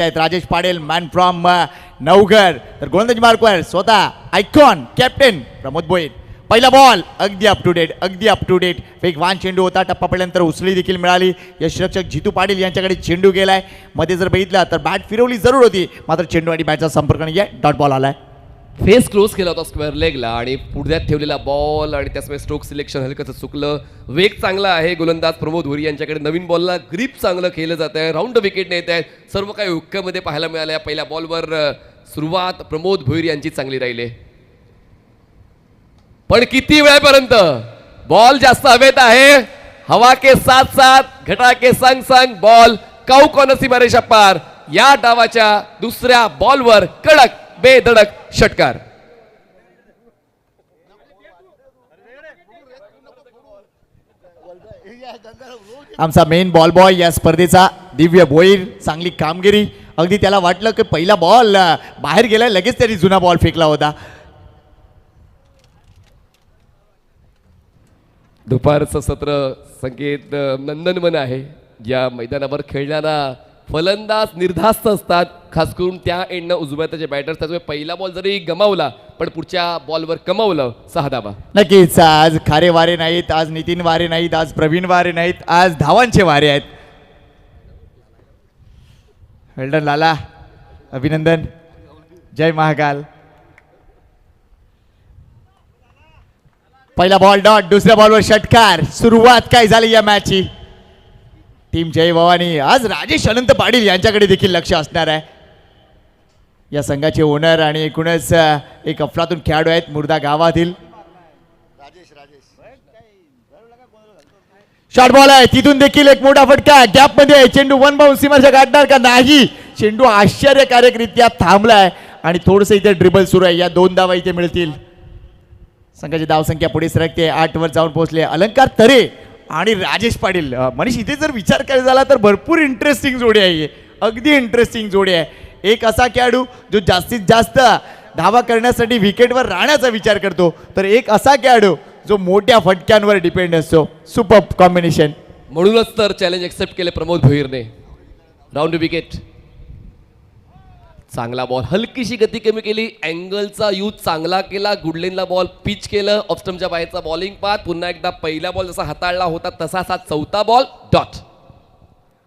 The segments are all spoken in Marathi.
Rajesh Patil man from Navghar. तर गोलंदाजी मार्कवर स्वतः आयकॉन कॅप्टन प्रमोद भोईर. पहिला बॉल अगदी अप टू डेट वेगवान चेंडू होता. टप्पा पडल्यानंतर उचली देखील मिळाली. यशरक्षक जितू पाटील यांच्याकडे चेंडू गेलाय. मध्ये जर बघितलं तर बॅट फिरवली जरूर होती, मात्र चेंडू आणि बॅटचा संपर्क नाही आहे. डॉट बॉल आलाय. फेस क्लोज केला होता स्क्वेअर लेगला आणि पुढ्यात ठेवलेला बॉल आणि त्यामुळे स्ट्रोक सिलेक्शन हलकंच चुकलं. वेग चांगला आहे गोलंदाज प्रमोद भोईर यांच्याकडे. नवीन बॉलला ग्रिप चांगलं केलं जात आहे. राऊंड विकेट नेत आहेत. सर्व काही हुक्क्यामध्ये पाहायला मिळालं. पहिल्या बॉलवर सुरुवात प्रमोद भोईर यांची चांगली राहिली, पण किती वेळेपर्यंत बॉल जास्त हवेत आहे. हवा के साथ साथ घटा के संग संग बॉल काऊ कॉर्नर सीमारेषा पार. या डावाच्या दुसऱ्या बॉलवर कडक बेधडक षटकार. आमचा मेन बॉल बॉय या स्पर्धेचा दिव्य भोईर. चांगली कामगिरी. अगदी त्याला वाटलं की पहिला बॉल बाहेर गेलाय, लगेच त्यांनी जुना बॉल फेकला होता. दुपारचं सत्र संकेत नंदनवन आहे. या मैदानावर खेळणारा फलंदाज निर्धास्त असतात, खास करून त्या एंडनं उजव्या त्याचे बॅटर्स. त्यामुळे पहिला बॉल जरी गमावला पण पुढच्या बॉलवर कमावलं 6 धावा. नक्कीच आज खारे वारे नाहीत, आज नितीन वारे नाहीत, आज प्रवीण वारे नाहीत, आज धावांचे वारे आहेत. वेल्डन लाला, अभिनंदन, जय महाकाल. पहिला बॉल डॉट, दुसऱ्या बॉलवर षटकार. सुरुवात काय झाली या मॅचची. टीम जय भवानी. आज राजेश अनंत पाटील यांच्याकडे देखील लक्ष असणार आहे. या संघाचे ओनर आणि एकूणच एक अफलातून खेळाडू आहेत मुर्दा गावातील. शॉर्ट बॉल आहे, तिथून देखील एक मोठा फटका. गॅप मध्ये चेंडू वन बाउंस सीमारेषा गाठणार का नाही. चेंडू आश्चर्यकारकरित्या थांबलाय आणि थोडंसं इथे ड्रिबल सुरू आहे. या 2 धावा इथे मिळतील. संघाची धावसंख्या पुढे सरकते. 8 वर जाऊन पोहोचले. अलंकार तरे आणि राजेश पाटील. मनीष, इथे जर विचार करायचा झाला तर भरपूर इंटरेस्टिंग जोडी आहे. अगदी इंटरेस्टिंग जोडी आहे. एक असा खेळाडू जो जास्तीत जास्त धावा करण्यासाठी विकेटवर राहण्याचा विचार करतो, तर एक असा खेळाडू जो मोठ्या फटक्यांवर डिपेंड असतो. Super combination. म्हणूनच तर चॅलेंज एक्सेप्ट केले प्रमोद भोईरने. Round wicket. चांगला बॉल, हलकीशी गती कमी केली. अँगलचा यूज चांगला केला. गुडलेनला बॉल पिच केलं. ऑफस्टम्पच्या बाहेरचा बॉलिंग पाथ. पुन्हा एकदा पहिला बॉल जसा हाताळला होता तसाच चौथा बॉल डॉट.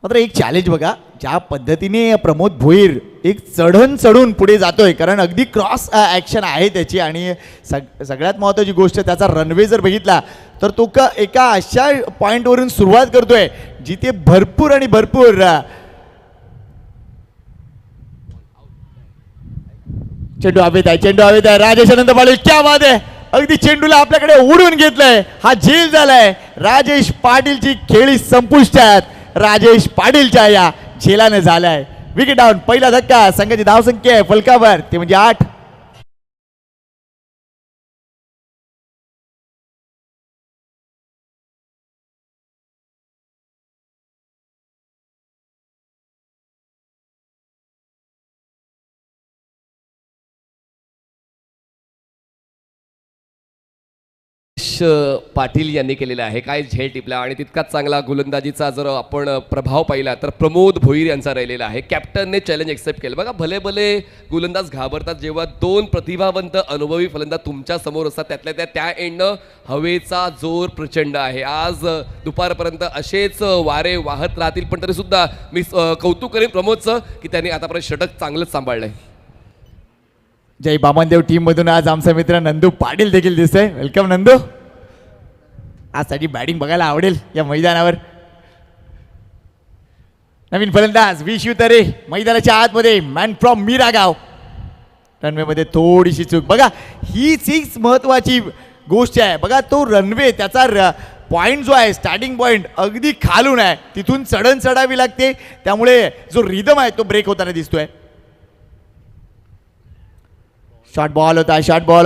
मात्र एक चॅलेंज बघा, ज्या पद्धतीने प्रमोद भोईर एक चढून पुढे जातोय, कारण अगदी क्रॉस ॲक्शन आहे त्याची. आणि सगळ्यात महत्त्वाची गोष्ट, त्याचा रनवे जर बघितला तर तो एका अशा पॉईंटवरून सुरुवात करतोय जिथे भरपूर चेंडू हवेत आहे. राजेश अनंत पाटील, क्या बात आहे. अगदी चेंडूला आपल्याकडे उडून घेतलंय. हा झेल झालाय. राजेश पाटीलची खेळी संपुष्टात राजेश पाटीलच्या या झेलाने झालाय. Wicket down. पहिला धक्का. संघाची धावसंख्या आहे फलकावर, ते म्हणजे 8. पाटील यांनी केलेला आहे. काय झेल टिपला आणि तितकाच चांगला गोलंदाजीचा जर आपण प्रभाव पाहिला तर प्रमोद भोईर यांचा राहिलेला आहे. कॅप्टनने चॅलेंज एक्सेप्ट केलं. बघा, भले गोलंदाज घाबरतात जेव्हा 2 प्रतिभावंत अनुभवी फलंदाज तुमच्या समोर असतात. त्यातल्या त्या एंडनं हवेचा जोर प्रचंड आहे. आज दुपारपर्यंत असेच वारे वाहत राहतील, पण तरी सुद्धा मी कौतुक करेन प्रमोदचं की त्यांनी आतापर्यंत षटक चांगलंच सांभाळलंय. जय बामनदेव टीम मधून आज आमचा मित्र नंदू पाटील देखील दिसतोय. वेलकम नंदू. आज साठी बॅटिंग बघायला आवडेल या मैदानावर. नवीन फलंदाज विशू तरे मैदानाच्या आतमध्ये. Man from मीरागाव. रनवे मध्ये थोडीशी चूक. बघा, हीच महत्वाची गोष्ट आहे. बघा, तो रनवे, त्याचा पॉइंट जो आहे, स्टार्टिंग पॉइंट अगदी खालून आहे. तिथून चढावी लागते. त्यामुळे जो रिदम आहे तो ब्रेक होताना दिसतोय. शॉर्ट बॉल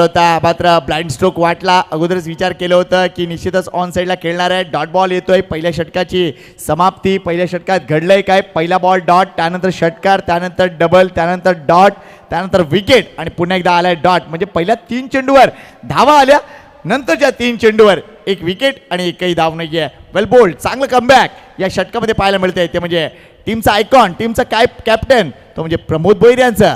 होता. मात्र ब्लाइंड स्ट्रोक वाटला. अगोदरच विचार केलं होतं की निश्चितच ऑन साईडला खेळणार आहे. डॉट बॉल येतोय. पहिल्या षटकाची समाप्ती. पहिल्या षटकात घडलंय काय. पहिला बॉल डॉट, त्यानंतर षटकार, त्यानंतर डबल, त्यानंतर डॉट, त्यानंतर विकेट आणि पुन्हा एकदा आलाय डॉट. म्हणजे पहिल्या 3 चेंडूवर धावा आल्या. नंतरच्या 3 चेंडूवर एक विकेट आणि एकही धाव नाहीये. वेल बोल्ड. चांगलं कमबॅक या षटकामध्ये पाहायला मिळतंय. ते म्हणजे टीमचा आयकॉन, टीमचा कॅप्टन तो म्हणजे प्रमोद भोईर यांचा.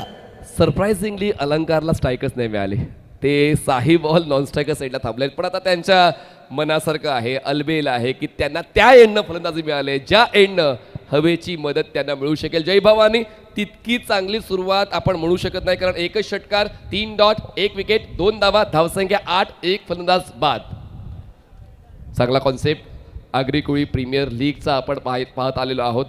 सरप्राइझिंगली अलंकारला स्ट्राईकच नाही मिळाले. ते साही बॉल नॉन स्ट्रायकर साईडला थांबले, पण आता त्यांच्या मनासारखं आहे, अलबेल आहे की त्यांना त्या एंडनं फलंदाजी मिळाले ज्या एंडनं हवेची मदत त्यांना मिळू शकेल. जय भवानी तितकी चांगली सुरुवात आपण म्हणू शकत नाही, कारण एकच षटकार, 3 डॉट, 1 विकेट, 2 धावा, धावसंख्या 8, 1 फलंदाज बाद. चांगला कॉन्सेप्ट. आगरी कोळी प्रीमियर लीगचा आपण पाहत आलेलो आहोत.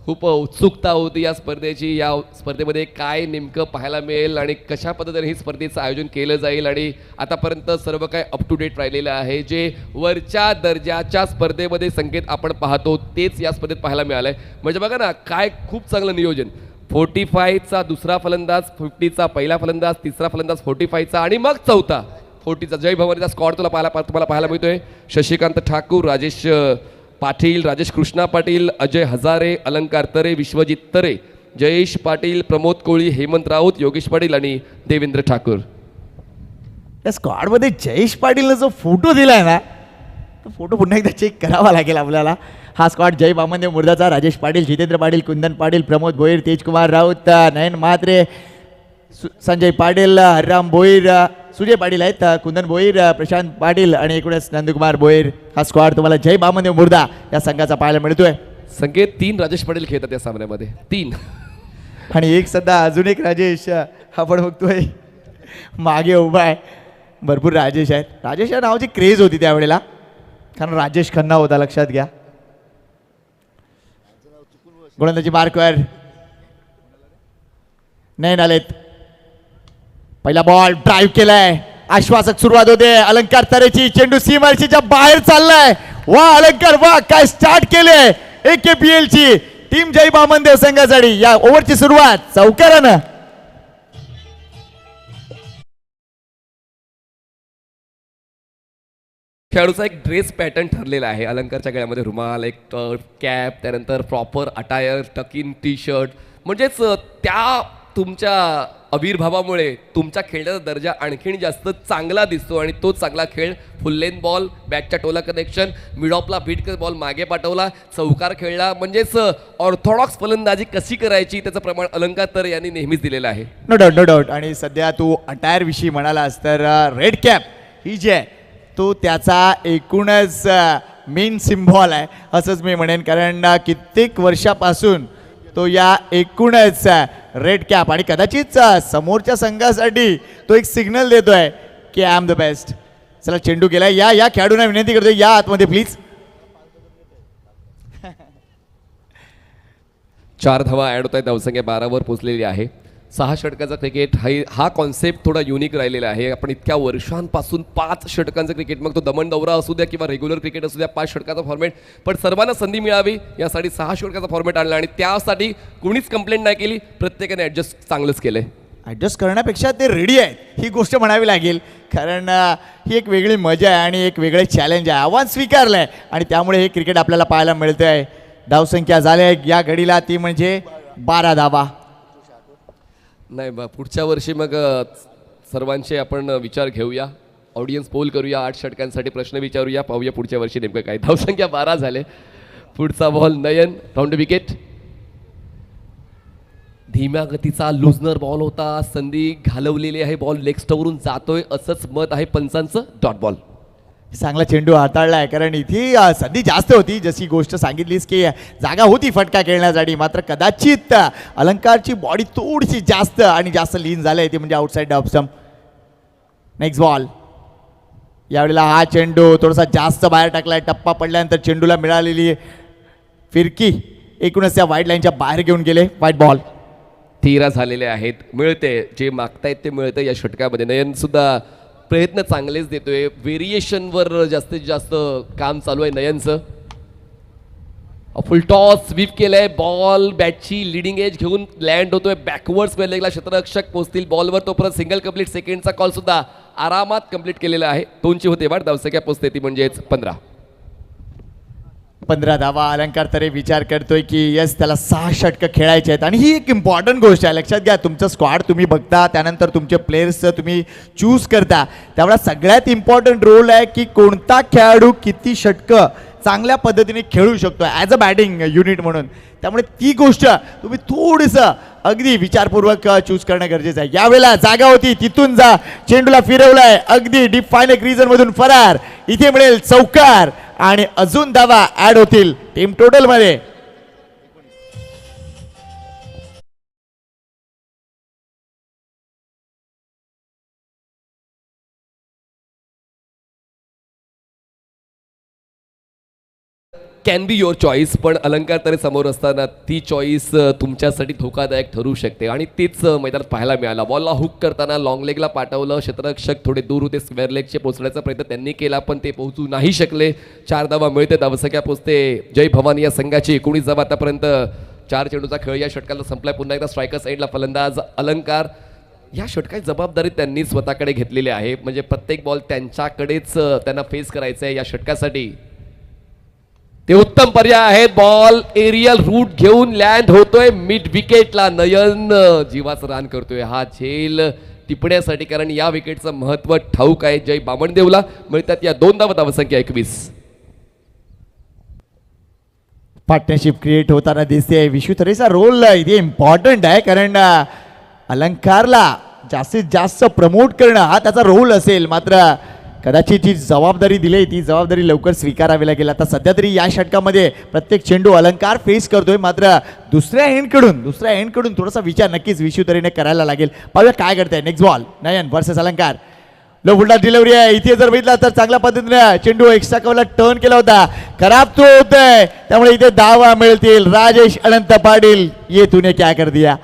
खूप उत्सुकता होती या स्पर्धेची, या स्पर्धेमध्ये काय नेमकं पाहायला मिळेल आणि कशा पद्धतीने ही स्पर्धेचं आयोजन केलं जाईल. आणि आतापर्यंत सर्व काय अप टू डेट राहिलेलं आहे. जे वरच्या दर्जाच्या स्पर्धेमध्ये संकेत आपण पाहतो तेच या स्पर्धेत पाहायला मिळालं आहे. म्हणजे बघा ना, काय खूप चांगलं नियोजन. 45चा दुसरा फलंदाज, 50चा पहिला फलंदाज, तिसरा फलंदाज 45चा आणि मग चौथा 40चा. जय भवानीचा स्कॉड तुम्हाला पाहायला मिळतोय. शशिकांत ठाकूर, राजेश पाटील, राजेश कृष्णा पाटील, अजय हजारे, अलंकार तरे, विश्वजित तरे, जयेश पाटील, प्रमोद कोळी, हेमंत राऊत, योगेश पाटील आणि देवेंद्र ठाकूर. त्या स्क्वॉडमध्ये जयेश पाटीलनं जो फोटो दिलाय ना, तो फोटो पुन्हा एकदा चेक करावा लागेल आपल्याला. हा स्क्वॉड जय बामनदेव मुर्दाचा, राजेश पाटील, जितेंद्र पाटील, कुंदन पाटील, प्रमोद भोईर, तेजकुमार राऊत, नयन म्हात्रे, संजय पाटील, हरराम भोईर, सुजय पाटील आहेत, कुंदन भोईर, प्रशांत पाटील आणि एकूणच नंदकुमार भोईर. हा स्क्वॉड तुम्हाला जय बामनदेव मुर्दा या संघाचा पाहायला मिळतोय. संकेत 3 राजेश पाटील खेळतात या सामन्यामध्ये, 3. आणि एक सध्या अजून एक राजेश आपण बघतोय मागे उभा आहे. भरपूर राजेश आहेत. राजेश या नावाची क्रेज होती त्यावेळेला, कारण राजेश खन्ना होता, लक्षात घ्या. गोलंदाजी मार्कवर नाही आलेत. पहिला बॉल ड्राईव्ह केलाय, आश्वासक सुरुवात होते. अलंकार तरेची चेंडू सीमारेषेच्या बाहेर चाललाय. वा अलंकार वा, काय स्टार्ट केले AKPL ची टीम जय बामनदेव संघासाठी. या ओव्हरची सुरुवात चौकारानं. खेळाडूचा एक ड्रेस पॅटर्न ठरलेला आहे. अलंकारच्या गळ्यामध्ये रुमाल, एक कॅप, त्यानंतर प्रॉपर अटायर, टक इन टी शर्ट. म्हणजेच त्या तुमच्या आविर्भावामुळे तुमच्या खेळण्याचा दर्जा आणखीन जास्त चांगला दिसतो आणि तो चांगला खेळ. फुल लेन बॉल, बॅटच्या टोला कनेक्शन, मिड ऑफला बीट बॉल मागे पाठवला, चौकार खेळला. म्हणजेच ऑर्थोडॉक्स फलंदाजी कशी करायची त्याचं प्रमाण अलंकार तर यांनी नेहमीच दिलेलं आहे. No doubt, no doubt. आणि सध्या तू अटायर विषयी म्हणालास तर रेड कॅप ही जी आहे तो त्याचा एकूणच मेन सिम्बॉल आहे असंच मी म्हणेन. कारण कित्येक वर्षापासून तो या एकूणच रेड कॅप आणि कदाचित समोरच्या संघासाठी तो एक सिग्नल देतोय की आय एम द बेस्ट. चला चेंडू केलाय. या खेळाडूंना विनंती करतोय, या आतमध्ये प्लीज. 4 धावा ॲड होत आहेत. धावसंख्या 12वर पोहोचलेली आहे. 6 षटकाचा क्रिकेट हा कॉन्सेप्ट थोडा युनिक राहिलेला आहे. आपण इतक्या वर्षांपासून 5 षटकांचं क्रिकेट, मग तो दमन दौरा असू द्या किंवा रेग्युलर क्रिकेट असू द्या, 5 षटकाचा फॉर्मॅट, पण सर्वांना संधी मिळावी यासाठी 6 षटकाचा फॉर्मॅट आणला आणि त्यासाठी कोणीच कंप्लेंट नाही केली. प्रत्येकाने ॲडजस्ट चांगलंच केलं आहे. ॲडजस्ट करण्यापेक्षा ते रेडी आहेत ही गोष्ट म्हणावी लागेल. कारण ही एक वेगळी मजा आहे आणि एक वेगळे चॅलेंज आहे. आव्हान स्वीकारलं आहे आणि त्यामुळे हे क्रिकेट आपल्याला पाहायला मिळतं आहे. धावसंख्या झाली आहे या घडीला ती म्हणजे 12 धावा. नाही पुढच्या वर्षी मग सर्वांचे आपण विचार घेऊया, ऑडियन्स पोल करूया, 8 षटकांसाठी प्रश्न विचारूया, पाहूया पुढच्या वर्षी नेमकं काय. धावसंख्या 12 झाले. पुढचा बॉल नयन, राऊंड विकेट. धीम्या गतीचा लुझनर बॉल होता, संधी घालवलेली आहे. बॉल लेग स्टंपवरून जातोय असंच मत आहे पंचांचं. Dot ball. चांगला चेंडू हाताळला आहे, कारण इथे संधी जास्त होती. जशी गोष्ट सांगितलीस की जागा होती फटका खेळण्यासाठी, मात्र कदाचित अलंकारची बॉडी थोडीशी जास्त आणि जास्त लीन झाली ती म्हणजे outside off stump. Next ball. यावेळेला हा चेंडू थोडासा जास्त बाहेर टाकलाय. टप्पा पडल्यानंतर चेंडूला मिळालेली फिरकी एकूणच त्या वाईट लाईनच्या बाहेर घेऊन गेले. वाईट बॉल. 13 झालेले आहेत. मिळते जे मागतायत ते मिळतं या षटकामध्ये. नयन सुद्धा प्रयत्न चांगलेच देतोय. व्हेरिएशनवर जास्तीत जास्त काम चालू आहे नयनचं. फुल टॉस स्वीप केलंय. बॉल बॅटची लिडिंग एज घेऊन लँड होतोय. बॅकवर्ड्स वेलेगला क्षेत्ररक्षक पोहोचतील बॉलवर. तो परत सिंगल कंप्लीट. सेकंडचा कॉल सुद्धा आरामात कंप्लीट केलेला आहे. 2ची होते वाट. धावसंख्या पोहोचते ती म्हणजेच 15. 15 धावा. अलंकार तरी विचार करतोय की यस त्याला 6 षटकं खेळायचे आहेत आणि ही एक इम्पॉर्टंट गोष्ट आहे. लक्षात घ्या, तुमचं स्क्वॉड तुम्ही बघता, त्यानंतर तुमचे प्लेयर्स तुम्ही चूज करता, त्यावेळेला सगळ्यात इम्पॉर्टंट रोल आहे की कोणता खेळाडू किती षटकं चांगल्या पद्धतीने खेळू शकतो ॲज अ बॅटिंग युनिट म्हणून. त्यामुळे ती गोष्ट तुम्ही थोडंसं अगदी विचारपूर्वक चूज करणं गरजेचं आहे. यावेळेला जागा होती तिथून जा चेंडूला फिरवलाय अगदी डीप फायनल रीजन मधून फरार. इथे मिळेल चौकार आणि अजून धावा ऍड होतील टीम टोटल मध्ये. कॅन बी युअर चॉईस, पण अलंकार तरी समोर असताना ती चॉईस तुमच्यासाठी धोकादायक ठरू शकते आणि तीच मैदानात पाहायला मिळाला. बॉलला हुक करताना लॉंग लेगला पाठवलं, क्षेत्ररक्षक थोडे दूर होते, स्क्वेअर लेगचे पोहोचण्याचा प्रयत्न त्यांनी केला पण ते पोहोचू नाही शकले. 4 धावा मिळते, धावसंख्या पोहोचते जय भवानी या संघाची. 19 धावा आतापर्यंत. 4 चेंडूचा खेळ या षटकाला संपलाय. पुन्हा एकदा स्ट्रायकर साईडला फलंदाज अलंकार. या षटकाची जबाबदारी त्यांनी स्वतःकडे घेतलेली आहे, म्हणजे प्रत्येक बॉल त्यांच्याकडेच त्यांना फेस करायचं आहे या षटकासाठी. ते उत्तम पर्याय आहेत. बॉल एरियल रूट घेऊन लँड होतोय मिड विकेटला. नयन जीवाचं रान करतोय हा झेल टिपण्यासाठी, कारण या विकेटचं महत्व ठाऊक आहे. जय बामणदेवला मिळतात या 2 धावा, धावसंख्या 21. पार्टनरशिप क्रिएट होताना दिसते. विश्वतरेचा रोल इथे इम्पॉर्टंट आहे, कारण अलंकारला जास्तीत जास्त प्रमोट करणं हा त्याचा रोल असेल. मात्र कदाचित जी जबाबदारी दिली ती जबाबदारी लवकर स्वीकारावी लागेल. आता सध्या तरी या षटकामध्ये प्रत्येक चेंडू अलंकार फेस करतोय, मात्र दुसऱ्या एंडकडून थोडासा विचार नक्कीच विश्वतरीने करायला लागेल. पाहूया काय करताय. नेक्स्ट बॉल नयन वर्सेस अलंकार. लो फुलटा डिलिव्हरी आहे. इथे जर बघितला तर चांगल्या पद्धतीने चेंडू एक्स्ट्रा कव्हरला टर्न केला होता, खराब तो होतोय, त्यामुळे इथे धावा मिळतील. राजेश अनंत पाटील ये तूने क्या कर दिया.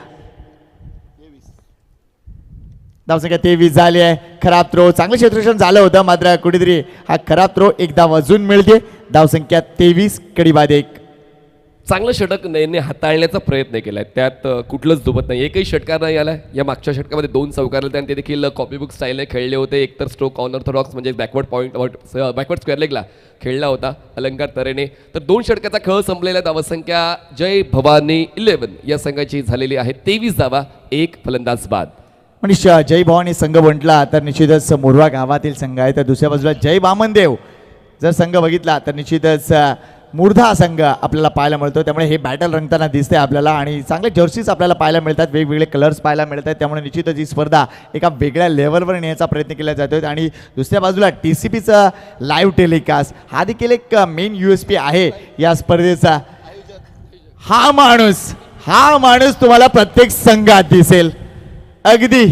धावसंख्या 23 झाली आहे. खराब थ्रो, चांगलं क्षेत्ररक्षण झालं होतं, मात्र कुठेतरी हा खराब थ्रो एक धाव अजून मिळते. धावसंख्या 23 कडी बाद 1. चांगलं षटक नयनने हाताळण्याचा प्रयत्न केलाय, त्यात कुठलंच दुबत नाही. एकही षटकार नाही आलाय. या मागच्या षटकामध्ये 2 चौकार आले, ते देखील कॉपी बुक स्टाईलने खेळले होते. एकतर स्ट्रोक ऑनऑर्थोडॉक्स म्हणजे बॅकवर्ड पॉईंट बॅकवर्ड स्क्वेअर लेगला खेळला होता अलंकार तरेने. तर 2 षटकाचा खेळ संपलेला. धावसंख्या जय भवानी 11 या संघाची झालेली आहे. 23 धावा, 1 फलंदाज बाद. मनीष, जय भवानी संघ म्हटला तर निश्चितच मोरवा गावातील संघ आहे. तर दुसऱ्या बाजूला जय बामनदेव जर संघ बघितला तर निश्चितच मुर्धा संघ आपल्याला पाहायला मिळतो. त्यामुळे हे बॅटल रंगताना दिसते आपल्याला आणि चांगले जर्सीज आपल्याला पाहायला मिळतात, वेगवेगळे कलर्स पाहायला मिळतात. त्यामुळे निश्चितच ही स्पर्धा एका वेगळ्या लेवलवर नेण्याचा प्रयत्न केला जातो. आणि दुसऱ्या बाजूला TCPचं लाईव्ह टेलिकास्ट हा देखील एक मेन USP आहे या स्पर्धेचा. हा माणूस तुम्हाला प्रत्येक संघात दिसेल. अगदी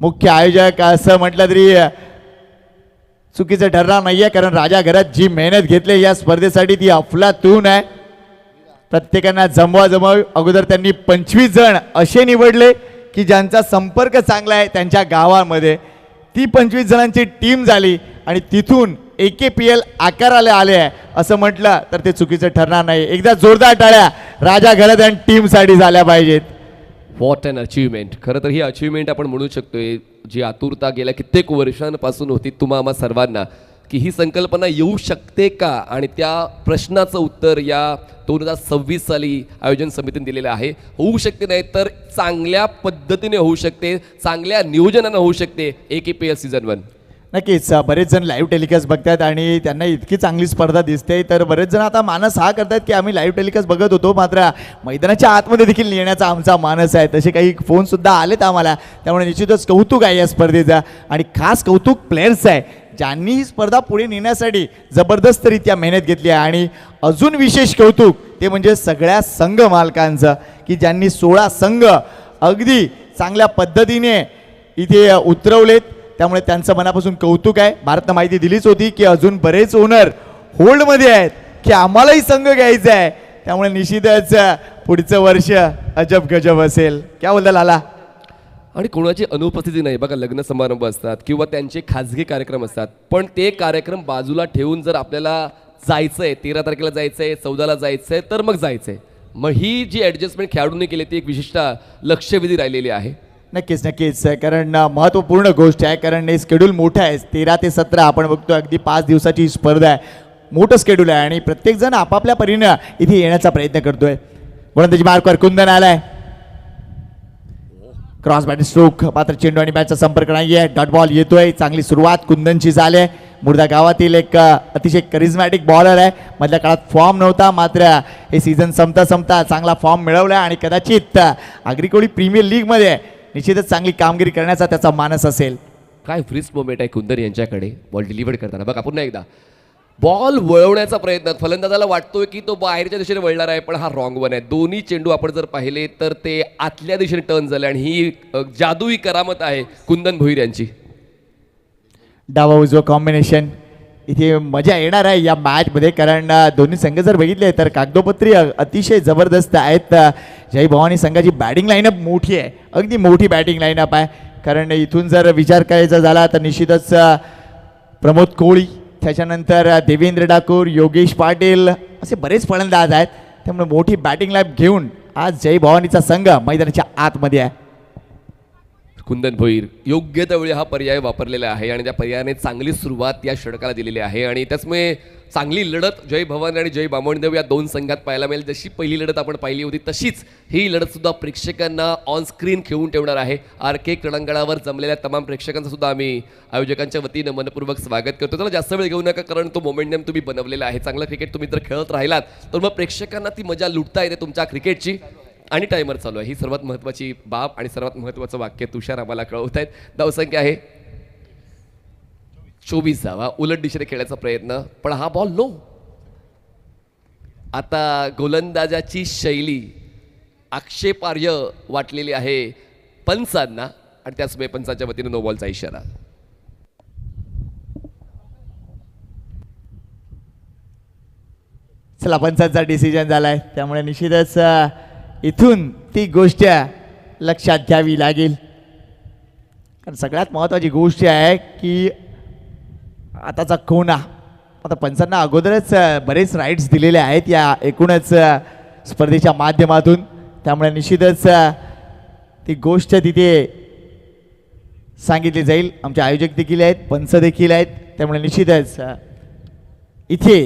मुख्य आयोजक असं म्हटलं तरी चुकीचं ठरणार नाहीये, कारण राजा घरात जी मेहनत घेतली या स्पर्धेसाठी ती अफलातून आहे. प्रत्येकांना जमवा अगोदर त्यांनी 25 जण असे निवडले की ज्यांचा संपर्क चांगला आहे त्यांच्या गावामध्ये. ती 25 जणांची टीम झाली आणि तिथून AKPL आकाराला आले आहे असं म्हटलं तर ते चुकीचं ठरणार नाही. एकदा जोरदार टाळ्या राजा घरात आणि टीमसाठी झाल्या पाहिजेत. What an achievement. खरं तर ही अचिव्हमेंट आपण म्हणू शकतोय, जी आतुरता गेल्या कित्येक वर्षांपासून होती तुम्हा आम्हा सर्वांना, की ही संकल्पना येऊ शकते का, आणि त्या प्रश्नाचं उत्तर या 2026 साली आयोजन समितीने दिलेलं आहे. होऊ शकते, नाही तर चांगल्या पद्धतीने होऊ शकते, चांगल्या नियोजनानं होऊ शकते AKPL सीझन 1. नक्कीच बरेच जण लाईव्ह टेलिकास्ट बघतात आणि त्यांना इतकी चांगली स्पर्धा दिसते, तर बरेच जण आता मानस हा करतात की आम्ही लाईव्ह टेलिकास्ट बघत होतो, मात्र मैदानाच्या आतमध्ये देखील येण्याचा आमचा मानस आहे. तसे काही फोनसुद्धा आलेत आम्हाला. त्यामुळे निश्चितच कौतुक आहे या स्पर्धेचा आणि खास कौतुक प्लेयर्स आहे ज्यांनी ही स्पर्धा पुढे नेण्यासाठी जबरदस्तरित्या मेहनत घेतली आहे. आणि अजून विशेष कौतुक ते म्हणजे सगळ्या संघ मालकांचं, की ज्यांनी 16 संघ अगदी चांगल्या पद्धतीने इथे उतरवलेत. त्यामुळे त्यांचं मनापासून कौतुक आहे. भारतनं माहिती दिलीच होती की अजून बरेच ओनर होल्डमध्ये आहेत की आम्हालाही संघ घ्यायचा आहे. त्यामुळे निश्चितच पुढचं वर्ष अजब गजब असेल. क्या बोलता लाला. आणि कोणाची अनुपस्थिती नाही बघा. लग्न समारंभ असतात किंवा त्यांचे खाजगी कार्यक्रम असतात, पण ते कार्यक्रम बाजूला ठेवून जर आपल्याला जायचंय, 13 तारखेला जायचंय, 14ला जायचंय, तर मग जायचंय. मग ही जी ॲडजस्टमेंट खेळाडूंनी केली ती एक विशिष्ट लक्षवेधी राहिलेली आहे. नक्कीच, कारण महत्त्वपूर्ण गोष्ट आहे, कारण हे शेड्यूल मोठं आहे. 13 ते 17 आपण बघतो अगदी 5 दिवसाची स्पर्धा आहे. मोठं शेड्यूल आहे आणि प्रत्येकजण आपापल्या परीनं इथे येण्याचा प्रयत्न करतोय. गोलंदाजी मार्कवर कुंदन आलाय. क्रॉस बॅट स्ट्रोक, मात्र चेंडू आणि बॅटचा संपर्क नाहीये. डॉट बॉल येतोय. चांगली सुरुवात कुंदनची झाली आहे. मुर्दा गावातील एक अतिशय करिझमॅटिक बॉलर आहे. मधल्या काळात फॉर्म नव्हता, मात्र हे सीझन संपता संपता चांगला फॉर्म मिळवला आणि कदाचित आग्रिकोळी प्रीमियर लीगमध्ये निश्चितच चांगली कामगिरी करण्याचा त्याचा मानस असेल. काय फ्रीज मोमेंट आहे कुंदन यांच्याकडे बॉल डिलिव्हर करताना. बघा पुन्हा एकदा बॉल वळवण्याचा प्रयत्न, फलंदाजाला वाटतोय की तो बाहेरच्या दिशेने वळणार आहे, पण हा रॉंग वन आहे. दोन्ही चेंडू आपण जर पाहिले तर ते आतल्या दिशेने टर्न झाले आणि ही जादुई करामत आहे कुंदन भोईर यांची. डावा उजवा कॉम्बिनेशन इथे मजा येणार आहे या मॅचमध्ये, कारण दोन्ही संघ जर बघितले तर कागदोपत्री अतिशय जबरदस्त आहेत. जय भवानी संघाची बॅटिंग लाईनअप मोठी आहे, अगदी मोठी बॅटिंग लाईनअप आहे. कारण इथून जर विचार करायचा झाला तर निश्चितच प्रमोद कोळी, त्याच्यानंतर देवेंद्र डाकोर, योगेश पाटील असे बरेच फलंदाज आहेत. त्यामुळे मोठी बॅटिंग लाईन घेऊन आज जय भवानीचा संघ मैदानाच्या आतमध्ये आहे. कुंदन भोईर योग्य त्यावेळी हा पर्याय वापरलेला आहे आणि त्या पर्यायाने चांगली सुरुवात या षटकाला दिलेली आहे आणि त्याचमुळे चांगली लढत जय भवानी आणि जय बामणदेव या दोन संघात पाहायला मिळेल. जशी पहिली लढत आपण पाहिली होती तशीच ही लढत सुद्धा प्रेक्षकांना ऑन स्क्रीन खेळून ठेवणार आहे. RK क्रीडांगणावर जमलेल्या तमाम प्रेक्षकांचं सुद्धा आम्ही आयोजकांच्या वतीनं मनपूर्वक स्वागत करतो. त्याला जास्त वेळ घेऊ नका, कारण तो मोमेंटम तुम्ही बनवलेला आहे. चांगलं क्रिकेट तुम्ही जर खेळत राहिलात तर मग प्रेक्षकांना ती मजा लुटता येते तुमच्या क्रिकेटची. आणि टायमर चालू आहे, ही सर्वात महत्त्वाची बाब आणि सर्वात महत्त्वाचं वाक्य तुषार आम्हाला कळवत आहेत. धावसंख्या आहे 24 धावा. उलट दिशेने खेळायचा प्रयत्न, पण हा बॉल नो. आता गोलंदाजाची शैली आक्षेपार्ह वाटलेली आहे पंचांना आणि त्याचमुळे पंचांच्या वतीने नो बॉलचा इशारा. चला, पंचांचा डिसिजन झालाय, त्यामुळे निश्चितच इथून ती गोष्ट लक्षात घ्यावी लागेल. कारण सगळ्यात महत्त्वाची गोष्ट आहे की आताचा कोणा, आता पंचांना अगोदरच बरेच राईट्स दिलेले आहेत या एकूणच स्पर्धेच्या माध्यमातून. त्यामुळे निश्चितच ती गोष्ट तिथे सांगितली जाईल. आमचे आयोजक देखील आहेत, पंच देखील आहेत, त्यामुळे निश्चितच इथे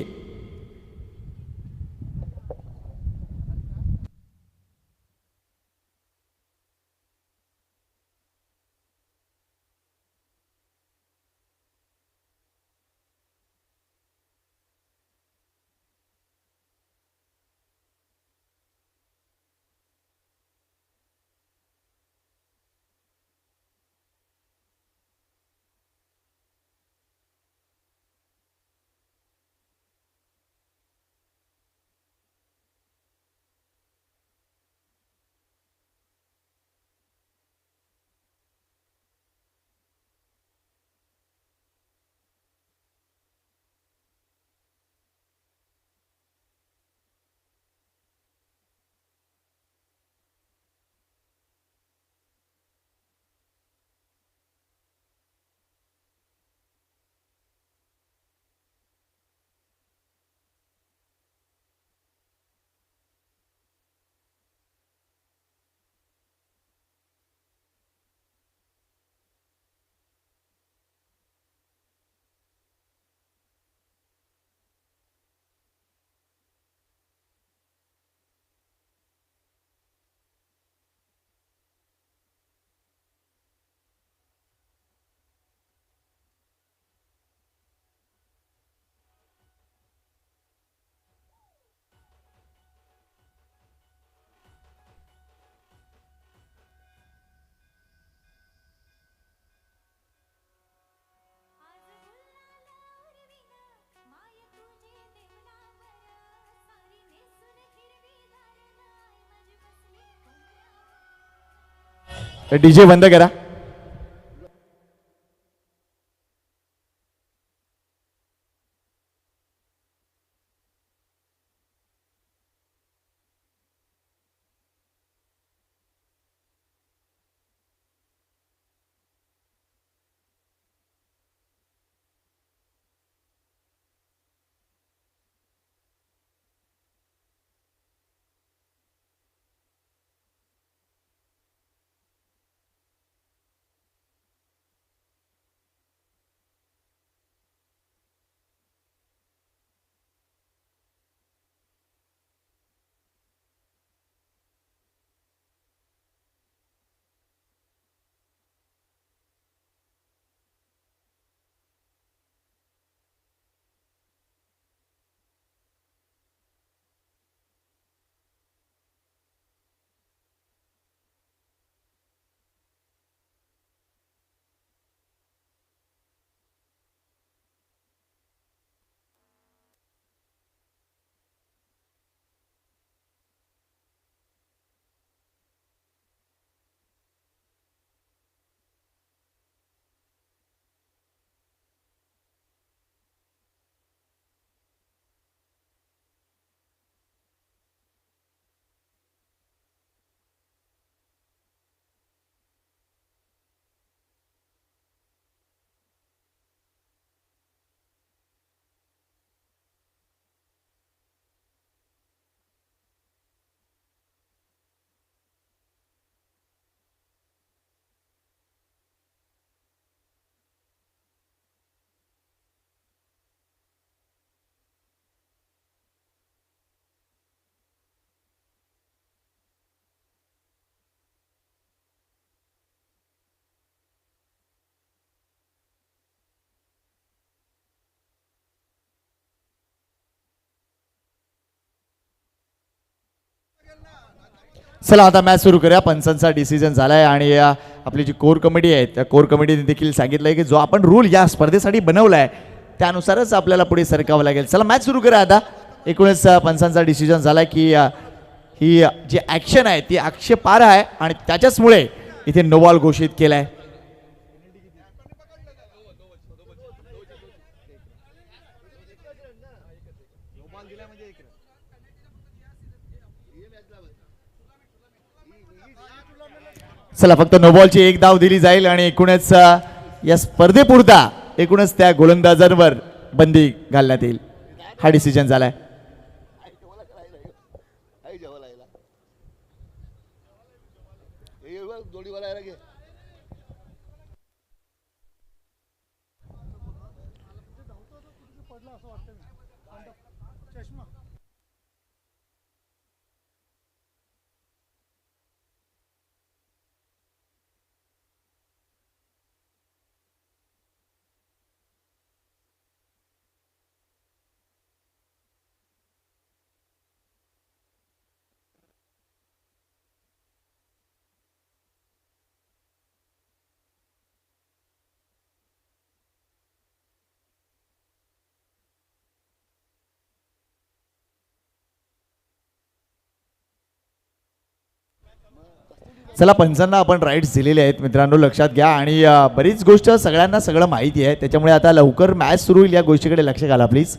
DJ बंद करा. चला आता मॅच सुरू करूया. पंचांचा डिसिजन झालाय आणि आपली जी कोर कमिटी आहे त्या कोर कमिटीने देखील सांगितलंय की जो आपण रूल या स्पर्धेसाठी बनवलाय त्यानुसारच आपल्याला पुढे सरकावं लागेल. चला मॅच सुरू करूया आता. एकूणच पंचांचा डिसिजन झालाय की ही जी ॲक्शन आहे ती आक्षेपार्ह आहे आणि त्याच्याचमुळे इथे नो बॉल घोषित केलाय. चला फक्त नो बॉलची एक धाव दिली जाईल आणि एकूणच या स्पर्धेपुरता एकूणच त्या गोलंदाजांवर बंदी घालण्यात येईल. हा डिसिजन झालाय. चला पंचांना आपण राईट्स दिलेले आहेत मित्रांनो, लक्षात घ्या. आणि बरीच गोष्ट सगळ्यांना सगळं माहिती आहे त्याच्यामुळे आता लवकर मॅच सुरू होईल या गोष्टीकडे लक्ष घाला प्लीज.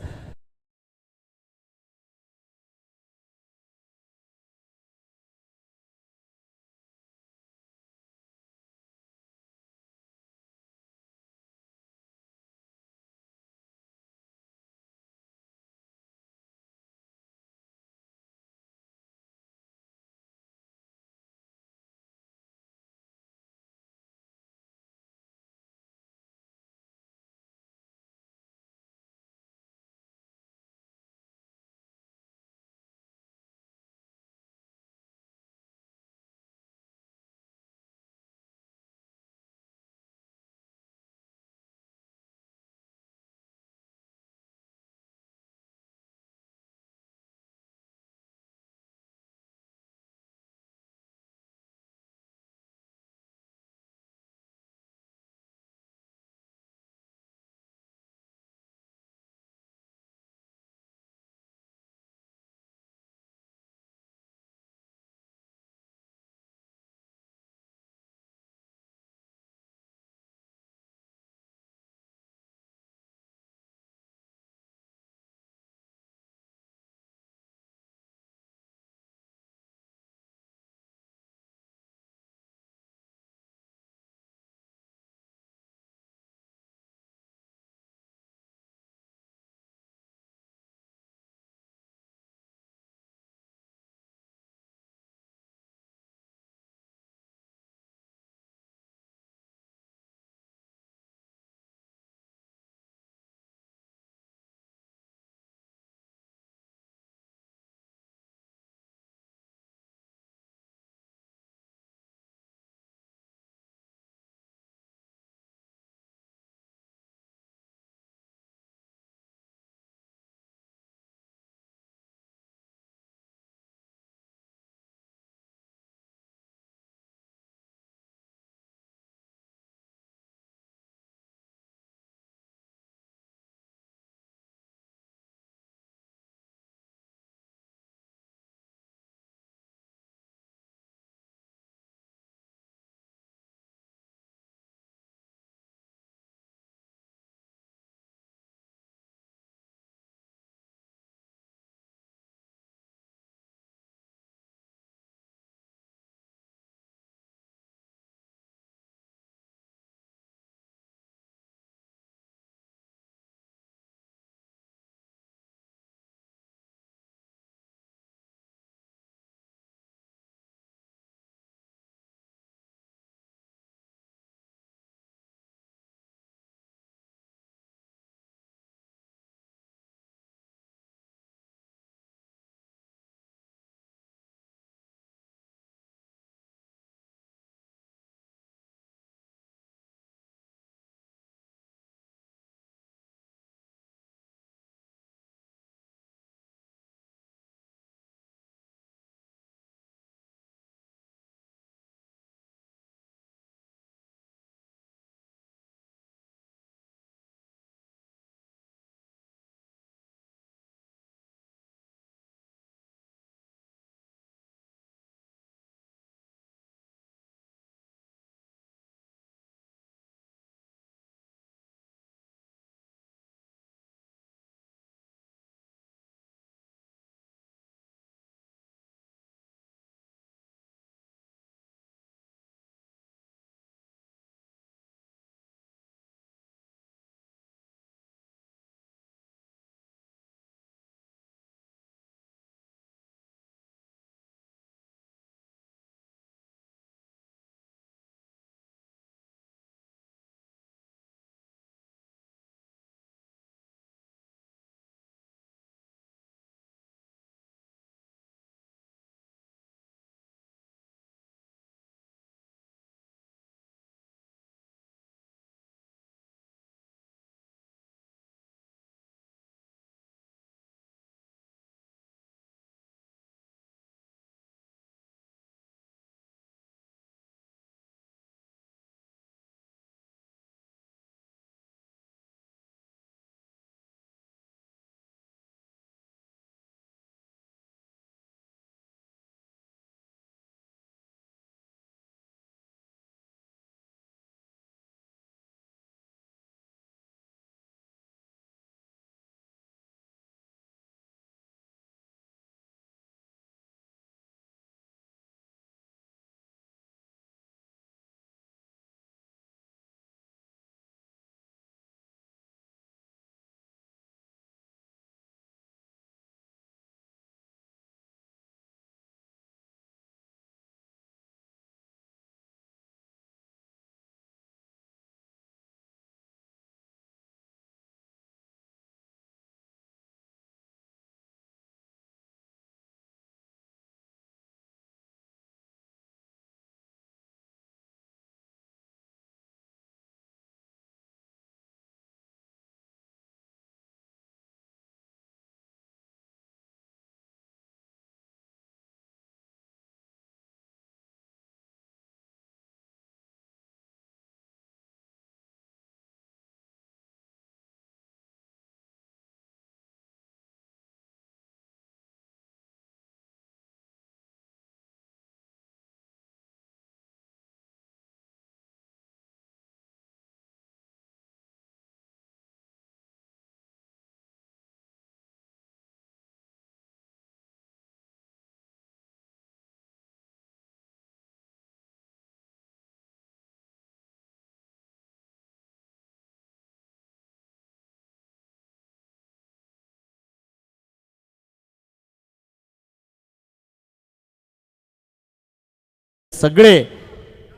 सगळे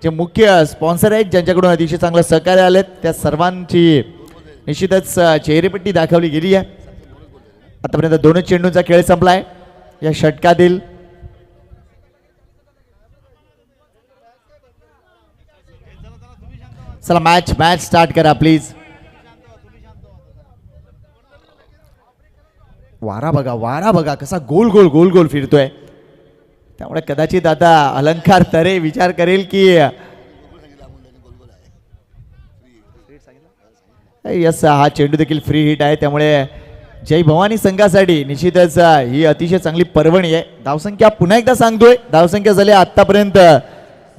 जे मुख्य स्पॉन्सर आहेत ज्यांच्याकडून अतिशय चांगलं सहकार्य आलेत त्या सर्वांची निश्चितच चेहरेपट्टी दाखवली गेली आहे. आतापर्यंत दोनच चेंडूंचा खेळ संपलाय या षटकातील. चला मॅच स्टार्ट करा प्लीज. वारा बघा कसा गोल गोल गोल गोल फिरतोय. त्यामुळे कदाचित आता अलंकार तरे विचार करेल की यस हा चेंडू देखील फ्री हिट आहे. त्यामुळे जय भवानी संघासाठी निश्चितच ही अतिशय चांगली पर्वणी आहे. धावसंख्या पुन्हा एकदा सांगतोय, धावसंख्या झाली आतापर्यंत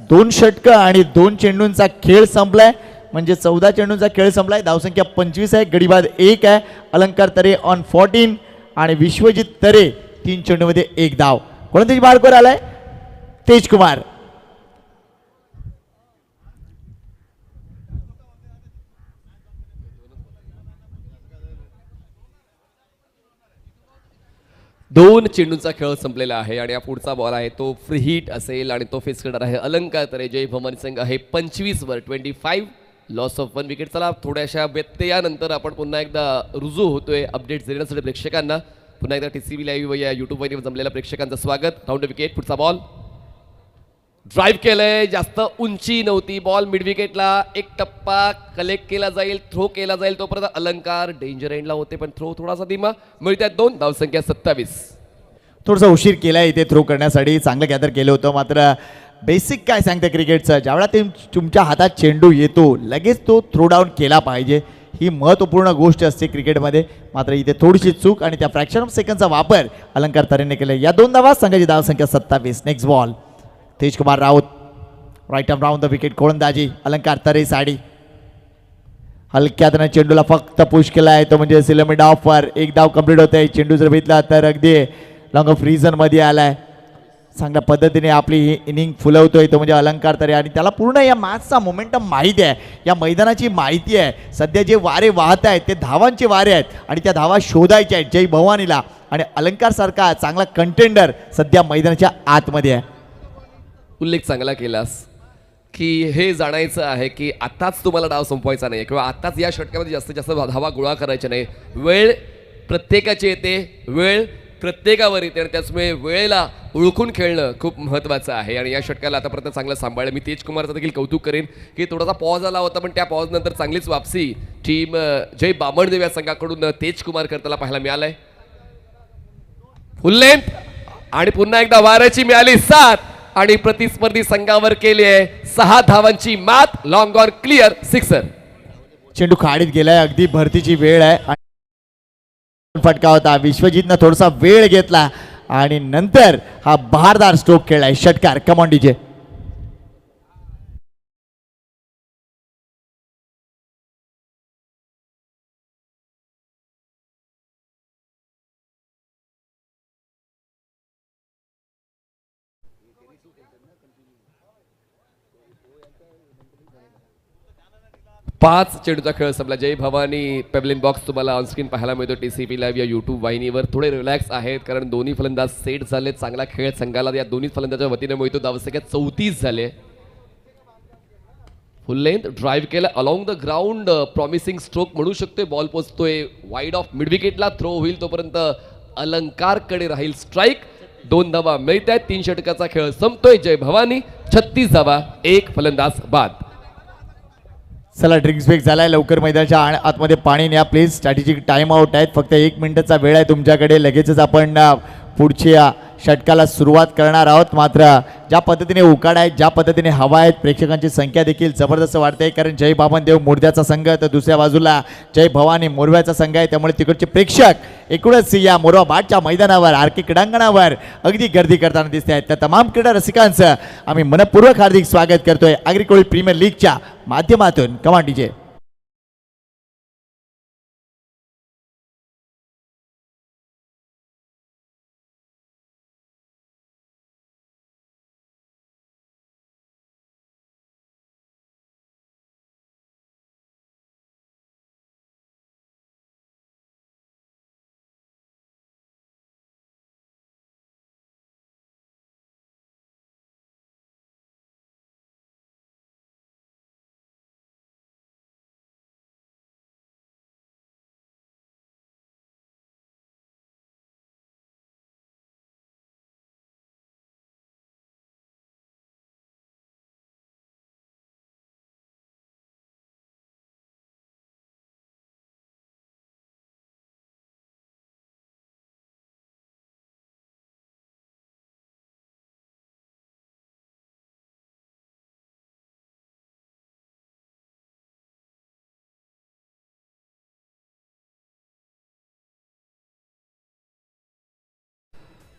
2 षटकं आणि 2 चेंडूंचा खेळ संपलाय. म्हणजे 14 चेंडूंचा खेळ संपलाय. धावसंख्या 25 आहे. गडीबाद 1 आहे. अलंकार तरे ऑन 14 आणि विश्वजित तरे 3 चेंडूमध्ये 1 धाव. कोणत्याची मार्कवर आलाय तेजकुमार. दोन चेंडूंचा खेळ संपलेला आहे आणि या पुढचा बॉल आहे तो फ्री हिट असेल आणि तो फेस करणार आहे अलंकार तरे. जय भवानी संघ आहे 25 वर 25, लॉस ऑफ 1 विकेट. चला थोड्याशा व्यत्ययानंतर आपण पुन्हा एकदा रुजू होतोय अपडेट्स देण्यासाठी प्रेक्षकांना. पुन्हा एकदा TCV लाईव्ह या YouTube वरील जमलेल्या प्रेक्षकांचं स्वागत. राऊंड विकेट, पुढचा बॉल ड्राईव्ह केलंय, जास्त उंची नव्हती. बॉल मिड विकेटला, एक टप्पा कलेक्ट केला जाईल, थ्रो केला जाईल. तोपर्यंत अलंकार डेंजर एंडला होते पण थ्रो थोडासा धीमा. मिळतात 2 धावसंख्या 27. थोडासा उशीर केला इथे थ्रो करण्यासाठी. चांगलं गॅदर केलं होतं. मात्र बेसिक काय सांगतं क्रिकेटचं, ज्यावेळा ते तुमच्या हातात चेंडू येतो लगेच तो थ्रो डाऊन केला पाहिजे. ही महत्त्वपूर्ण गोष्ट असते क्रिकेटमध्ये. मात्र इथे थोडीशी चूक आणि त्या फ्रॅक्शन ऑफ सेकंडचा वापर अलंकार तरेने केला. या 2 धावा, संघाची धावसंख्या 27. Next ball Tejkumar Raut, right arm round the wicket, गोलंदाजी अलंकार तरे साडी. हलक्यातनं चेंडूला फक्त पुश केला आहे तो म्हणजे सिलेमिड ऑफर. 1 धाव कंप्लीट होत आहे. चेंडू जर भेटला तर अगदी लॉंग ऑफ रिझन मध्ये आलाय. चांगल्या पद्धतीने आपली ही इनिंग फुलवतोय तो म्हणजे अलंकार तरे. आणि त्याला पूर्ण या मॅचचा मोमेंटम माहिती आहे, या मैदानाची माहिती आहे. सध्या जे वारे वाहत आहेत ते धावांचे वारे आहेत आणि त्या धावा शोधायच्या आहेत जय भवानीला. आणि अलंकार सारखा चांगला कंटेंडर सध्या मैदानाच्या आतमध्ये आहे. उल्लेख चांगला केलास की हे जाणायचं आहे की आताच तुम्हाला डाव संपवायचा नाही किंवा आताच या षटकामध्ये जास्तीत जास्त धावा गोळा करायच्या नाही. वेळ प्रत्येकाची येते, वेळ प्रत्येकावर येते आणि त्याचमुळे वेळेला ओळखून खेळणं खूप महत्त्वाचं आहे. आणि या षटकाला आतापर्यंत चांगलं सांभाळलं. मी तेजकुमारचं देखील कौतुक करेन की थोडासा पॉज आला होता पण त्या पॉजनंतर चांगलीच वापसी टीम जय बामणदेव या संघाकडून तेजकुमार करताना पाहायला मिळालंय. फुल लेंथ आणि पुन्हा एकदा वाऱ्याची मिळाली 7 आणि प्रतिस्पर्धी संघावर केली आहे 6 धावांची मात. Long on clear, sixer. चेंडू खाडीत गेलाय, अगदी भरतीची वेळ आहे. फटका होता. विश्वजितनं थोडासा वेळ घेतला आणि नंतर हा बहारदार स्ट्रोक खेळलाय. षटकार. Come on DJ. पाच चेंडूचा खेळ संपला. जय भवानी पेबलिन बॉक्स तुम्हाला ऑनस्क्रीन पाहायला मिळतो TCP लाईव्ह या YouTube वाहिनीवर. थोडे रिलॅक्स आहेत कारण दोन्ही फलंदाज सेट झाले. चांगला खेळ संघाला या दोन्ही फलंदाजाच्या वतीने मिळतो. धावसंख्या 34 झाले. फुल लेंथ ड्राईव्ह केला along the ground. Promising stroke म्हणू शकतोय. बॉल पोचतोय वाईड ऑफ मिड विकेटला. थ्रो होईल तोपर्यंत अलंकारकडे राहील स्ट्राईक. 2 धावा मिळत आहेत. 3 षटकाचा खेळ संपतोय. जय भवानी 36 धावा, 1 फलंदाज बाद. चला ड्रिंक्स ब्रेक झालाय. लवकर मैदानाच्या आतमध्ये पाणी न्या प्लीज. स्ट्रॅटेजिक टाइम आउट आहेत. फक्त 1 मिनिटाचा वेळ आहे तुमच्याकडे. लगेचच आपण पुढच्या षटकाला सुरुवात करणार आहोत. मात्र ज्या पद्धतीने उकाडा आहेत, ज्या पद्धतीने हवा आहेत, प्रेक्षकांची संख्या देखील जबरदस्त वाढते. कारण जय बामणदेव मोरद्याचा संघ तर दुसऱ्या बाजूला जय भवानी मोरव्याचा संघ आहे. त्यामुळे तिकडचे प्रेक्षक एकूणच या मोरवा बाटच्या मैदानावर आर के क्रीडांगणावर अगदी गर्दी करताना दिसते आहेत. त्या तमाम क्रीडा रसिकांचं आम्ही मनपूर्वक हार्दिक स्वागत करतोय आगरी प्रीमियर लीगच्या माध्यमातून. Command DJ.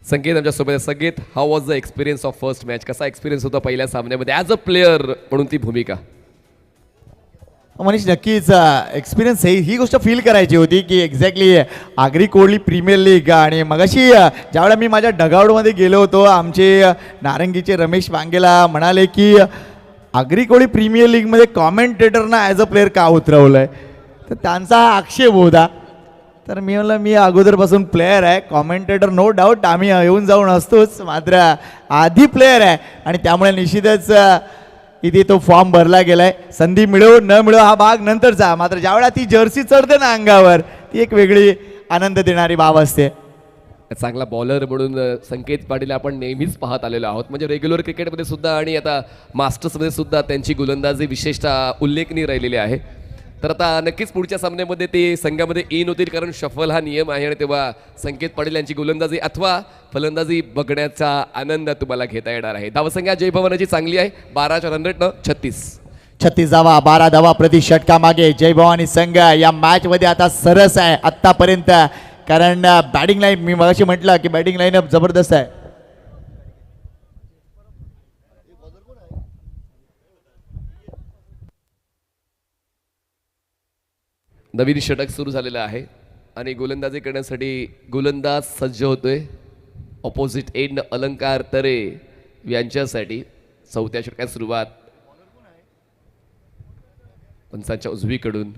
संकेत आमच्यासोबत आहे. Sanket, how was the experience of first match? कसा एक्सपिरियन्स होता पहिल्या सामन्यामध्ये ॲज अ प्लेअर म्हणून ती भूमिका? मनीष, नक्कीच एक्सपिरियन्स ही गोष्ट फील करायची होती की exactly Agri Kohli premier league. आणि मगाशी ज्यावेळेला मी माझ्या डगआउटमध्ये गेलो होतो, आमचे नारंगीचे रमेश वांगेला म्हणाले की आगरी कोहली प्रीमियर लीगमध्ये कॉमेंटेटरना ॲज अ प्लेअर का उतरवलं आहे, तर त्यांचा हा आक्षेप होता. तर मी म्हणलं मी अगोदरपासून प्लेअर आहे, कॉमेंटेटर नो डाऊट आम्ही येऊन जाऊन असतोच, मात्र आधी प्लेअर आहे आणि त्यामुळे निश्चितच इथे तो फॉर्म भरला गेलाय. संधी मिळो न मिळो हा भाग नंतरचा, मात्र ज्यावेळेला ती जर्सी चढते ना अंगावर, ती एक वेगळी आनंद देणारी बाब असते. चांगला बॉलर म्हणून संकेत पाटील आपण नेहमीच पाहत आलेलो आहोत. म्हणजे रेग्युलर क्रिकेटमध्ये सुद्धा आणि आता मास्टर्समध्ये सुद्धा त्यांची गोलंदाजी विशेषतः उल्लेखनीय राहिलेली आहे. तर आता नक्कीच पुढच्या सामन्यामध्ये ते संघामध्ये इन होतील, कारण शफल हा नियम आहे आणि तेव्हा संकेत पाटील यांची गोलंदाजी अथवा फलंदाजी बघण्याचा आनंद तुम्हाला घेता येणार आहे. धावसंख्या जय भवानीची चांगली आहे, 12च्या रन रेटनं 36 धावा, 12 धावा प्रति षटका मागे जय भवानी संघ या मॅच मध्ये आता सरस आहे आतापर्यंत, कारण बॅटिंग लाईन मी मगाशी म्हटलं की बॅटिंग लाईनअप जबरदस्त आहे. नवीन षटक सुरू झालेलं आहे आणि गोलंदाजी करण्यासाठी गोलंदाज सज्ज होतोय. ऑपोजिट एंड अलंकार तरे यांच्यासाठी चौथ्या षटकात सुरुवात. पंचांच्या उजवीकडून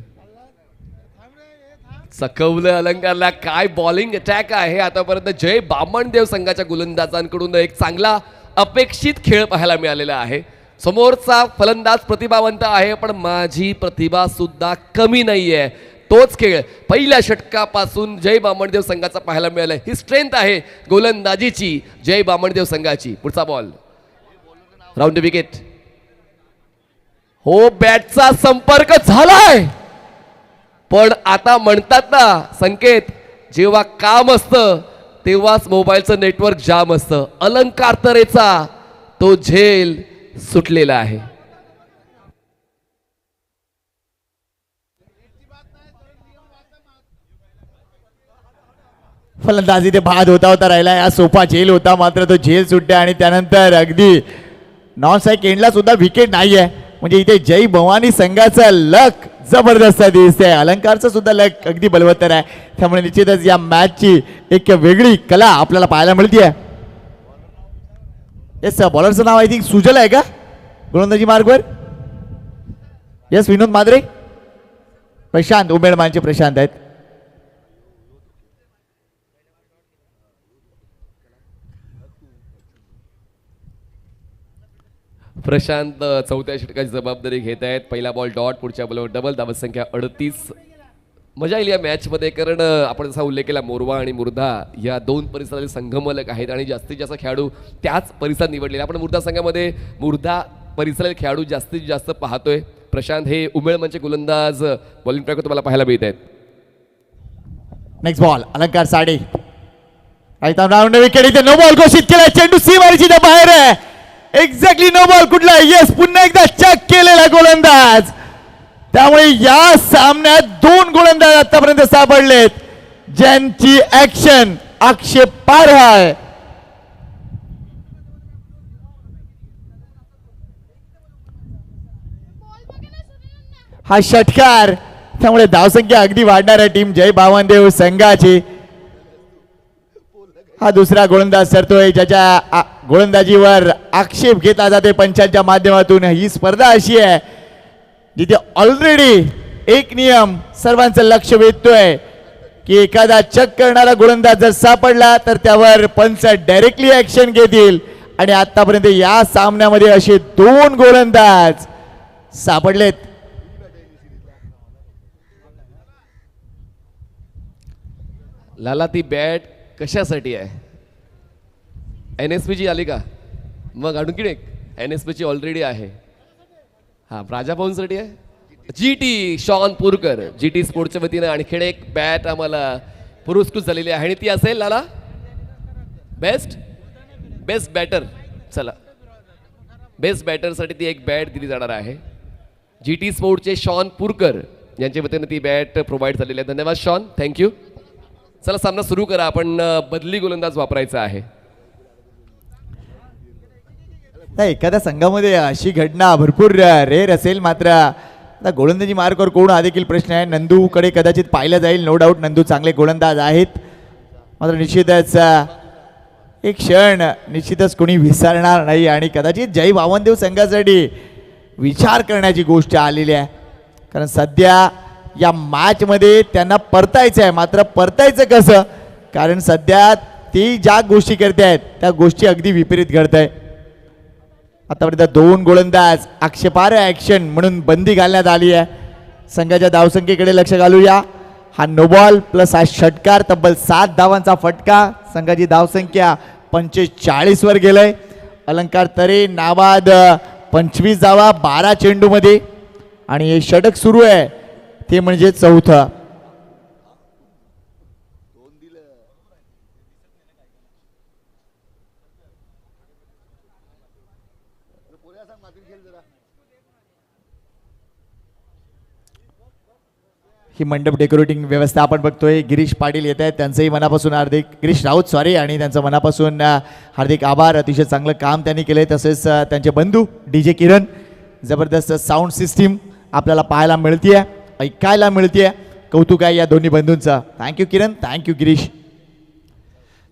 चकवलं अलंकारला. काय बॉलिंग अटॅक आहे आतापर्यंत जय बामणदेव संघाच्या गोलंदाजांकडून. एक चांगला अपेक्षित खेळ पाहायला मिळालेला आहे. समोरचा फलंदाज प्रतिभावंत आहे, पण माझी प्रतिभा सुद्धा कमी नाहीये. तोच खेळ पहिल्या षटकापासून जय बामणदेव संघाचा पाहायला मिळाला. ही स्ट्रेंथ आहे गोलंदाजीची जय बामणदेव संघाची. पुढचा बॉल राऊंड विकेट. हो, बॅटचा संपर्क झालाय, पण आता म्हणतात ना संकेत, जेव्हा काम असतं तेव्हाच मोबाईलचं नेटवर्क जाम असतं. अलंकार तरेचा तो झेल सुटलेला आहे. फलंदाजी ते बाद होता राहिला. या सोफा झेल होता, मात्र तो झेल सुटला आणि त्यानंतर अगदी नॉन स्ट्राईक एंडला सुद्धा विकेट नाही आहे. म्हणजे इथे जय भवानी संघाचा लक जबरदस्त दिसते. अलंकारचं सुद्धा लक अगदी बलवत्तर आहे. त्यामुळे निश्चितच या मॅचची एक वेगळी कला आपल्याला पाहायला मिळते. येस, बॉलरचं नाव आय थिंक सुजल आहे का गोलंदाजी मार्गवर? येस, विनोद माद्रे, प्रशांत उमेडमानचे प्रशांत आहेत. प्रशांत चौथ्या षटकाची जबाबदारी घेत आहेत. पहिला बॉल डॉट, पुढच्या बॉलवर डबल. धावसंख्या 38. मजा येईल या मॅचमध्ये, कारण आपण जसा उल्लेख केला मोरवा आणि मुर्धा या दोन परिसरातील संघमलक आहेत आणि जास्तीत जास्त खेळाडू त्याच परिसरात निवडलेले. आपण मुर्धा संघामध्ये मुर्धा परिसरातील खेळाडू जास्तीत जास्त पाहतोय. प्रशांत हे उमेळमनचे गोलंदाज बॉलिंग ट्रॅक तुम्हाला पाहायला मिळत आहेत. Next ball Alankar Sade. Round wicket. इथे नो बॉल घोषित केलाय. चेंडू सीमारेषेच्या बाहेर आहे. Exactly no ball. कुठला? येस, पुन्हा एकदा चेक केलेला गोलंदाज. त्यामुळे या सामन्यात 2 गोलंदाज आतापर्यंत सापडलेत ज्यांची ऍक्शन आक्षेपार्ह आहे. हा षटकार, त्यामुळे धावसंख्या अगदी वाढणार आहे टीम जय बावनदेव संघाची. हा दुसरा गोलंदाज सरतोय ज्याच्या गोलंदाजीवर आक्षेप घेतला जाते पंचांच्या माध्यमातून. ही स्पर्धा अशी आहे जिथे ऑलरेडी एक नियम सर्वांचं लक्ष वेधतोय की एखादा चक करणारा गोलंदाज जर सापडला तर त्यावर पंच डायरेक्टली ऍक्शन घेतील. आणि आतापर्यंत या सामन्यामध्ये असे 2 गोलंदाज सापडलेत. लाला, ती बॅट कशासाठी आहे? NSP ची आली का? मग आणखी एक NSP ची ऑलरेडी आहे. हा, राजाभाऊंसाठी आहे. GT शॉन पुरकर, GT स्पोर्टच्या वतीनं आणखी एक बॅट आम्हाला पुरस्कृत झालेली आहे आणि ती असेल लाला बेस्ट बॅटर. चला, बेस्ट बॅटरसाठी ती एक बॅट दिली जाणार आहे. GT स्पोर्टचे शॉन पुरकर यांच्या वतीनं ती बॅट प्रोव्हाइड झालेली आहे. धन्यवाद शॉन, थँक्यू. चला, सामना सुरू करा. आपण बदली गोलंदाज वापरायचा आहे. नाही, एखाद्या संघामध्ये अशी घटना भरपूर रेअर असेल. मात्र आता गोलंदाजी मार्कवर कोण हा देखील प्रश्न आहे. नंदूकडे कदाचित पाहिलं जाईल, नो डाऊट नंदू चांगले गोलंदाज आहेत. मात्र निश्चितच एक क्षण निश्चितच कोणी विसरणार नाही आणि कदाचित जय वामनदेव संघासाठी विचार करण्याची गोष्ट आलेली आहे. कारण सध्या या मॅचमध्ये त्यांना परतायचं आहे. मात्र परतायचं कसं, कारण सध्या ती ज्या गोष्टी करते आहेत त्या गोष्टी अगदी विपरीत घडत आहे. आतापर्यंत 2 गोलंदाज आक्षेपार्ह ॲक्शन म्हणून बंदी घालण्यात आली आहे. संघाच्या धावसंख्येकडे लक्ष घालूया. हा नो बॉल प्लस हा षटकार, तब्बल 7 धावांचा फटका. संघाची धावसंख्या 45 वर गेलंय. अलंकार तरे नाबाद 25 धावा 12 चेंडूमध्ये आणि हे षटक सुरू आहे ते म्हणजे 4थं. ही मंडप डेकोरेटिंग व्यवस्था आपण बघतोय. गिरीश पाटील येत आहेत, त्यांचंही मनापासून हार्दिक, गिरीश राऊत सॉरी, आणि त्यांचं मनापासून हार्दिक आभार. अतिशय चांगलं काम त्यांनी केलंय. तसेच त्यांचे बंधू DJ किरण. जबरदस्त साऊंड सिस्टीम आपल्याला पाहायला मिळतीये, ऐकायला मिळतीये. कौतुक आहे या दोन्ही बंधूंचं. थँक्यू किरण, थँक्यू गिरीश.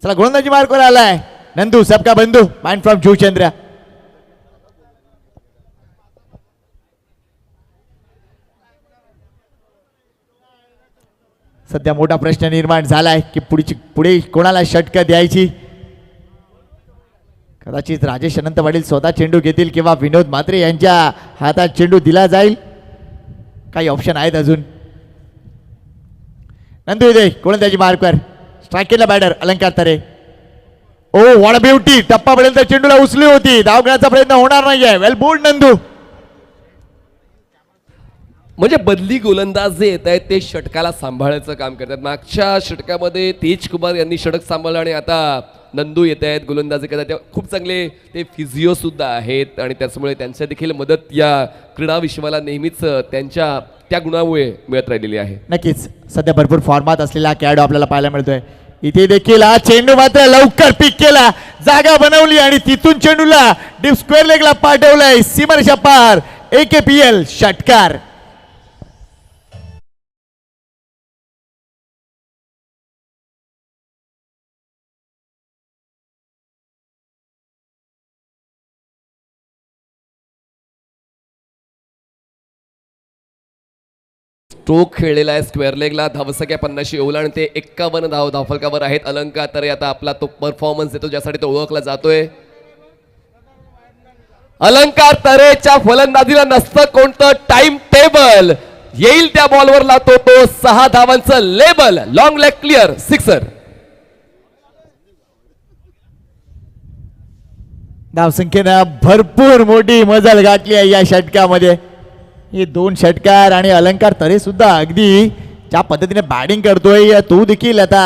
चला गोलंदाजी मार्कवर आलाय नंदू, सबका बंधू, माइंड फ्रॉम जुचंद्र. सध्या मोठा प्रश्न निर्माण झालाय की पुढे कोणाला षटकं द्यायची. कदाचित राजेश अनंत पाटील स्वतः चेंडू घेतील किंवा विनोद म्हात्रे यांच्या हातात चेंडू दिला जाईल. काही ऑप्शन आहेत अजून. नंदू इथे गोलंदाजी मार्कवर, स्ट्राईक केला बॅटर अलंकार तरे. ओ व्हॉट अ ब्युटी, टप्पापर्यंत चेंडूला उचली होती. धाव घेण्याचा प्रयत्न होणार नाहीये. वेल बोल्ड नंदू. म्हणजे बदली गोलंदाज जे येत आहेत ते षटकाला सांभाळायचं काम करतात. मागच्या षटकामध्ये तेज कुमार यांनी षटक सांभाळलं आणि आता नंदू येत आहेत गोलंदाजी करतात. ते खूप चांगले ते फिजिओ सुद्धा आहेत आणि त्याच्यामुळे त्यांच्या देखील मदत या क्रीडा विश्वाला नेहमीच त्यांच्या त्या गुणामुळे मिळत राहिलेली आहे. नक्कीच सध्या भरपूर फॉर्मात असलेला खेळाडू आपल्याला पाहायला मिळतोय. इथे देखील हा चेंडू मात्र लवकर पिक केला, जागा बनवली आणि तिथून चेंडूला डीप स्क्वेअर लेगला पाठवलाय. सीमारेषा पार, AKPL षटकार. स्ट्रोक खेळलेला आहे स्क्वेअर लेगला. धावसंख्या 50 ओला आणि ते 51 धावफलकावर आहेत. अलंकार तरे आता आपला तो परफॉर्मन्स देतो ज्यासाठी तो ओळखला जातोय. अलंकार तरेच्या फलंदाजीला नसतं कोणतं टाइम टेबल. येईल त्या बॉलवर लावतो तो 6 धावांचं label. Long leg clear, sixer. धावसंख्येनं भरपूर मोठी मजल गाठली आहे या षटकामध्ये. हे 2 षटकार आणि अलंकार तरे सुद्धा अगदी ज्या पद्धतीने बॅटिंग करतोय तो देखील आता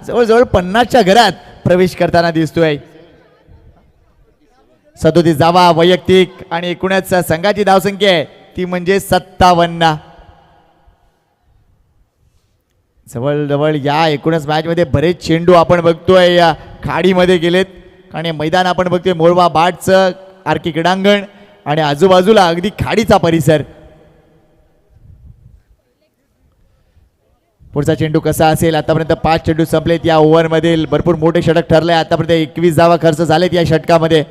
जवळजवळ 50च्या घरात प्रवेश करताना दिसतोय. 37 धावा वैयक्तिक आणि एकूणच संघाची धावसंख्या आहे ती म्हणजे 57. जवळजवळ या एकूणच मॅच मध्ये बरेच चेंडू आपण बघतोय या खाडीमध्ये गेलेत आणि मैदान आपण बघतोय मोरवा बाटचं आरकी क्रीडांगण आणि आजूबाजूला अगदी खाडीचा परिसर. पुढचा चेंडू कसा असेल. आतापर्यंत 5 चेंडू संपलेत या ओव्हरमधील. भरपूर मोठे षटक ठरले. आतापर्यंत 21 धावा खर्च झालेत या षटकामध्ये.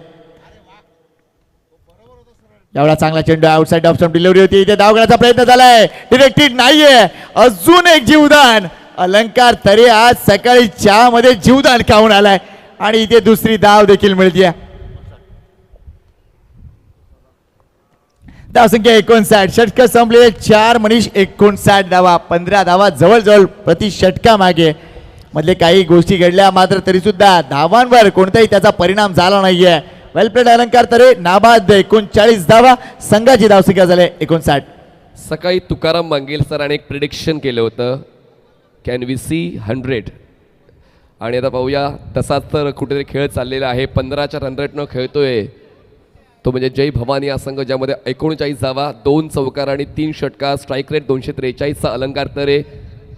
एवढा चांगला चेंडू आउटसाइड ऑफ स्टंप डिलिव्हरी होती. इथे धाव घेण्याचा प्रयत्न झालाय, डिरेक्टेड नाहीये. अजून एक जीवदान. अलंकार तरे आज सकाळी चहामध्ये जीवदान खाऊन आलाय आणि इथे दुसरी धाव देखील मिळते. धावसंख्या 59. षटक संपले 4 मनीष 59 धावा. 15 धावा जवळजवळ प्रति षटका मागे. मधले काही गोष्टी घडल्या मात्र तरी सुद्धा धावांवर कोणताही त्याचा परिणाम झाला नाहीये. वेल प्लेड अलंकार तरे नाबाद 39 धावा. संघाची धावसंख्या झाली 59. सकाळी तुकाराम मांगेल सरांनी एक प्रिडिक्शन केलं होतं, कॅन वी सी 100. आणि आता पाहूया तसाच तर कुठेतरी खेळ चाललेला आहे. 15च्या रन रेटनं खेळतोय तो म्हणजे जय भवानी हा संघ, ज्यामध्ये 39 धावा 2 चौकार आणि 3 षटकार. स्ट्राईक रेट 243चा अलंकार तरे.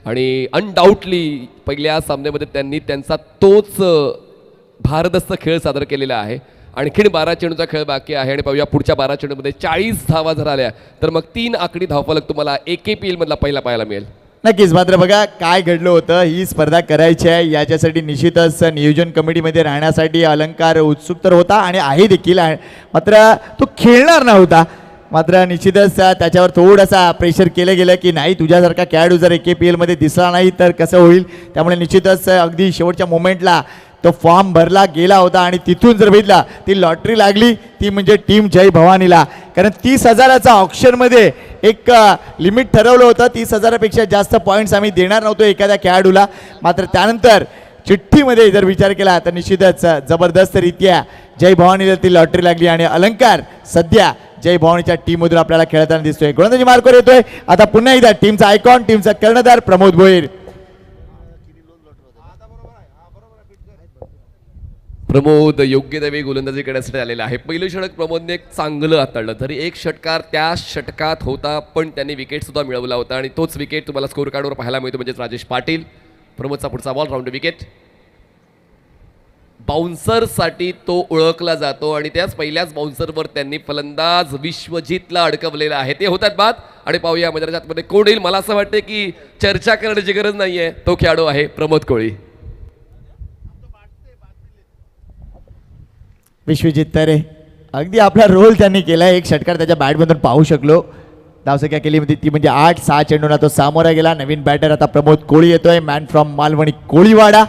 आणि अनडाऊटली पहिल्या सामन्यामध्ये त्यांनी त्यांचा तोच भारदस्त खेळ सादर केलेला आहे. आणखीन 12 चेंडूचा खेळ बाकी आहे आणि पाहूया पुढच्या 12 चेंडूमध्ये 40 धावा जर आल्या तर मग 3 आकडी धावफलक तुम्हाला AKPL मधला पहिला पाहायला मिळेल. नक्कीच. मात्र बघा काय घडलं होतं, ही स्पर्धा करायची आहे याच्यासाठी निश्चितच नियोजन कमिटीमध्ये राहण्यासाठी अलंकार उत्सुक तर होता आणि आहे देखील, मात्र तो खेळणार नव्हता. मात्र निश्चितच त्याच्यावर थोडासा प्रेशर केलं गेलं की नाही, तुझ्यासारखा खेळाडू जर AKPL मध्ये दिसला नाही तर कसं होईल. त्यामुळे निश्चितच अगदी शेवटच्या मोमेंटला तो फॉर्म भरला गेला होता आणि तिथून जर बघितला ती लॉटरी लागली ती म्हणजे टीम जय भवानीला. कारण 30,000चा ऑप्शनमध्ये एक लिमिट ठरवलं होतं, 30,000पेक्षा जास्त पॉईंट्स आम्ही देणार नव्हतो एखाद्या खेळाडूला. मात्र त्यानंतर चिठ्ठीमध्ये जर विचार केला तर निश्चितच जबरदस्तरित्या जय भवानीला ती लॉटरी लागली आणि अलंकार सध्या जय भवानीच्या टीममधून आपल्याला खेळताना दिसतोय. गोलंदाजी मार्कवर येतोय आता पुन्हा एकदा टीमचा आयकॉन, टीमचा कर्णधार प्रमोद भोईर. प्रमोद योग्य त्यावेळी गोलंदाजी करण्यासाठी आलेला आहे. पहिलं षटक प्रमोदने एक चांगलं हाताळलं, तरी एक षटकार त्या षटकात होता पण त्यांनी विकेट सुद्धा मिळवला होता आणि तोच विकेट तुम्हाला स्कोर कार्डवर पाहायला मिळतो म्हणजेच राजेश पाटील. प्रमोदचा पुढचा बॉल राऊंड विकेट. बाउन्सरसाठी तो ओळखला जातो आणि त्याच पहिल्याच बाउन्सरवर त्यांनी फलंदाज विश्वजितला अडकवलेला आहे. ते होतात बाद आणि पाहूया मैदानाच्या आतमध्ये कोण येईल. मला असं वाटतं की चर्चा करण्याची गरज नाहीये, तो खेळाडू आहे प्रमोद कोळी. विश्वजित तरे अगदी आपला रोल त्यांनी केला. एक षटकार त्याच्या बॅटमधून पाहू शकलो. धावसंख्या केली होती ती म्हणजे 8. 6 चेंडूंना तो सामोरा गेला. नवीन बॅटर आता प्रमोद कोळी येतोय, मॅन फ्रॉम मालवणी कोळीवाडा.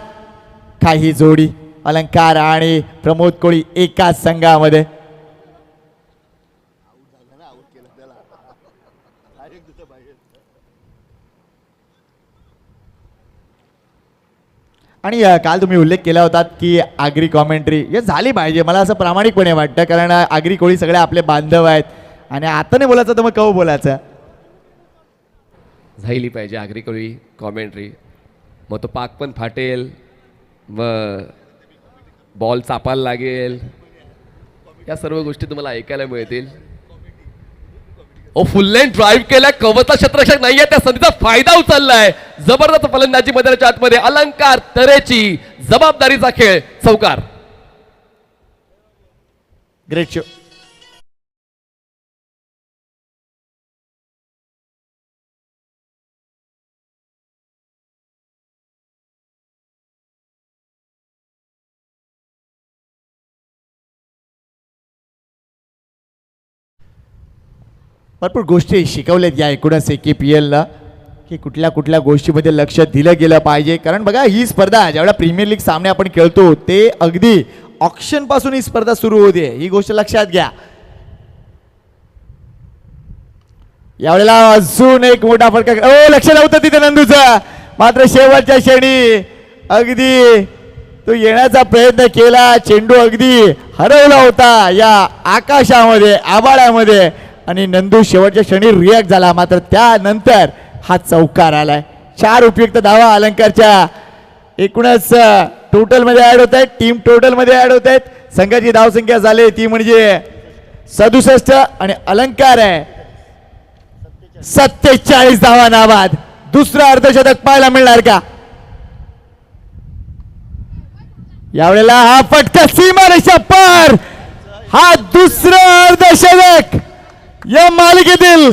काही जोडी अलंकार आणि प्रमोद कोळी एकाच संघामध्ये. आणि काल तुम्ही उल्लेख केला होता की आगरी कॉमेंट्री हे झाली पाहिजे, मला असं प्रामाणिकपणे वाटतं. कारण आगरी कोळी सगळे आपले बांधव आहेत आणि आता नाही बोलायचं तर मग कव बोलायचं. झाली पाहिजे आगरी कोळी कॉमेंट्री, मग तो पाक पण फाटेल, मग बॉल चापायला लागेल, या सर्व गोष्टी तुम्हाला ऐकायला मिळतील. ओ फुल लेन ड्राईव्ह केला, कवचा क्षेत्ररक्षक नाहीये, त्या संधीचा फायदा उचललाय. जबरदस्त फलंदाजी मैदानाच्या आतमध्ये अलंकार तरेची जबाबदारीचा खेळ, चौकार. Great show. भरपूर गोष्टी शिकवल्यात या एकूणच AKPLला की कुठल्या कुठल्या गोष्टीमध्ये लक्ष दिलं गेलं पाहिजे. कारण बघा ही स्पर्धा ज्यावेळेला प्रीमियर लीग सामने आपण खेळतो ते अगदी ऑक्शन पासून ही स्पर्धा सुरू होते, ही गोष्ट लक्षात घ्या. यावेळेला अजून एक मोठा फटका, लक्ष नव्हतं तिथे नंदूचं, मात्र शेवटच्या क्षणी अगदी तो येण्याचा प्रयत्न केला, चेंडू अगदी हरवला होता या आकाशामध्ये, आभाळामध्ये आणि नंदू शेवटच्या क्षणी रिॲक्ट झाला. मात्र त्यानंतर हा चौकार आलाय. 4 उपयुक्त धावा अलंकारच्या एकूणच टोटल मध्ये ऍड होत आहेत, टीम टोटल मध्ये ऍड होत आहेत. संघाची धावसंख्या झाली ती म्हणजे 67 आणि अलंकार आहे 47 धावा नाबाद. दुसरं अर्धशतक पाहायला मिळणार का यावेळेला? हा फटका सीमारेषा पार, हा दुसरं अर्धशतक या मालिकेतील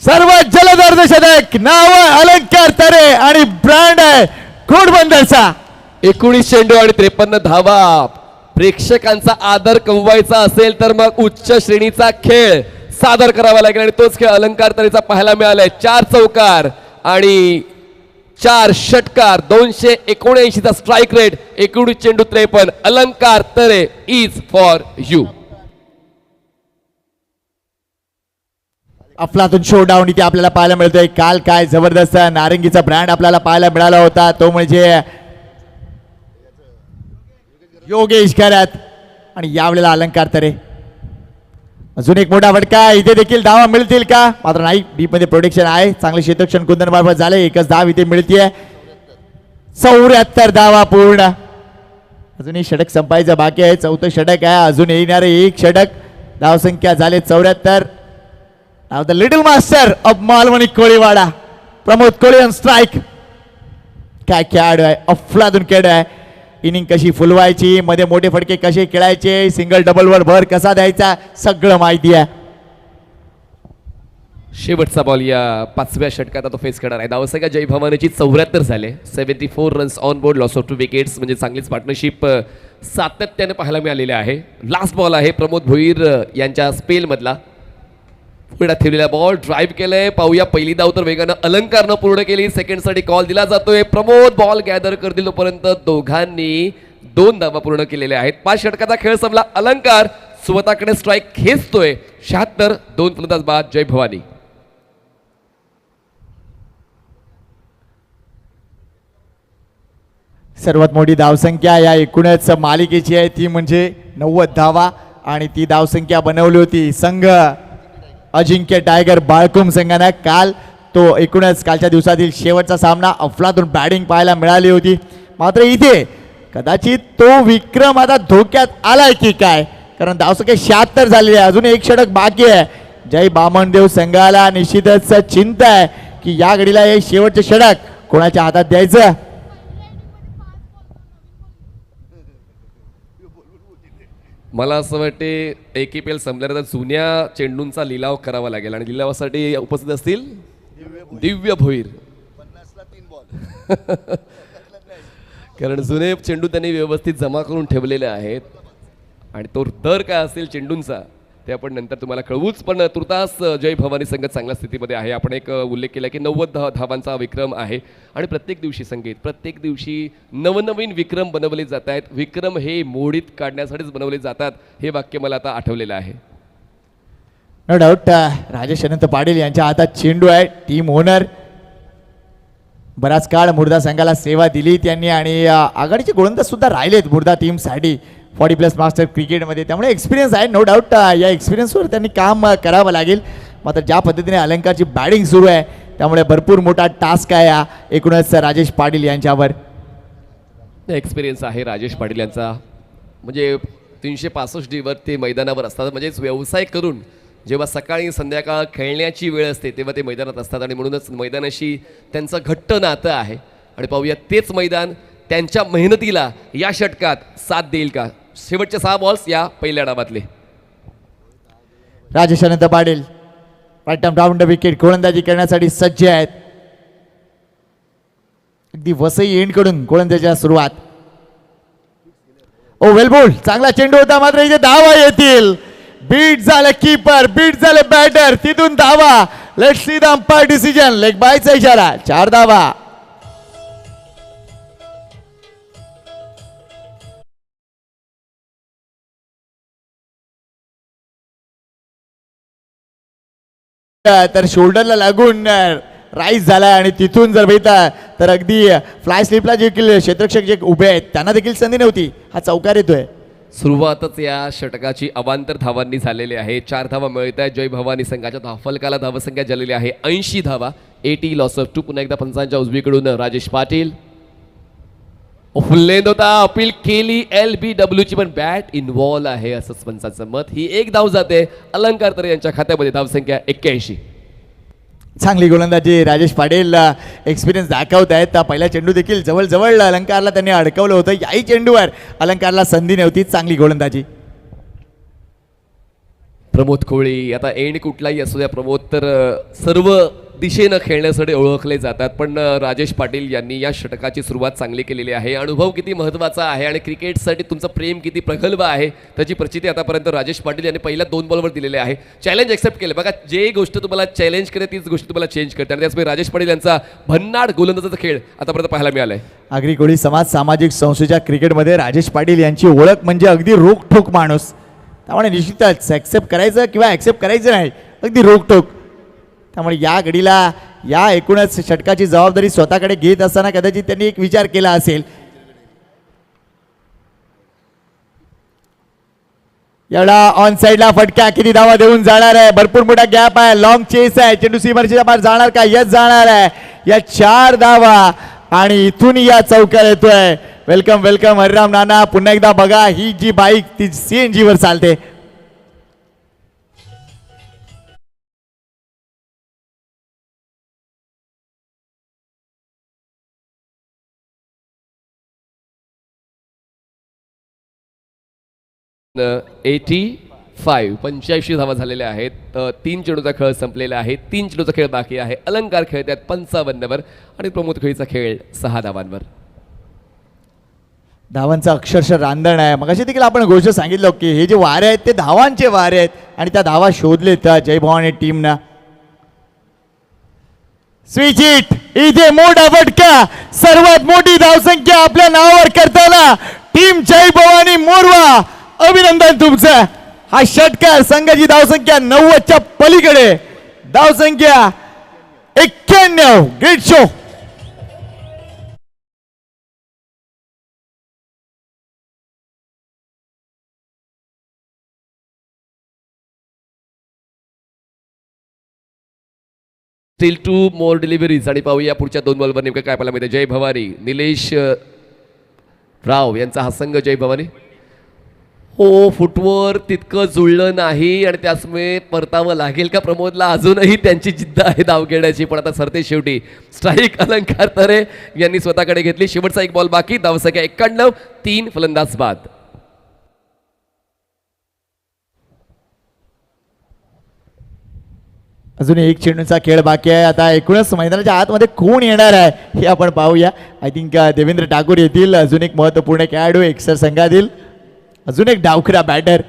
सर्वात जलद अर्धशतक. नाव अलंकार तरे आणि ब्रँड आहे घोडबंदरचा. 19 चेंडू आणि 53 धावा. प्रेक्षकांचा आदर कमवायचा असेल तर मग उच्च श्रेणीचा खेळ सादर करावा लागेल आणि तोच खेळ अलंकार तरेचा पाहायला मिळालाय. 4 चौकार आणि 4 षटकार, 279चा स्ट्राईक रेट, 19 चेंडू 53. अलंकार तरे इज फॉर यू. अफलातून शोडाऊन इथे आपल्याला पाहायला मिळतोय. काल काय जबरदस्त नारंगीचा ब्रँड आपल्याला पाहायला मिळाला होता, तो म्हणजे योगेश खरात आणि यावेळेला अलंकार तरे. अजून एक मोठा फटका, इथे देखील धावा मिळतील का? मात्र नाही, डीप मध्ये प्रोटेक्शन आहे, चांगले क्षेत्ररक्षण कुंदन मार्फत झाले. एकच धाव इथे मिळतीये. 74 धावा पूर्ण. अजूनही षटक संपायचं बाकी आहे, 4थं षटक आहे, अजून येणारे एक षटक. धावसंख्या झाले 74. नाव the little master of Malvani Koliwada Pramod Koli on strike. काय खेळाडू आहे, अफलातून खेळाडू आहे. इनिंग कशी फुलवायची, मध्ये मोठे फटके कसे खेळायचे, सिंगल डबलवर भर कसा द्यायचा, सगळं माहिती आहे. शेवटचा बॉल या 5व्या षटकात आता तो फेस करणार आहे. धावसंख्या जय भवानीची 74 झाले. 74 runs on board, loss of 2 wickets, म्हणजे चांगलीच पार्टनरशिप सातत्याने पाहायला मिळालेली आहे. लास्ट बॉल आहे प्रमोद भोईर यांच्या स्पेलमधला. पुढे ठेवलेला बॉल ड्राईव्ह केलंय. पाहूया पहिली धाव तर वेगानं अलंकारनं पूर्ण केली. सेकंडसाठी कॉल दिला जातोय. प्रमोद बॉल गॅदर करतील तोपर्यंत दोघांनी 2 धावा पूर्ण केलेल्या आहेत. 5 षटकाचा खेळ संपला. अलंकार स्वतःकडे स्ट्राईक खेचतोय. 76 2 फलंदाज बाद जय भवानी. सर्वात मोठी धावसंख्या या एकूणच मालिकेची आहे ती म्हणजे 90 धावा, आणि ती धावसंख्या बनवली होती संघ अजिंक्य टायगर बाळकुम संघानं. काल तो एकूणच कालच्या दिवसातील शेवटचा सामना अफलातून बॅटिंग पाहायला मिळाली होती. मात्र इथे कदाचित तो विक्रम आता धोक्यात आलाय की काय, कारण धावसंख्या 76 झालेली आहे. अजून एक षटक बाकी आहे. जय बामणदेव संघाला निश्चितच चिंता आहे की या घडीला हे शेवटचे षटक कोणाच्या हातात द्यायचं. मला असं वाटते AKPL संपल्यानंतर जुन्या चेंडूंचा लिलाव करावा लागेल, आणि लिलावासाठी उपस्थित असतील दिव्य भोईर. कारण जुने चेंडू त्यांनी व्यवस्थित जमा करून ठेवलेले आहेत, आणि तो दर काय असेल चेंडूंचा ते आपण नंतर तुम्हाला कळवूच. पण तुर्तास जय भवानी संघ चांगल्या स्थितीमध्ये आहे. आपण एक उल्लेख केला की 90 धावांचा विक्रम आहे, आणि प्रत्येक दिवशी संगीत प्रत्येक दिवशी नवनवीन विक्रम बनवले जात आहेत. विक्रम हे मोडीत काढण्यासाठीच बनवले जातात, हे वाक्य मला आता आठवलेलं आहे. नो डाऊट राजेश अनंत पाटील यांच्या हातात चेंडू आहे. टीम ओनर, बराच काळ मुर्दा संघाला सेवा दिली त्यांनी, आणि आघाडीचे गोलंदाज सुद्धा राहिलेत मुर्दा टीमसाठी 40+ मास्टर क्रिकेटमध्ये. त्यामुळे एक्सपिरियन्स आहे नो डाऊट. या एक्सपिरियन्सवर त्यांनी काम करावं लागेल. मात्र ज्या पद्धतीने अलंकारची बॅटिंग सुरू आहे त्यामुळे भरपूर मोठा टास्क आहे हा एकूणच राजेश पाटील यांच्यावर. एक्सपिरियन्स आहे राजेश पाटील यांचा. म्हणजे 365 दिवस ते मैदानावर असतात, म्हणजेच व्यवसाय करून जेव्हा सकाळी संध्याकाळ खेळण्याची वेळ असते तेव्हा ते मैदानात असतात, आणि म्हणूनच मैदानाशी त्यांचं घट्ट नातं आहे. आणि पाहूया तेच मैदान त्यांच्या मेहनतीला या षटकात साथ देईल का. शेवटचे 6 बॉल्स या पहिल्या डावातले. राजेश अनंत पाटील राऊंड विकेट गोलंदाजी करण्यासाठी सज्ज आहेत. अगदी वसई एंडकडून गोलंदाजीला सुरुवात. ओ वेल बोल, चांगला चेंडू होता, मात्र इथे धावा येतील. बीट झालं कीपर, बीट झालं बॅटर, तिथून धावा. Let's see the umpire decision. Leg बायचा इशारा. 4 धावा. तर शोल्डरला लागून राईज झाला, आणि तिथून जर बघितला तर अगदी फ्लाय स्लिपला जे क्षेत्ररक्षक जे उभे आहेत त्यांना देखील संधी नव्हती. हा चौकार येतोय. सुरुवातच या षटकाची अवांतर धावांनी झालेली आहे. 4 धावा मिळत आहेत. जय भवानी संघाच्या धावफलकाला धावसंख्या झालेली आहे 80 धावा. 80 लॉस ऑफ 2. पुन्हा एकदा पंचांच्या उजवीकडून राजेश पाटील. फुल्लेंद होता, अपील केली LBW ची, पण बॅट इन्व्हॉल्व आहे असंच पंचांचं मत. ही एक धाव जाते. अलंकार तर यांच्या खात्यामध्ये धावसंख्या 81. चांगली गोलंदाजी राजेश पाटील एक्सपिरियन्स दाखवत आहेत. पहिला चेंडू देखील जवळ अलंकारला त्यांनी अडकवलं होतं. याही चेंडूवर अलंकारला संधी नव्हती. चांगली गोलंदाजी. प्रमोद कोळी, आता एंड कुठलाही असू द्या, प्रमोद तर सर्व दिशेनं खेळण्यासाठी ओळखले जातात. पण राजेश पाटील यांनी या षटकाची सुरुवात चांगली केलेली आहे. अनुभव किती महत्त्वाचा आहे आणि क्रिकेटसाठी तुमचं प्रेम किती प्रगल्भ आहे त्याची प्रचिती आतापर्यंत राजेश पाटील यांनी पहिल्या 2 बॉलवर दिलेले आहे. चॅलेंज एक्सेप्ट केलं. बघा, जे गोष्ट तुम्हाला चॅलेंज करते तीच गोष्ट तुम्हाला चेंज करते, आणि त्याचमुळे राजेश पाटील यांचा भन्नाट गोलंदाजाचा खेळ आतापर्यंत पाहायला मिळालाय. आगरी कोळी समाज सामाजिक संस्थेच्या क्रिकेटमध्ये राजेश पाटील यांची ओळख म्हणजे अगदी रोखठोक माणूस. त्यामुळे निश्चितच ॲक्सेप्ट करायचं किंवा ॲक्सेप्ट करायचं नाही, अगदी रोखठोक. त्यामुळे या घडीला या एकूणच षटकाची जबाबदारी स्वतःकडे घेत असताना कदाचित त्यांनी एक विचार केला असेल. एवढा ऑन साईडला फटका किती धावा देऊन जाणार आहे. भरपूर मोठा गॅप आहे. लॉंग चेस आहे. चेंडू सीमारेषेच्या बाहेर जाणार का? यस जाणार आहे. या 4 धावा, आणि इथून या चौकार येतोय. वेलकम हरिराम नाना. पुन्हा एकदा बघा, ही जी बाईक ती CNG वर चालते. 85 धावा झालेल्या आहेत. 3 चेंडूचा खेळ संपलेला आहे. 3 चेंडूचा खेळ बाकी आहे. अलंकार खेळतात 55वर आणि प्रमोद खळीचा खेळ 6 धावांवर. धावांचं अक्षरशः रांधण आहे. मगाशी देखील आपण गोष्ट सांगितलं की हे जे वारे आहेत ते धावांचे वारे आहेत आणि त्या धावा शोधलेत जय भवानी टीमनं. स्विच हिट, इथे मोठा फटका, सर्वात मोठी धावसंख्या आपल्या नावावर करताना टीम जय भवानी मोरवा, अभिनंदन तुमचं. हा षटकार संघाची धावसंख्या 90च्या पलीकडे, धावसंख्या 91. Great show. Still two more deliveries आणि पाहूया पुढच्या 2 बॉलवर नेमकं काय पाहायला मिळते. जय भवानी निलेश राव यांचा हा संघ जय भवानी. हो, फुटवर तितकं जुळलं नाही आणि त्याचमुळे परतावं लागेल का प्रमोदला. अजूनही त्यांची जिद्द आहे धाव घेण्याची, पण आता सरते शेवटी. स्ट्राईक अलंकार तरे यांनी स्वतःकडे घेतली. शेवटचा 1 बॉल बाकी, धावसंख्या 91, 3 फलंदाज बाद. अजून एक चेंडूचा खेळ बाकी आहे. आता एकूणच मैदानाच्या आतमध्ये कोण येणार आहे हे आपण पाहूया. आय थिंक देवेंद्र ठाकूर येतील. अजून एक महत्त्वपूर्ण खेळाडू एक्सर संघातील, अजून एक डावखरा बॅटर.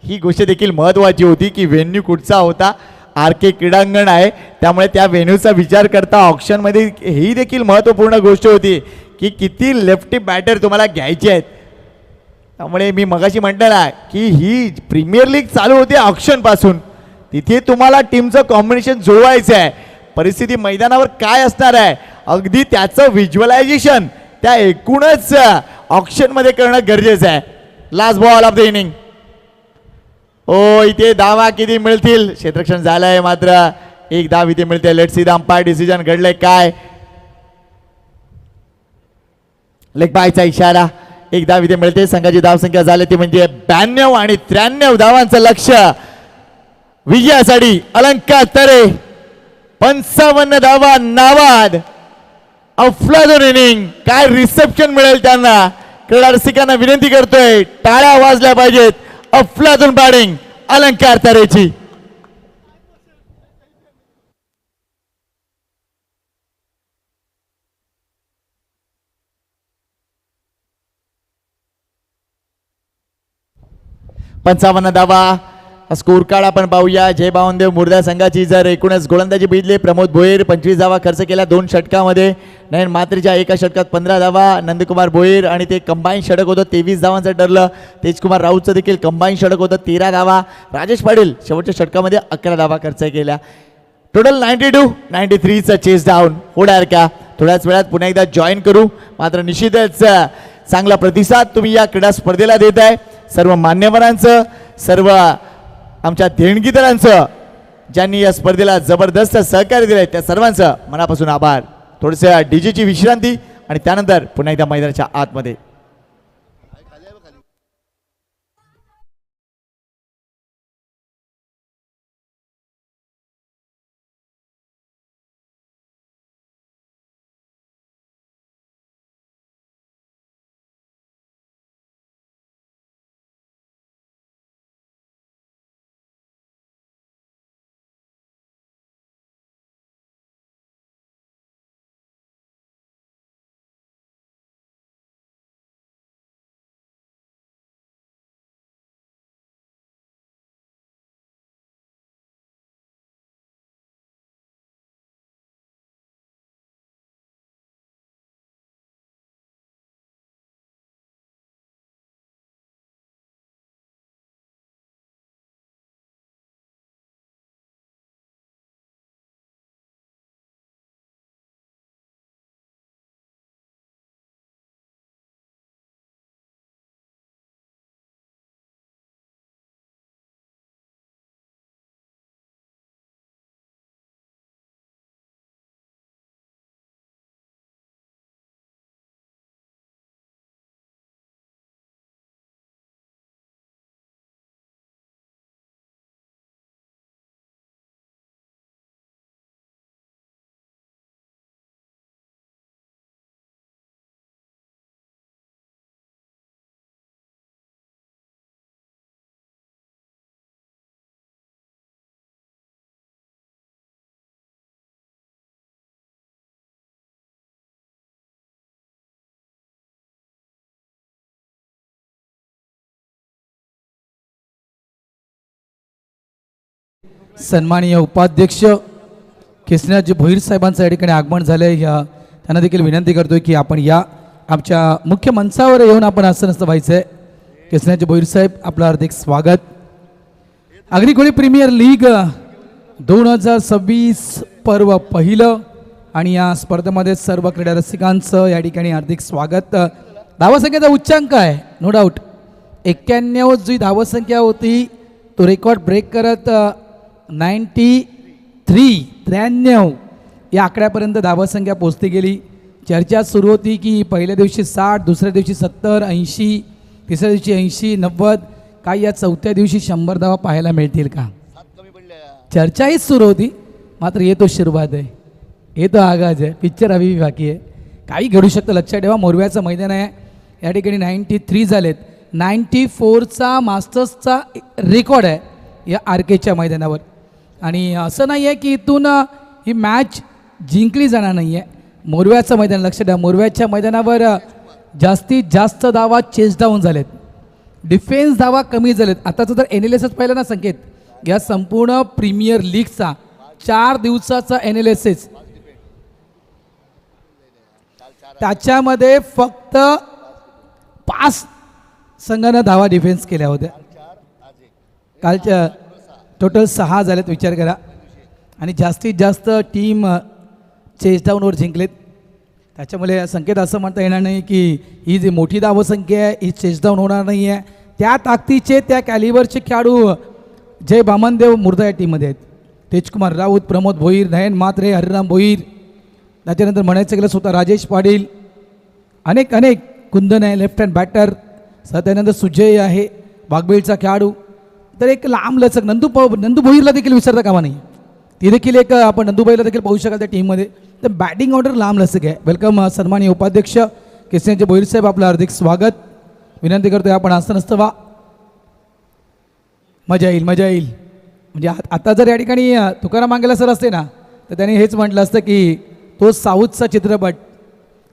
ही गोष्ट देखील महत्त्वाची होती की व्हेन्यू कुठचा होता. आर के क्रीडांगण आहे, त्यामुळे त्या व्हेन्यूचा विचार करता ऑप्शनमध्ये ही देखील महत्त्वपूर्ण गोष्ट होती की किती लेफ्टी बॅटर तुम्हाला घ्यायचे आहेत. त्यामुळे मी मगाशी म्हटलं ना की ही प्रीमियर लीग चालू होते ऑप्शनपासून, तिथे तुम्हाला टीमचं कॉम्बिनेशन जुळवायचं आहे. परिस्थिती मैदानावर काय असणार आहे अगदी त्याचं व्हिज्युअलायझेशन त्या एकूणच ऑप्शनमध्ये करणं गरजेचं आहे. Last ball of the inning. ओ, इथे धावा किती मिळतील. क्षेत्ररक्षण झालंय, मात्र 1 धाव इथे मिळते. Let's see the umpire decision घडलंय काय. लेग बायचा इशारा. 1 धाव इथे मिळते. संघाची धावसंख्या झाली ती म्हणजे 92 आणि 93 धावांचं लक्ष्य विजयासाठी. अलंकार तरे 55 धावा नावाद. अफलातून इनिंग. काय रिसेप्शन मिळेल त्यांना. क्रीडा रसिकांना विनंती करतोय टाळ्या वाजल्या पाहिजेत. अफलातून बॅटिंग अलंकार तरेची. पंचावन्न धावा स्कोर कार्ड आपण पाहूया. जय बावनदेव मुर्दा संघाची जर एकूणच गोलंदाजी भिजली. प्रमोद भोईर 25 धावा खर्च केला 2 षटकामध्ये. नयन मात्रेच्या एका षटकात 15 धावा. नंदकुमार भोईर आणि ते कंबाईन षटक होतं 23 धावांचं ठरलं. तेजकुमार राऊतचं देखील कंबाईन षटक होतं 13 धावा. राजेश पाटील शेवटच्या षटकामध्ये 11 धावा खर्च केल्या. टोटल 92. 93चं चेस डाऊन. होणार का. थोड्याच वेळात पुन्हा एकदा जॉईन करू. मात्र निश्चितच चांगला प्रतिसाद तुम्ही या क्रीडा स्पर्धेला देत आहे. सर्व मान्यवरांचं, सर्व आमच्या देणगीदारांचं, ज्यांनी या स्पर्धेला जबरदस्त सहकार्य दिले त्या सर्वांचं मनापासून आभार. थोडंसं डीजेची विश्रांती आणि त्यानंतर पुन्हा एकदा मैदानाच्या आतमध्ये. सन्माननीय उपाध्यक्ष केसरीनाथजी भोईर साहेबांचं या ठिकाणी आगमन झालं आहे. त्यांना देखील विनंती करतोय की आपण या आमच्या मुख्य मंचावर येऊन आपण आसनस्थ व्हायचं आहे. केसरीनाथजी भोईर साहेब आपलं हार्दिक स्वागत. आगरी प्रीमियर लीग 2026 पर्व पहिलं आणि या स्पर्धेमध्ये सर्व क्रीडा रसिकांचं या ठिकाणी हार्दिक स्वागत. धावसंख्येचा उच्चांक आहे नो डाऊट. 91 जी धावसंख्या होती तो रेकॉर्ड ब्रेक करत 93 या आकड्यापर्यंत धावसंख्या पोहोचती गेली. चर्चा सुरू होती की पहिल्या दिवशी 60, दुसऱ्या दिवशी 70, 80, तिसऱ्या दिवशी 80, 90, काय या चौथ्या दिवशी 100 धावा पाहायला मिळतील का. चर्चा हीच सुरू होती. मात्र येतो शिरवाद आहे, येतो आगाज आहे, पिक्चर अभी बाकी आहे. काही घडू शकतं. लक्षात ठेवा मोरव्याचं मैदान आहे. या ठिकाणी 93 झालेत. 94चा मास्टर्सचा रेकॉर्ड आहे या आरकेच्या मैदानावर. आणि असं नाही आहे की इथून ही मॅच जिंकली जाणार नाही आहे. मोरव्याचं मैदान लक्षात ठेवा. मोरव्याच्या मैदानावर जास्तीत जास्त धावा चेस डाऊन झालेत, डिफेन्स धावा कमी झालेत. आताचं जर एनालिसिस पाहिलं ना संकेत, या संपूर्ण प्रीमियर लीगचा 4 दिवसाचा एनालिसिस, त्याच्यामध्ये फक्त 5 संघानं धावा डिफेन्स केल्या होत्या. कालच्या टोटल 6 झालेत विचार करा. आणि जास्तीत जास्त टीम चेसडाऊनवर जिंकलेत. त्याच्यामुळे संकेत असं म्हणता येणार नाही की ही जी मोठी धावसंख्या आहे ही चेसडाऊन होणार नाही आहे. त्या ताकदीचे त्या कॅलिबरचे खेळाडू जय बामनदेव मुर्दा या टीममध्ये आहेत. तेजकुमार राऊत, प्रमोद भोईर, नयन म्हात्रे, हरिराम भोईर, त्याच्यानंतर म्हणायचं गेलं स्वतः राजेश पाटील, अनेक कुंदन आहे लेफ्ट हँड बॅटर, त्यानंतर सुजय आहे वाघबीळचा खेळाडू. तर एक लांब लचक नंदू भोईरला देखील विसरता कामा नाही. ती देखील एक आपण नंदूबाईला देखील पाहू शकाल त्या टीममध्ये. तर बॅटिंग ऑर्डर लांब लचक आहे. वेलकम सन्माननीय उपाध्यक्ष केसरीनाथजी भोईर साहेब, आपलं हार्दिक स्वागत. विनंती करतोय आपण आसनस्थ व्हा. मजा येईल. म्हणजे आता जर या ठिकाणी तुकाराम मांगेला सर असते ना तर त्याने हेच म्हटलं असतं की तो साऊथचा चित्रपट,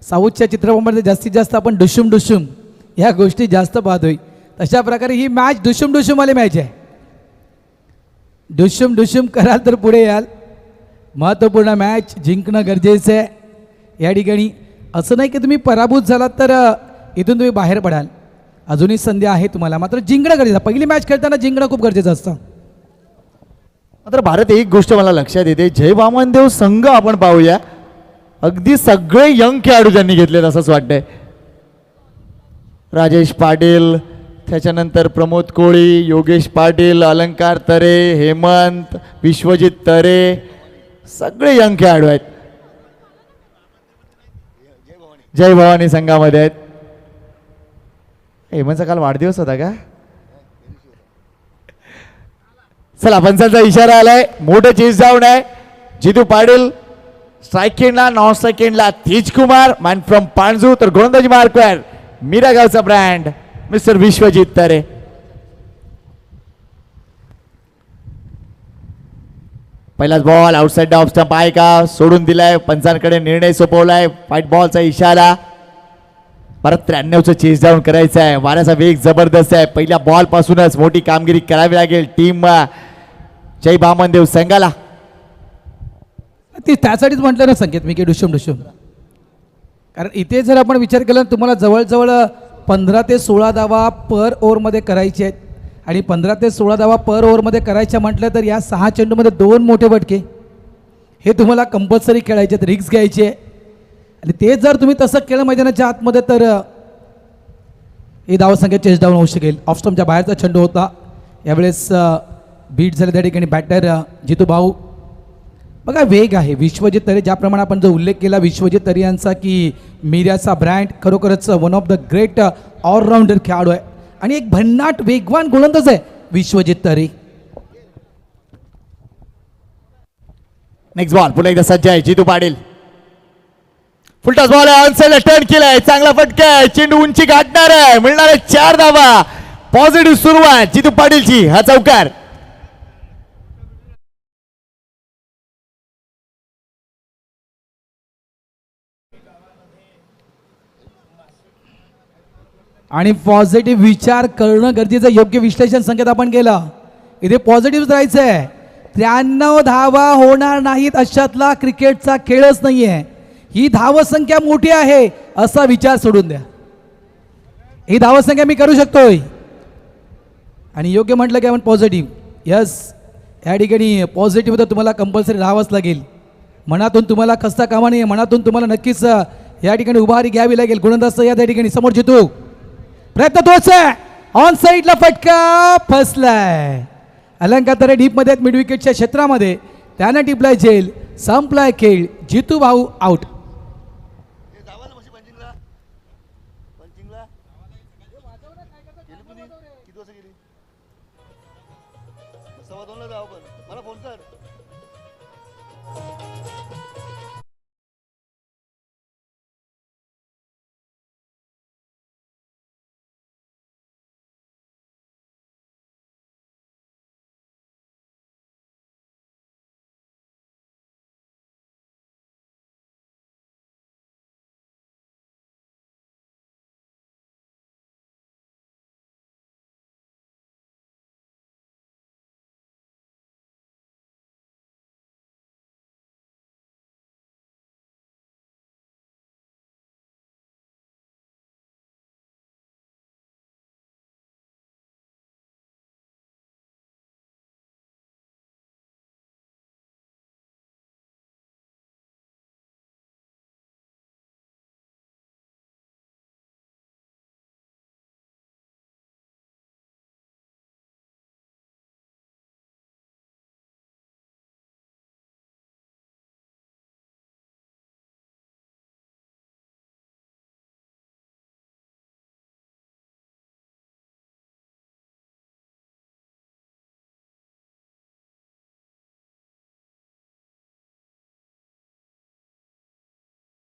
साऊथच्या चित्रपटामध्ये जास्तीत जास्त आपण डुशुम ह्या गोष्टी जास्त पाहतोय. तशा प्रकारे ही मॅच डुशुमवाली मॅच आहे. डुशुम कराल तर पुढे याल. महत्त्वपूर्ण मॅच जिंकणं गरजेचं आहे या ठिकाणी. असं नाही की तुम्ही पराभूत झालात तर इथून तुम्ही बाहेर पडाल. अजूनही संधी आहे तुम्हाला, मात्र जिंकणं गरजेचं. पहिली मॅच खेळताना जिंकणं खूप गरजेचं असतं. मात्र भारत एक गोष्ट मला लक्षात येते, जय वामनदेव संघ आपण पाहूया, अगदी सगळे यंग खेळाडू त्यांनी घेतलेत असंच वाटतंय. राजेश पाटील, त्याच्यानंतर प्रमोद कोळी, योगेश पाटील, अलंकार तरे, हेमंत, विश्वजित तरे, सगळे यंग खेळाडू आहेत. जय भवानी संघामध्ये आहेत. हेमंतचा काल वाढदिवस होता का. चला पंचांचा इशारा आलाय. मोठं चेस डाऊन आहे. Jitu Patil strike non strike Tejkumar man from Panju, तर गोलंदाजी मार्कवर मीरा गावचा ब्रँड मिस्टर विश्वजित तरे. पहिलाच बॉल आउटसाइड ऑफ स्टंप आहे का, सोडून दिलाय. पंचांकडे निर्णय सोपवलाय. व्हाईट बॉलचा इशारा. परत 93चं चेस डाऊन करायचं आहे. वाऱ्याचा वेग जबरदस्त आहे. पहिल्या बॉल पासूनच मोठी कामगिरी करावी लागेल टीम जय बामनदेव संघाला. ती त्यासाठीच म्हटलं ना संकेत मी की डुशुम. कारण इथे जर आपण विचार केला तुम्हाला जवळजवळ 15 ते 16 धावा पर ओव्हरमध्ये करायचे आहेत. आणि 15 ते 16 धावा पर ओव्हरमध्ये करायच्या म्हटलं तर या 6 चेंडूमध्ये 2 मोठे फटके हे तुम्हाला कंपल्सरी खेळायचे आहेत, रिक्स घ्यायचे. आणि ते जर तुम्ही तसं केलं मैदानाच्या आतमध्ये तर ही धावसंख्या चेस डाऊन होऊ शकेल. ऑफ स्टंपच्या बाहेरचा चेंडू होता. यावेळेस बीट झाले त्या ठिकाणी बॅटर जितू भाऊ. बघा वेग आहे. विश्वजित तरे, ज्याप्रमाणे आपण जो उल्लेख केला विश्वजित तरे यांचा की मीराचा ब्रँड, खरोखरच one of the great allrounder खेळाडू आहे आणि एक भन्नाट वेगवान गोलंदाज आहे विश्वजित तरे. नेक्स्ट बॉल पुन्हा एकदा सज्ज आहे जितू पाटील. फुलटॉस बॉल आहे. ऑनसाइडला टर्न केलाय. चांगला फटका आहे. चेंडू उंची गाठणार आहे. मिळणार आहे 4 धावा. पॉझिटिव्ह सुरुवात जितू पाटीलची. हा चौकार. आणि पॉझिटिव्ह विचार करणं गरजेचं. योग्य विश्लेषण संकेत आपण केलं. इथे पॉझिटिव्ह राहायचं आहे. 93 धावा होणार नाहीत अशातला क्रिकेटचा खेळच नाहीये. ही धावसंख्या मोठी आहे असा विचार सोडून द्या. ही धावसंख्या मी करू शकतोय. आणि योग्य म्हटलं की आपण पॉझिटिव्ह. यस, या ठिकाणी पॉझिटिव्ह तर तुम्हाला कंपल्सरी राहावंच लागेल. मनातून तुम्हाला खस्ता कामा नाही. मनातून तुम्हाला नक्कीच या ठिकाणी उभारी घ्यावी लागेल. गोलंदाज या ठिकाणी समोर जितू प्रयत्न तोच आहे. ऑन साईडला फटका फसलाय. अलंकार तर डीपमध्ये मिड विकेटच्या क्षेत्रामध्ये त्यानं टिपलाय झेल. संपलाय खेळ. जितू भाऊ आउट.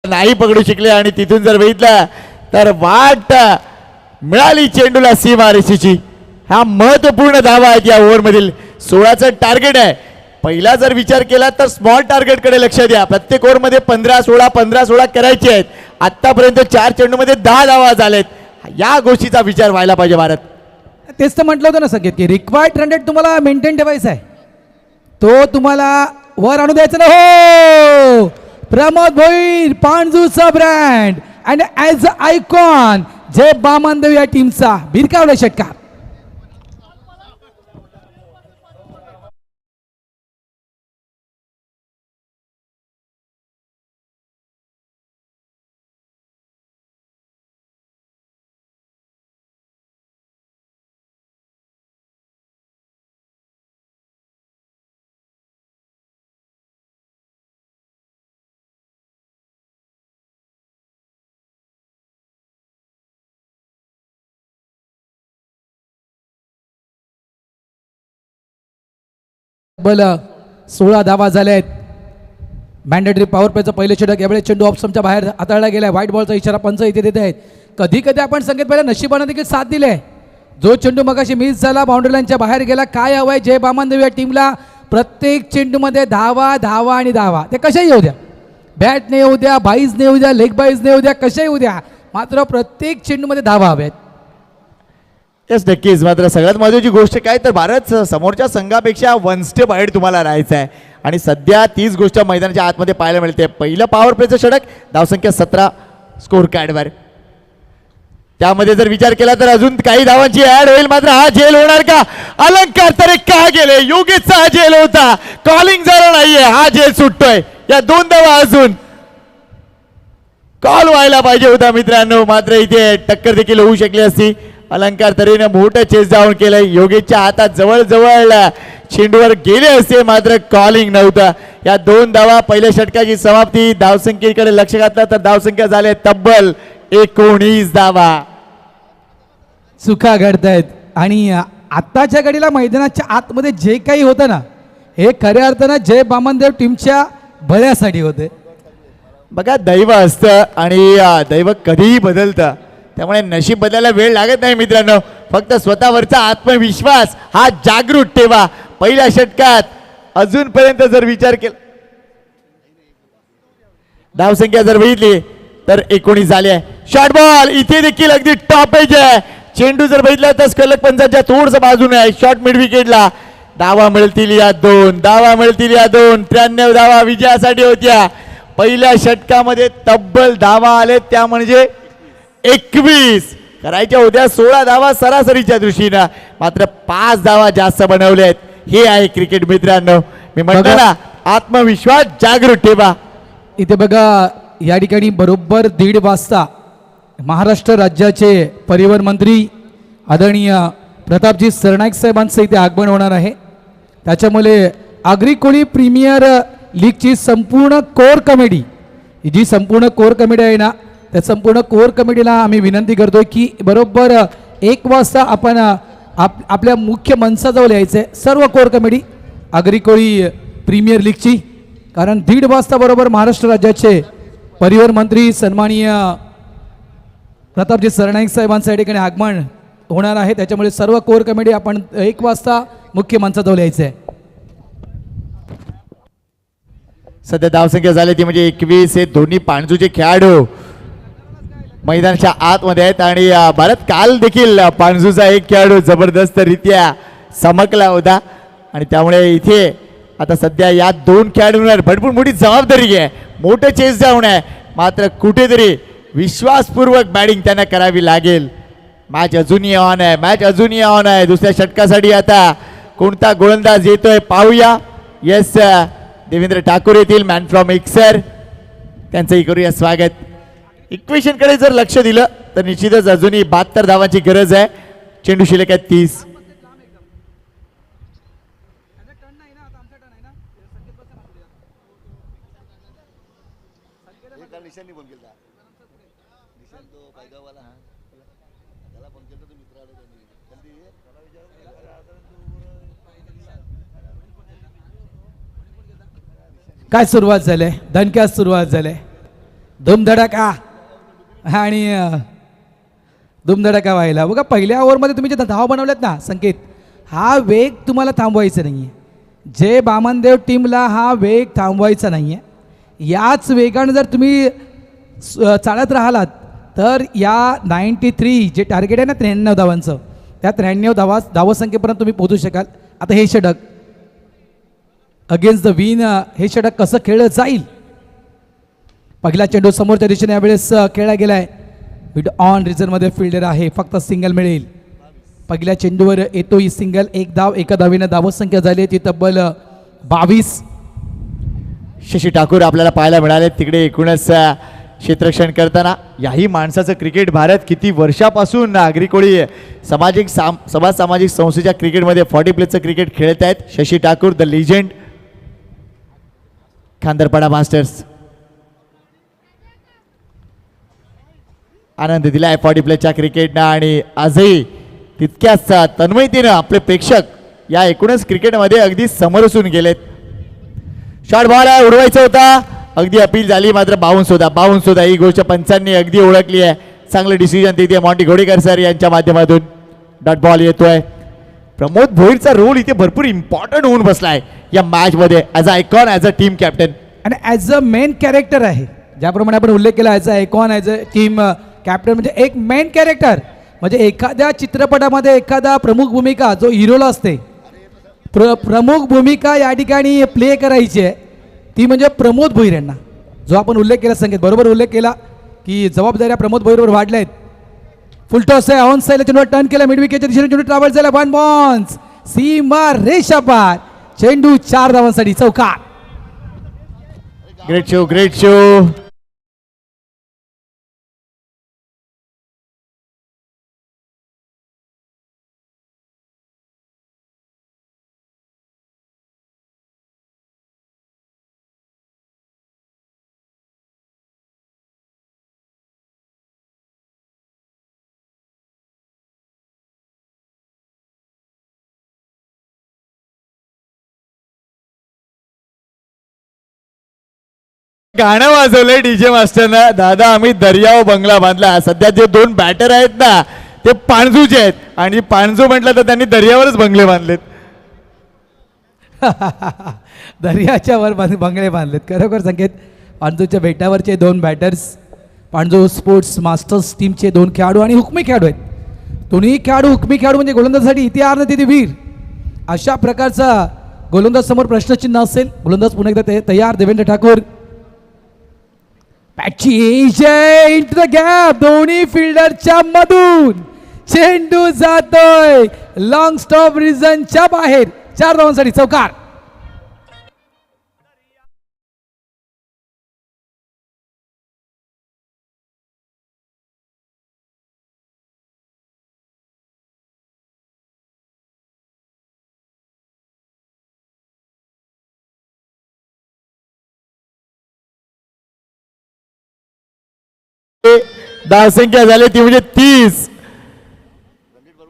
नाही पकडू शकले आणि तिथून जर बघितलं तर वाट मिळाली चेंडूला सीमारेषेची. हा महत्वपूर्ण धावा आहेत या ओव्हरमधील. 16चं टार्गेट आहे. पहिला जर विचार केला तर स्मॉल टार्गेटकडे लक्ष द्या. प्रत्येक ओव्हरमध्ये 15-16 करायचे आहेत. आतापर्यंत 4 चेंडूमध्ये 10 धावा झालेत. या गोष्टीचा विचार व्हायला पाहिजे भारत. तेच तर म्हटलं होतं ना संकेत की रिक्वायर्ड रन रेट तुम्हाला मेंटेन ठेवायचा आहे. तो तुम्हाला वर आणू द्यायचा ना. हो, प्रमोद भोईर पांजूचा brand and as a icon Jai Bamandev या टीमचा भिरकावला षटकार. बल 16 धावा झाल्यात. मॅन्डेटरी पॉवर प्लेचं पहिले षटक यावेळी चेंडू ऑफ स्टंपच्या बाहेर हाताळला गेलाय. व्हाईट बॉलचा इशारा पंच इथे देत आहेत. कधी कधी आपण संकेत पहिल्या नशिबानं देखील साथ दिले. जो चेंडू मगाशी मिस झाला बाउंड्री लाईनच्या बाहेर गेला. काय हवंय जय बामनदेव या टीमला? प्रत्येक चेंडूमध्ये धावा धावा आणि धावा. ते कशाही येऊ द्या, बॅटने येऊ द्या, बाईजने येऊ द्या, लेग बाईजने येऊ द्या, कशाही येऊ द्या, मात्र प्रत्येक चेंडूमध्ये धावा हव्यात. येस, नक्कीच. मात्र सगळ्यात महत्त्वाची गोष्ट काय तर भारत समोरच्या संघापेक्षा 1 स्टेप बाहेर तुम्हाला राहायचं आहे आणि सध्या तीच गोष्ट मैदानाच्या आतमध्ये पाहायला मिळते. पहिलं पॉवर प्लेचं षटक, धावसंख्या 17 स्कोर कार्डवर. त्यामध्ये जर विचार केला तर अजून काही धावांची ऍड होईल. मात्र हा झेल होणार का? अलंकार तरी का गेले? योगेशचा हा झेल होता. कॉलिंग जरा नाहीये, हा झेल सुटतोय. या 2 धावा अजून कॉल व्हायला पाहिजे होता मित्रांनो. मात्र इथे टक्कर देखील होऊ शकली असती. अलंकार तरीने मोठं चेस डाऊन केलंय. योगेशच्या हातात जवळ चेंडूवर गेले असते, मात्र कॉलिंग नव्हतं. या 2 धावा पहिल्या षटकाची समाप्ती. धावसंख्येकडे लक्ष घातलं तर धावसंख्या झाले तब्बल 19 धावा. चुका घडतायत आणि आत्ताच्या घडीला मैदानाच्या आतमध्ये जे काही होतं ना, हे खऱ्या अर्थानं जय बामनदेव टीमच्या भल्यासाठी होते. बघा, दैव असतं आणि दैव कधीही बदलतं. त्यामुळे नशीब बदलायला वेळ लागत नाही मित्रांनो. फक्त स्वतःवरचा आत्मविश्वास हा जागृत ठेवा. पहिल्या षटकात अजूनपर्यंत जर विचार केला, धावसंख्या जर बघितली तर 19 झाली आहे. शॉर्ट बॉल इथे देखील अगदी टॉप एज आहे. चेंडू जर बघितला तर स्कलक पंचांच्या थोडस बाजूने आहे. शॉर्ट मिड विकेटला धावा मिळतील या दोन, धावा मिळतील या दोन. 93 धावा विजयासाठी होत्या. पहिल्या षटकामध्ये तब्बल धावा आले त्या म्हणजे 21. करायच्या होत्या 16 धावा सरासरीच्या दृष्टीनं, मात्र 5 धावा जास्त बनवल्यात. हे आहे क्रिकेट मित्रांनो. मी म्हणतो ना, आत्मविश्वास जागृत ठेवा. इथे बघा या ठिकाणी बरोबर 1:30 वाजता महाराष्ट्र राज्याचे परिवहन मंत्री आदरणीय प्रतापजी सरनाईक साहेबांचं इथे आगमन होणार आहे. त्याच्यामुळे आगरी कोळी प्रीमियर लीगची संपूर्ण कोर कमिटी, जी संपूर्ण कोर कमिटी आहे ना, त्या संपूर्ण कोर कमिटीला आम्ही विनंती करतोय की बरोबर 1 वाजता आपण आपल्या मुख्य मंचाजवळ यायचं आहे, सर्व core committee Agri Koli premier लीगची. कारण 1:30 वाजता बरोबर महाराष्ट्र राज्याचे परिवहन मंत्री सन्माननीय प्रतापजी सरनाईक साहेबांचं या ठिकाणी आगमन होणार आहे. त्याच्यामुळे सर्व कोर कमिटी आपण 1 वाजता मुख्य मंचाजवळ यायचं आहे. सध्या धावसंख्या झाली ती म्हणजे 21. हे दोन्ही पाणजूचे खेळाडू मैदानाच्या आतमध्ये आहेत आणि भारत काल देखील पाणजूचा एक खेळाडू जबरदस्तरित्या चमकला होता आणि त्यामुळे इथे आता सध्या या 2 खेळाडूंवर भरपूर मोठी जबाबदारी आहे, मोठं चेस डाऊन आहे. मात्र कुठेतरी विश्वासपूर्वक बॅटिंग त्यांना करावी लागेल. मॅच अजूनही ऑन आहे, मॅच अजूनही ऑन आहे. दुसऱ्या षटकासाठी आता कोणता गोलंदाज येतोय पाहूया. येस, देवेंद्र ठाकूर येतील, मॅन फ्रॉम एक्सर. त्यांचंही करूया स्वागत. इक्वेशनकडे जर लक्ष दिलं तर निश्चितच अजूनही 72 धावांची गरज आहे. चेंडू शिल्लक आहे 30. काय सुरुवात झाली, दणक्यात सुरुवात झाली, धुमधडाका आणि धुमधडाका व्हायला. बघा पहिल्या ओव्हरमध्ये तुम्ही जे धावा बनवल्यात ना संकेत, हा वेग तुम्हाला थांबवायचा नाही आहे. जे बामनदेव टीमला हा वेग थांबवायचा नाही आहे. याच वेगाने जर तुम्ही चालत राहिलात तर या 93 जे टार्गेट आहे ना 93 धावांचं, त्या 93 धावसंख्येपर्यंत तुम्ही पोहोचू शकाल. आता हे षटक अगेन्स्ट द विन, हे षटक कसं खेळलं जाईल. पहिला चेंडू समोरच्या दिशेने यावेळेस खेळला गेलाय. मिड ऑन रिझनमध्ये फिल्डर आहे, फक्त सिंगल मिळेल. पहिल्या चेंडूवर येतो ही सिंगल. 1 धाव, 1 धावीनं धावसंख्या झाली ती तब्बल 22. शशी ठाकूर आपल्याला पाहायला मिळाले तिकडे एकूणच क्षेत्ररक्षण करताना. याही माणसाचं क्रिकेट भारत किती वर्षापासून आगरी कोळी समाज सामाजिक संस्थेच्या क्रिकेटमध्ये 40 प्लेचं क्रिकेट खेळत आहेत. Shashi Thakur the legend, Khandarpada masters. आनंद दिलाय 40 प्लेच्या क्रिकेटनं आणि आजही तितक्याच तन्मयतेनं आपले प्रेक्षक या एकूणच क्रिकेटमध्ये अगदी समरसून गेलेत. शॉट बॉल आहे, उडवायचा होता, अगदी अपील झाली, मात्र बाउन्स होता. ही गोष्ट पंचांनी अगदी ओळखली आहे. चांगलं डिसिजन तिथे मॉन्टी घोडेकर सर यांच्या माध्यमातून. डॉट बॉल येतोय. प्रमोद भोईरचा रोल इथे भरपूर इम्पॉर्टंट होऊन बसलाय या मॅच मध्ये as a icon, as a team captain आणि ॲज अ मेन कॅरेक्टर आहे. ज्याप्रमाणे आपण उल्लेख केला as a icon, as a team captain, म्हणजे एक मेन कॅरेक्टर. म्हणजे एखाद्या चित्रपटामध्ये एखादा प्रमुख भूमिका जो हिरोला असते, प्रमुख भूमिका या ठिकाणी प्ले करायची आहे ती म्हणजे प्रमोद भोईर यांना. जो आपण उल्लेख केला संकेत, बरोबर उल्लेख केला की जबाबदाऱ्या प्रमोद भोईरवर वाढल्या आहेत. फुलटॉस आहे, ऑन साईडला चेंडू टर्न केला, मिड विकेटच्या दिशेने चेंडू ट्रॅव्हल झाला, 1 बॉन्स, सीमा रेषा पार, चेंडू 4 धावांसाठी चौकार. Great show. गाणं वाजवलंय डीजे मास्टरनं. दादा आम्ही दर्याव बंगला बांधला. सध्या जे 2 बॅटर आहेत ना ते पाणजूचे आहेत आणि पाणजू म्हटलं तर त्यांनी दर्यावरच बंगले बांधलेत. दर्याच्या वर बंगले बांधलेत. खरोखर संकेत, पाणजूच्या बेटावरचे 2 बॅटर्स, पाणजू स्पोर्ट्स मास्टर्स टीमचे 2 खेळाडू आणि हुकमी खेळाडू आहेत. दोन्ही खेळाडू हुकमी खेळाडू म्हणजे गोलंदाजासाठी इतिहास तिथे वीर. अशा प्रकारचा गोलंदाज समोर प्रश्नचिन्ह असेल. गोलंदाज पुन्हा एकदा तयार. Devendra Thakur patches into the gap. दोन्ही फिल्डरच्या मधून चेंडू जातोय लॉंग स्टॉप रिजनच्या बाहेर. 4 धावांसाठी चौकार. धावसंख्या झाली ती म्हणजे 30.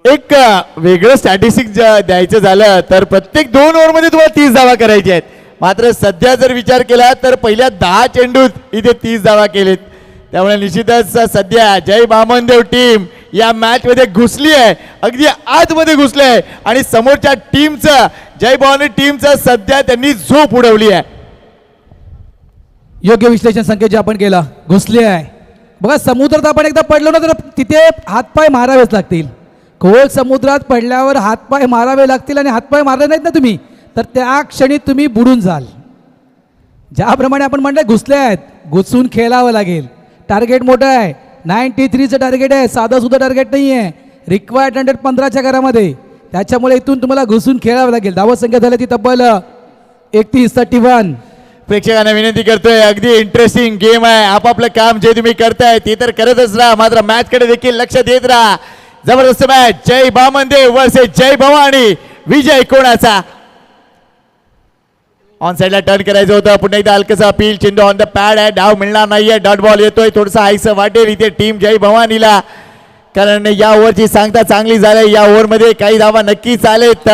एक वेगळं स्टॅटिस्टिक द्यायचं झालं तर प्रत्येक 2 ओव्हरमध्ये तुम्हाला 30 धावा करायच्या आहेत. मात्र सध्या जर विचार केला तर पहिल्या 10 चेंडूत इथे 30 धावा केलेत. त्यामुळे निश्चितच सध्या जय बामनदेव टीम या मॅच मध्ये घुसली आहे, अगदी आतमध्ये घुसली आहे आणि समोरच्या टीमचं जय भवानी टीमचं सध्या त्यांनी झोप उडवली आहे. योग्य विश्लेषण संकेत जे आपण केला. घुसले आहे बघा. समुद्रात आपण एकदा पडलो ना तर तिथे हातपाय मारावेच लागतील. खोल समुद्रात पडल्यावर हातपाय मारावे लागतील आणि हातपाय मारले नाहीत ना तुम्ही तर त्या क्षणी तुम्ही बुडून जाल. ज्याप्रमाणे आपण म्हणलं घुसले आहेत, घुसून खेळावं लागेल. टार्गेट मोठं आहे. 93चं टार्गेट आहे. साधं सुद्धा टार्गेट नाही आहे. रिक्वायर्ड 115च्या घरामध्ये. त्याच्यामुळे इथून तुम्हाला घुसून खेळावं लागेल. धावत संख्या झाली ती तब्बल 31-31. प्रेक्षकांना विनंती करतोय, अगदी इंटरेस्टिंग गेम आहे. आपापलं काम जे तुम्ही करताय ते तर करतच राहा, मात्र मॅच कडे देखील लक्ष देत राहा. जबरदस्त मॅच. जय बामनदेव वर्सेस जय भवानी. विजय कोणाचा? ऑन साइडला टर्न करायचं होतं. पुन्हा एकदा हलकसा अपील. चेंडू ऑन द पॅड आहे. डाव मिळणार नाहीये. डॉट बॉल येतोय. थोडंसं आईचं वाटेल इथे टीम जय भवानीला, कारण या ओव्हरची सांगता चांगली झाली. या ओव्हरमध्ये काही धावा नक्कीच आलेत,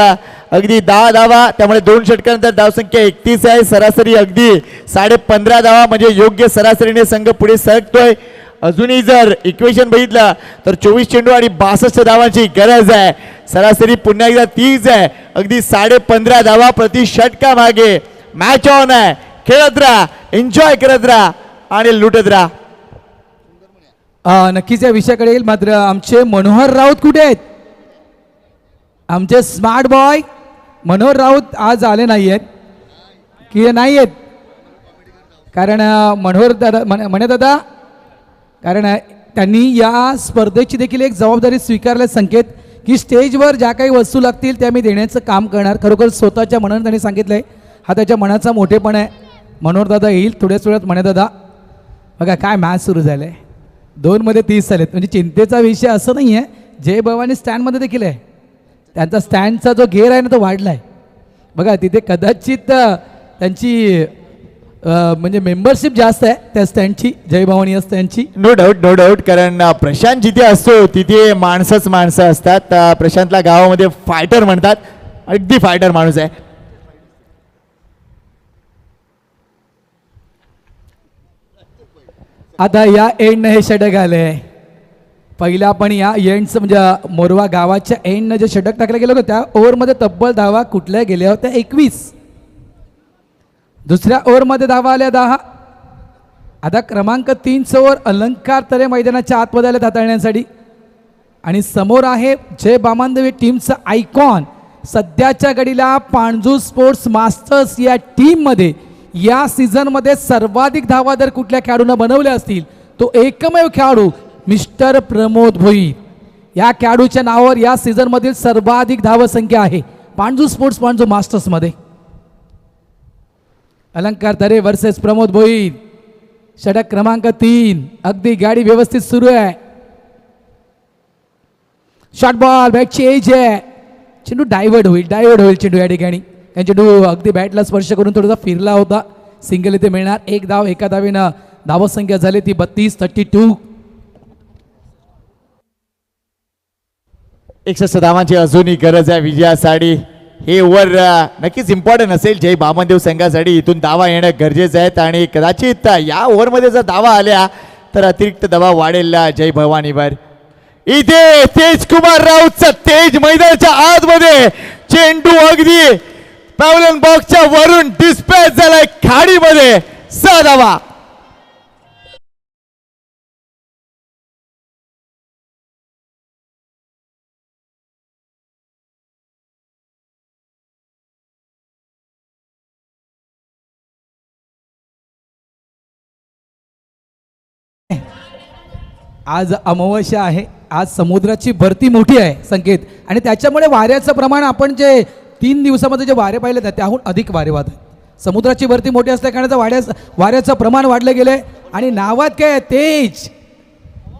अगदी 10 धावा. त्यामुळे 2 षटकानंतर धावसंख्या 31 आहे. सरासरी अगदी 15.5 धावा, म्हणजे योग्य सरासरीने संघ पुढे सरकतोय. अजूनही जर इक्वेशन बघितलं तर 24 चेंडू आणि 62 धावांची गरज आहे. सरासरी पुन्हा एकदा 30 आहे. अगदी 15.5 धावा प्रति षटका मागे. मॅच ऑन आहे. खेळत राहा, एन्जॉय करत राहा आणि लुटत राहा. नक्कीच या विषयाकडे येईल. मात्र आमचे मनोहर राऊत कुठे आहेत? आमचे स्मार्ट बॉय मनोहर राऊत आज आले नाही आहेत की नाही आहेत? कारण मनोहर दादा म्हणे दादा, कारण त्यांनी या स्पर्धेची देखील एक जबाबदारी स्वीकारले संकेत, की स्टेजवर ज्या काही वस्तू लागतील त्या मी देण्याचं काम करणार. खरोखर स्वतःच्या मनाने त्यांनी सांगितलं आहे. हा त्याच्या मनाचा मोठेपण आहे. मनोहर दादा येईल थोड्याच वेळात. म्हणे दादा बघा काय मॅच सुरू झालं आहे. 2मध्ये 30 झालेत. म्हणजे चिंतेचा विषय असं नाही आहे. जय भवानी स्टँडमध्ये देखील आहे. त्यांचा स्टँडचा जो गेअर आहे ना तो वाढला आहे बघा. तिथे कदाचित त्यांची म्हणजे मेंबरशिप जास्त आहे त्या स्टँडची, जय भवानी स्टँडची. No doubt, no doubt. कारण प्रशांत जिथे असतो तिथे माणसं असतात. प्रशांतला गावामध्ये फायटर म्हणतात. अगदी फायटर माणूस आहे. आता या एंडनं हे षटक आले. पहिला आपण या एंडचं म्हणजे मोरवा गावाच्या एंडनं जे षटक टाकलं गेलं होतं त्या ओव्हरमध्ये तब्बल धावा कुठल्या गेल्या होत्या? 21. दुसऱ्या ओव्हरमध्ये धावा आल्या 10. आता क्रमांक 3 ओव्हर अलंकार तरे मैदानाच्या आतमध्ये आले हाताळण्यासाठी. आणि समोर आहे जय बामनदेव टीमचं आयकॉन. सध्याच्या घडीला पाणजू स्पोर्ट्स मास्टर्स या टीममध्ये या सीझनमध्ये सर्वाधिक धावा जर कुठल्या खेळाडूंना बनवल्या असतील तो एकमेव खेळाडू मिस्टर प्रमोद भोईर. या खेळाडूच्या नावावर या सीझनमधील सर्वाधिक धावसंख्या आहे पाणजू स्पोर्ट्स पाणजू मास्टर्समध्ये. अलंकार तरे वर्सेस प्रमोद भोईर. षटक क्रमांक 3. अगदी गाडी व्यवस्थित सुरू आहे. शॉर्ट बॉल बॅटची एज आहे. चेंडू डायव्हर्ट होईल चेंडू या ठिकाणी. कारण चेंडू अगदी बॅटला स्पर्श करून थोडासा फिरला होता. सिंगल इथे मिळणार. 1 धाव. एका धावेनं धावसंख्या झाली ती 32-32. 61 धावांची अजूनही गरज आहे विजयासाठी. हे ओव्हर नक्कीच इम्पॉर्टंट असेल जय बामनदेव संघासाठी. इथून धावा येणं गरजेचं आहे आणि कदाचित या ओव्हरमध्ये जर धावा आल्या तर अतिरिक्त दबाव वाढेल जय भवानीवर. इथे तेजकुमार राऊतचा तेज मैदानाच्या आतमध्ये. चेंडू अगदी पॅव्हलियन बॉक्सच्या वरून डिस्पॅच झालाय खाडीमध्ये. 6 धावा. आज अमावस्या आहे, आज समुद्राची भरती मोठी आहे संकेत, आणि त्याच्यामुळे वाऱ्याचं प्रमाण आपण जे 3 दिवसामध्ये जे वारे पाहिले ना त्याहून अधिक वारे वाहत आहेत. समुद्राची भरती मोठी असल्या कारणाचं वाऱ्याचं प्रमाण वाढलं गेलं आहे. आणि नावात काय आहे? तेज.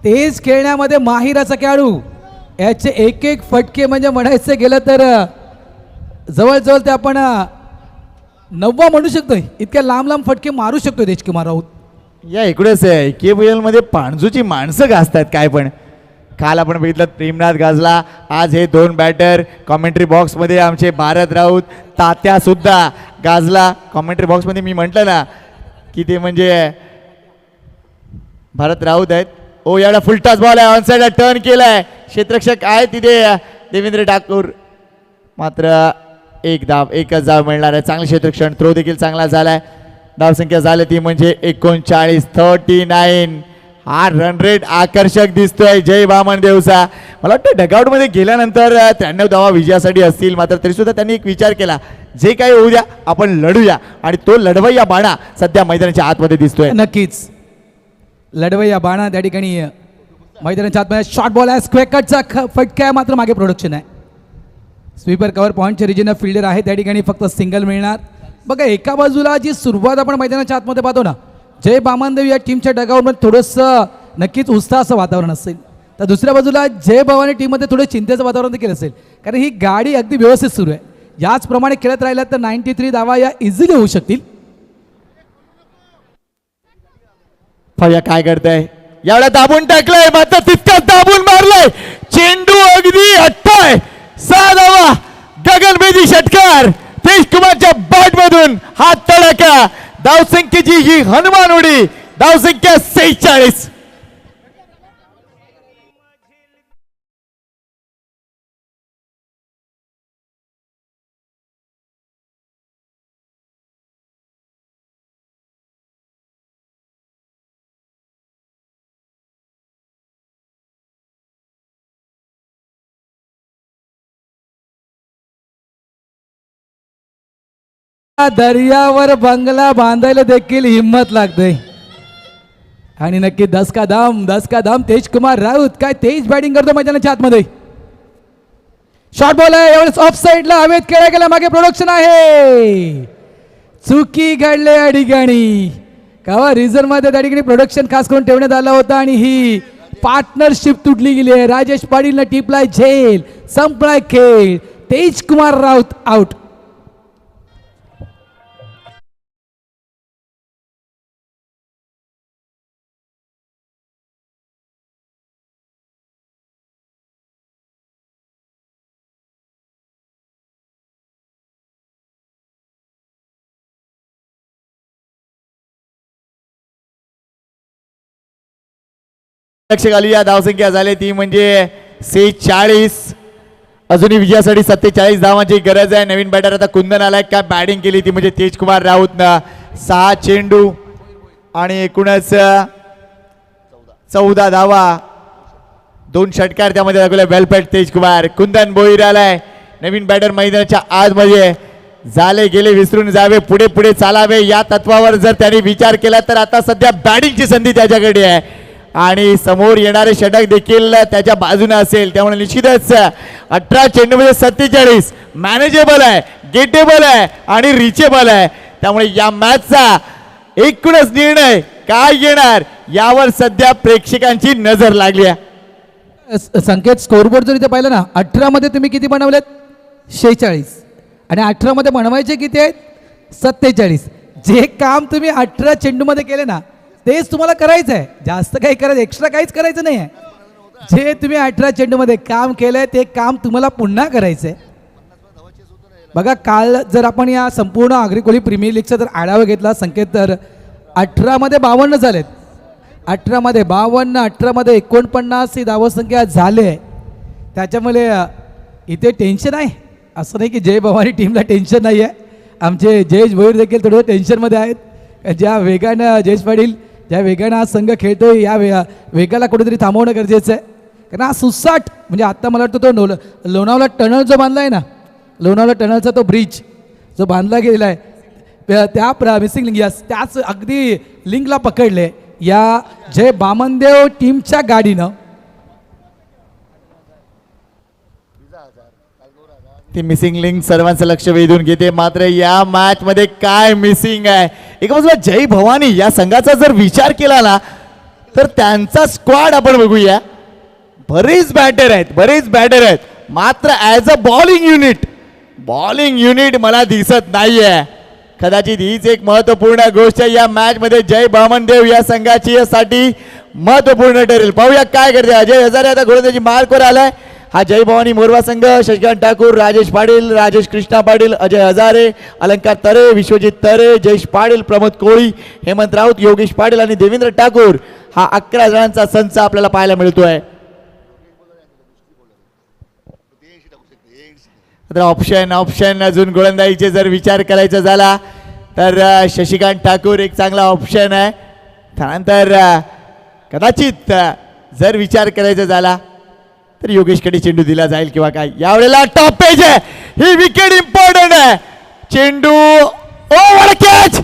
तेज खेळण्यामध्ये माहीर असा खेळाडू, याचे एक एक फटके म्हणजे म्हणायचं गेलं तर जवळजवळ ते आपण 9 म्हणू शकतो. इतक्या लांब लांब फटके मारू शकतो तेजकुमार राऊत. या इकडेच आहे KBL मध्ये पाणजूची माणसं गाजतात काय पण. काल आपण बघितलं प्रेमनाथ गाजला, आज हे 2 बॅटर. कॉमेंट्री बॉक्समध्ये आमचे भारत राऊत तात्या सुद्धा गाजला. कॉमेंट्री बॉक्समध्ये मी म्हटलं ना की ते म्हणजे भारत राऊत आहेत. ओ याला फुलटाच बॉल आहे, ऑन साईडला टर्न केलाय, क्षेत्ररक्षक आहे तिथे देवेंद्र ठाकूर. मात्र एकच धाव मिळणार आहे. चांगले क्षेत्ररक्षण, थ्रो देखील चांगला झालाय. धावसंख्या झाली ती म्हणजे 39. हा रन रेट आकर्षक दिसतोय जय बामण देवसा. मला वाटतं डगआउटमध्ये गेल्यानंतर 93 धावा विजयासाठी असतील. मात्र तरी सुद्धा त्यांनी एक विचार केला, जे काही होऊ द्या आपण लढूया, आणि तो लढवय्या बाणा सध्या मैदानाच्या आतमध्ये दिसतोय. नक्कीच लढवय्या बाणा त्या ठिकाणी मैदानाच्या आतमध्ये. शॉर्ट बॉल आहे, स्क्वेअर कटचा फटका आहे, मात्र मागे प्रोडक्शन आहे. स्वीपर कव्हर पॉईंटचे रिजनल फिल्डर आहे, त्या ठिकाणी फक्त सिंगल मिळणार. बघा एका बाजूला जी सुरुवात आपण मैदानाच्या आतमध्ये पाहतो ना, जय बामनदेव या टीमच्या डगावरमध्ये थोडंसं नक्कीच उत्साहाचं वातावरण असेल, तर दुसऱ्या बाजूला जय भवानी टीममध्ये थोडं चिंतेचं वातावरण देखील असेल, कारण ही गाडी अगदी व्यवस्थित सुरू आहे. याचप्रमाणे खेळत राहिला तर 93 धावा या इझिली होऊ शकतील. फया काय करताय, यावेळेला दाबून टाकलंय, मात्र तितकाच दाबून मारलंय. चेंडू अगदी हट्टाय. 6 धावा, गगनभेदी षटकार तेजकुमारच्या बॅट मधून. हा तडका, धावसंख्येची ही हनुमान उडी. धावसंख्या 46. दर्यावर बंगला बांधायला देखील हिंमत लागते. आणि नक्की दस का दाम तेजकुमार राऊत. काय तेज बॅटिंग करतो मैदानाच्या आतमध्ये. शॉर्ट बॉल आहे, यावेळेस ऑफ साईडला हवेत खेळला गेला, मागे प्रोडक्शन आहे. चुकी घडले या ठिकाणी. कावा रिझर्व मध्ये त्या ठिकाणी प्रोडक्शन खास करून ठेवण्यात आलं होतं, आणि ही पार्टनरशिप तुटली गेली आहे. राजेश पाटीलनं टिपलाय झेल, संपलाय खेळ. तेजकुमार राऊत आउट. लक्ष घालू या. धावसंख्या झाली ती म्हणजे 46. अजूनही विजयासाठी 47 धावांची गरज आहे. नवीन बॅटर आता कुंदन आलाय. काय बॅटिंग केली ती म्हणजे तेजकुमार राऊतनं. 6 चेंडू आणि एकूणच 14 धावा, 2 षटकार त्यामध्ये दाखवले. वेलपेट तेजकुमार. कुंदन भोईर आलाय. नवीन बॅटर मैदानाच्या आतमध्ये. झाले गेले विसरून जावे, पुढे पुढे चालावे, या तत्वावर जर त्यांनी विचार केला तर आता सध्या बॅटिंगची संधी त्याच्याकडे आहे, आणि समोर येणारे षटक देखील त्याच्या बाजूने असेल. त्यामुळे निश्चितच 18 चेंडूमध्ये 47 मॅनेजेबल आहे, गेटेबल आहे आणि रिचेबल आहे. त्यामुळे या मॅचचा एकूणच निर्णय काय घेणार यावर सध्या प्रेक्षकांची नजर लागली आहे. संकेत स्कोरबोर्ड जर इथे पाहिलं ना, 18 मध्ये तुम्ही किती बनवलेत? 46. आणि 18 मध्ये बनवायचे किती आहेत? 47. जे काम तुम्ही 18 चेंडूमध्ये केले ना तेच तुम्हाला करायचं आहे. जास्त काही करायचं, एक्स्ट्रा काहीच करायचं नाही आहे. जे तुम्ही 18 चेंडूमध्ये काम केलंय ते काम तुम्हाला पुन्हा करायचं आहे. बघा काल जर आपण या संपूर्ण आगरी कोळी प्रीमियर लीगचा जर आढावा घेतला संकेत, तर 18 मध्ये 52 झालेत. 18 मध्ये 52, 18 मध्ये 49 ही धावसंख्या झाली आहे. त्याच्यामुळे इथे टेन्शन आहे असं नाही की जय भवानी टीमला टेन्शन नाही आहे. आमचे जयेश भोईर देखील थोडं टेन्शनमध्ये आहेत. ज्या वेगानं जयेश पाटील ज्या वेगानं हा संघ खेळतोय, या वेगाला कुठेतरी थांबवणं गरजेचं आहे. कारण हा सुसाट म्हणजे आत्ता मला वाटतं तो लोणावळा टनल जो बांधला आहे ना, लोणावळा टनलचा तो ब्रिज जो बांधला गेलेला आहे, त्या मिसिंग लिंक, त्याच अगदी लिंकला पकडले. या जय बामनदेव टीमच्या गाडीनं ती मिसिंग लिंक सर्वांचं लक्ष वेधून घेते. मात्र या मॅच मध्ये काय मिसिंग आहे? एका बाजूला जय भवानी या संघाचा जर विचार केला ना तर त्यांचा स्क्वॉड आपण बघूया. बरेच बॅटर आहेत मात्र ॲज अ बॉलिंग युनिट मला दिसत नाहीये. कदाचित हीच एक महत्वपूर्ण गोष्ट या मॅच मध्ये जय बामनदेव या संघाची साठी महत्वपूर्ण ठरेल. पाहूया काय करते अजय हजारे. आता गोलंदाजी मार्कवर आलाय. हा जय भवानी मोरवा संघ शशिकांत ठाकूर, राजेश पाटील, राजेश कृष्णा पाटील, अजय हजारे, अलंकार तरे, विश्वजित तरे, जयेश पाटील, प्रमोद कोळी, हेमंत राऊत, योगेश पाटील आणि देवेंद्र ठाकूर हा 11 जणांचा संच आपल्याला पाहायला मिळतोय. ऑप्शन अजून गोलंदाजीचे जर विचार करायचा झाला तर शशिकांत ठाकूर एक चांगला ऑप्शन आहे. त्यानंतर कदाचित जर विचार करायचा झाला तर योगेशकडे चेंडू दिला जाईल किंवा काय. यावेळेला टॉप पेज आहे. ही विकेट इम्पॉर्टंट आहे. चेंडू ओव्हर कॅच.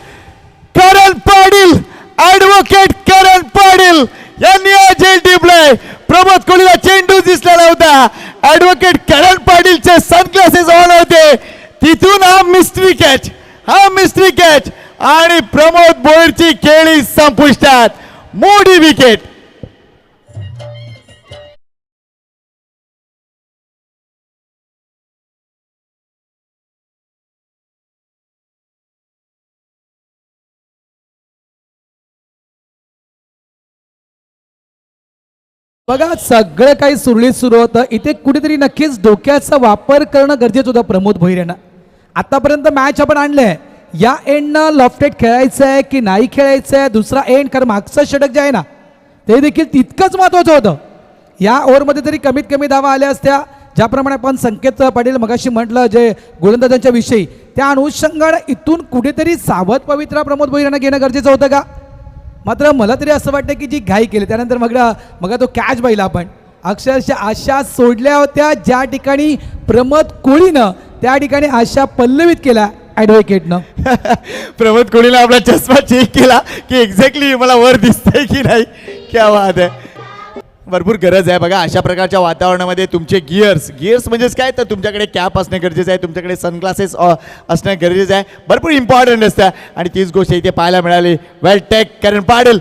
करण पाटील, ॲडव्होकेट करण पाटील यांनी झेल टिपलाय. प्रमोद कोहलीला चेंडू दिसला नव्हता. ॲडव्होकेट करण पाटीलचे सनग्लासेस ऑन होते. तिथून हा मिस्ट्री कॅच आणि प्रमोद भोईरची खेळी संपुष्टात. मोठी विकेट. बघा सगळं काही सुरळीत सुरू होतं. इथे कुठेतरी नक्कीच डोक्याचा वापर करणं गरजेचं होतं प्रमोद भोईर यांना. आतापर्यंत मॅच आपण आणलंय. या एंडनं लॉफ्टेड खेळायचं आहे की नाही खेळायचं आहे, दुसरा एंड कारण मागचं षटक जे आहे ना ते देखील तितकंच महत्त्वाचं होतं. या ओव्हरमध्ये तरी कमीत कमी धावा आल्या असत्या. ज्याप्रमाणे आपण संकेत पाटील मगाशी म्हटलं जे गोलंदाजांच्या विषयी, त्या अनुषंगाने इथून कुठेतरी सावध पवित्रा प्रमोद भोईर यांना घेणं गरजेचं होतं का? मात्र मला तरी असं वाटतं की जी घाई केली त्यानंतर मग तो कॅच पाहिला आपण. अक्षरशः आशा सोडल्या होत्या ज्या ठिकाणी प्रमोद कोळीनं, त्या ठिकाणी आशा पल्लवित केला ॲडव्होकेटनं. प्रमोद कोहलीला आपला चष्मा चेक केला की एक्झॅक्टली मला वर दिसतंय की नाही. क्या बात आहे. भरपूर गरज आहे बघा अशा प्रकारच्या वातावरणामध्ये तुमचे गिअर्स म्हणजेच काय तर तुमच्याकडे कॅप असणे गरजेचं आहे, तुमच्याकडे सनग्लासेस असणे गरजेचं आहे. भरपूर इम्पॉर्टंट असतं आणि तीच गोष्ट इथे पाहायला मिळाली. वेल टेक करण पाटील.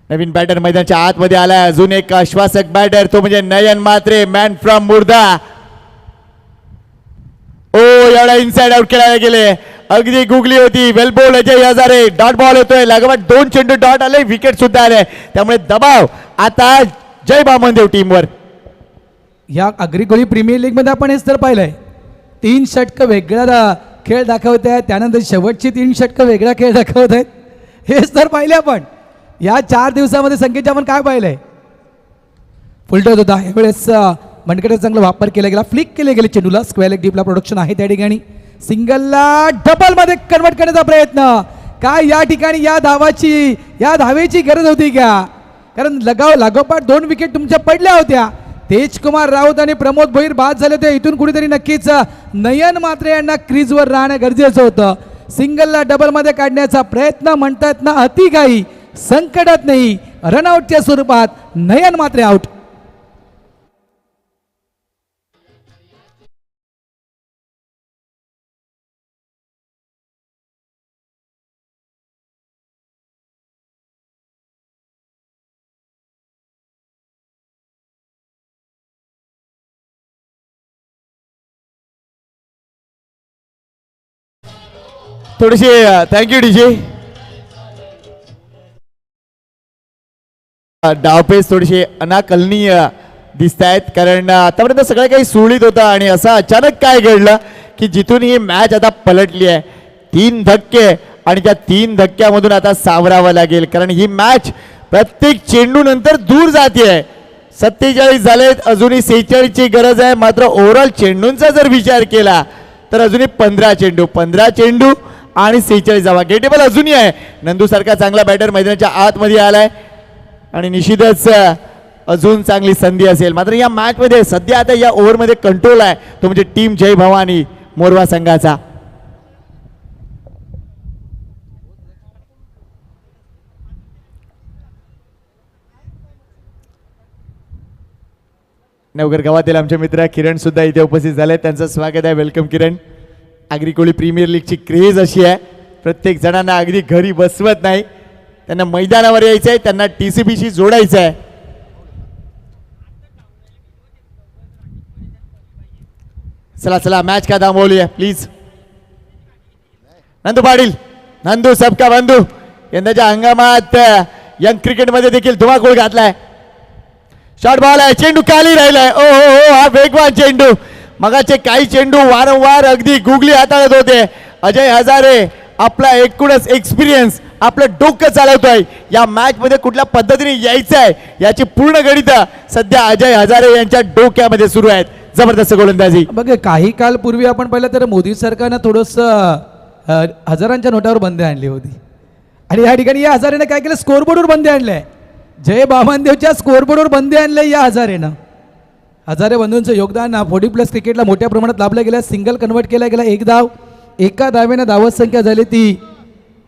नवीन बॅटर मैदानाच्या आतमध्ये आलाय. अजून एक आश्वासक बॅटर तो म्हणजे नयन म्हात्रे, मॅन फ्रॉम मुर्दा. ओ एवढा इनसाइड आउट खेळायला गेले. अगदी गुगली होती. Well ball Ajay Hazare. Dot ball होतोय. लागोपाठ 2 चेंडू डॉट आले. विकेट सुद्धा आले. त्यामुळे दबाव आता जय बामनदेव टीमवर. या अग्रिकोली प्रीमियर लीगमध्ये आपण हेच तर पाहिलंय. 3 षटकं वेगळा खेळ दाखवत आहेत, त्यानंतर शेवटची 3 षटकं वेगळा खेळ दाखवत आहेत. हेच तर पाहिले आपण. या 4 दिवसामध्ये संख्येचे आपण काय पाहिलंय? फुलटत होता. यावेळेस मनगटाचा चांगला वापर केला गेला. फ्लिक केले गेले चेंडूला. स्क्वेअर लेग डीपला प्रोडक्शन आहे त्या ठिकाणी. सिंगलला डबलमध्ये कन्वर्ट करण्याचा प्रयत्न. काय या ठिकाणी या धावेची गरज होती का? कारण लागोपाठ 2 विकेट तुमच्या पडल्या होत्या. तेजकुमार राऊत आणि प्रमोद भोईर बाद झाले होते. इथून कुठेतरी नक्कीच नयन म्हात्रे यांना क्रीजवर राहणं गरजेचं होतं. सिंगलला डबलमध्ये काढण्याचा प्रयत्न म्हणतात ना अतिघाई संकटात नाही. रनआउटच्या स्वरूपात नयन म्हात्रे आउट. थोडीशी थँक्यू डीजे. डावपेच थोडीशी अनाकलनीय दिसत आहेत कारण आतापर्यंत सगळं काही सुरळीत होतं आणि असं अचानक काय घडलं की जिथून ही मॅच आता पलटली आहे. 3 धक्के आणि त्या 3 धक्क्यामधून आता सावरावं लागेल कारण ही मॅच प्रत्येक चेंडू नंतर दूर जाते. 47 झालेत. अजूनही 46 ची गरज आहे. मात्र ओव्हरऑल चेंडूंचा जर विचार केला तर अजूनही 15 चेंडू आणि 46 जावा. गेटेबल अजूनही आहे. नंदू सारखा चांगला बॅटर मैदानाच्या आतमध्ये आलाय आणि निश्चितच अजून चांगली संधी असेल. मात्र या मॅच मध्ये सध्या आता या ओव्हरमध्ये कंट्रोल आहे तो म्हणजे टीम जय भवानी मोरवा संघाचा. नवघर गावातील आमचे मित्र किरण सुद्धा इथे उपस्थित झाले, त्यांचं स्वागत आहे. वेलकम किरण. आगरी कोळी प्रीमियर लीगची क्रेज अशी आहे, प्रत्येक जणांना अगदी घरी बसवत नाही, त्यांना मैदानावर यायचं आहे, त्यांना TCBशी जोडायचं आहे. चला चला मॅच का थांबवली प्लीज. नंदू पाटील, नंदू सबका बंधू, यंदाच्या हंगामात यंग क्रिकेटमध्ये देखील धुमाकूळ घातलाय. शॉर्ट बॉल आहे, चेंडू खाली राहिलाय. ओ हो हो, हा वेगवान चेंडू. मगाचे काही चेंडू वारंवार अगदी गुगली हाताळत होते. अजय हजारे आपला एकूणच एक्सपिरियन्स, आपलं डोकं चालवतोय. या मॅच मध्ये कुठल्या पद्धतीने यायचं आहे याची पूर्ण गणित सध्या अजय हजारे यांच्या डोक्यामध्ये सुरू आहेत. जबरदस्त गोलंदाजी. बघ, काही काल पूर्वी आपण पाहिलं तर मोदी सरकारनं थोडंसं हजारांच्या नोटावर बंदी आणली होती आणि या ठिकाणी या हजारेनं काय केलं, स्कोरबोर्डवर बंदी आणलंय. जय बामनदेवच्या स्कोरबोर्डवर बंदी आणलंय या हजारेनं. हजारे बंधूंचं योगदान 40+ क्रिकेटला मोठ्या प्रमाणात लाभलं गेलं. सिंगल कन्वर्ट केला गेला, एक धाव, एका धावेनं धावत संख्या झाली ती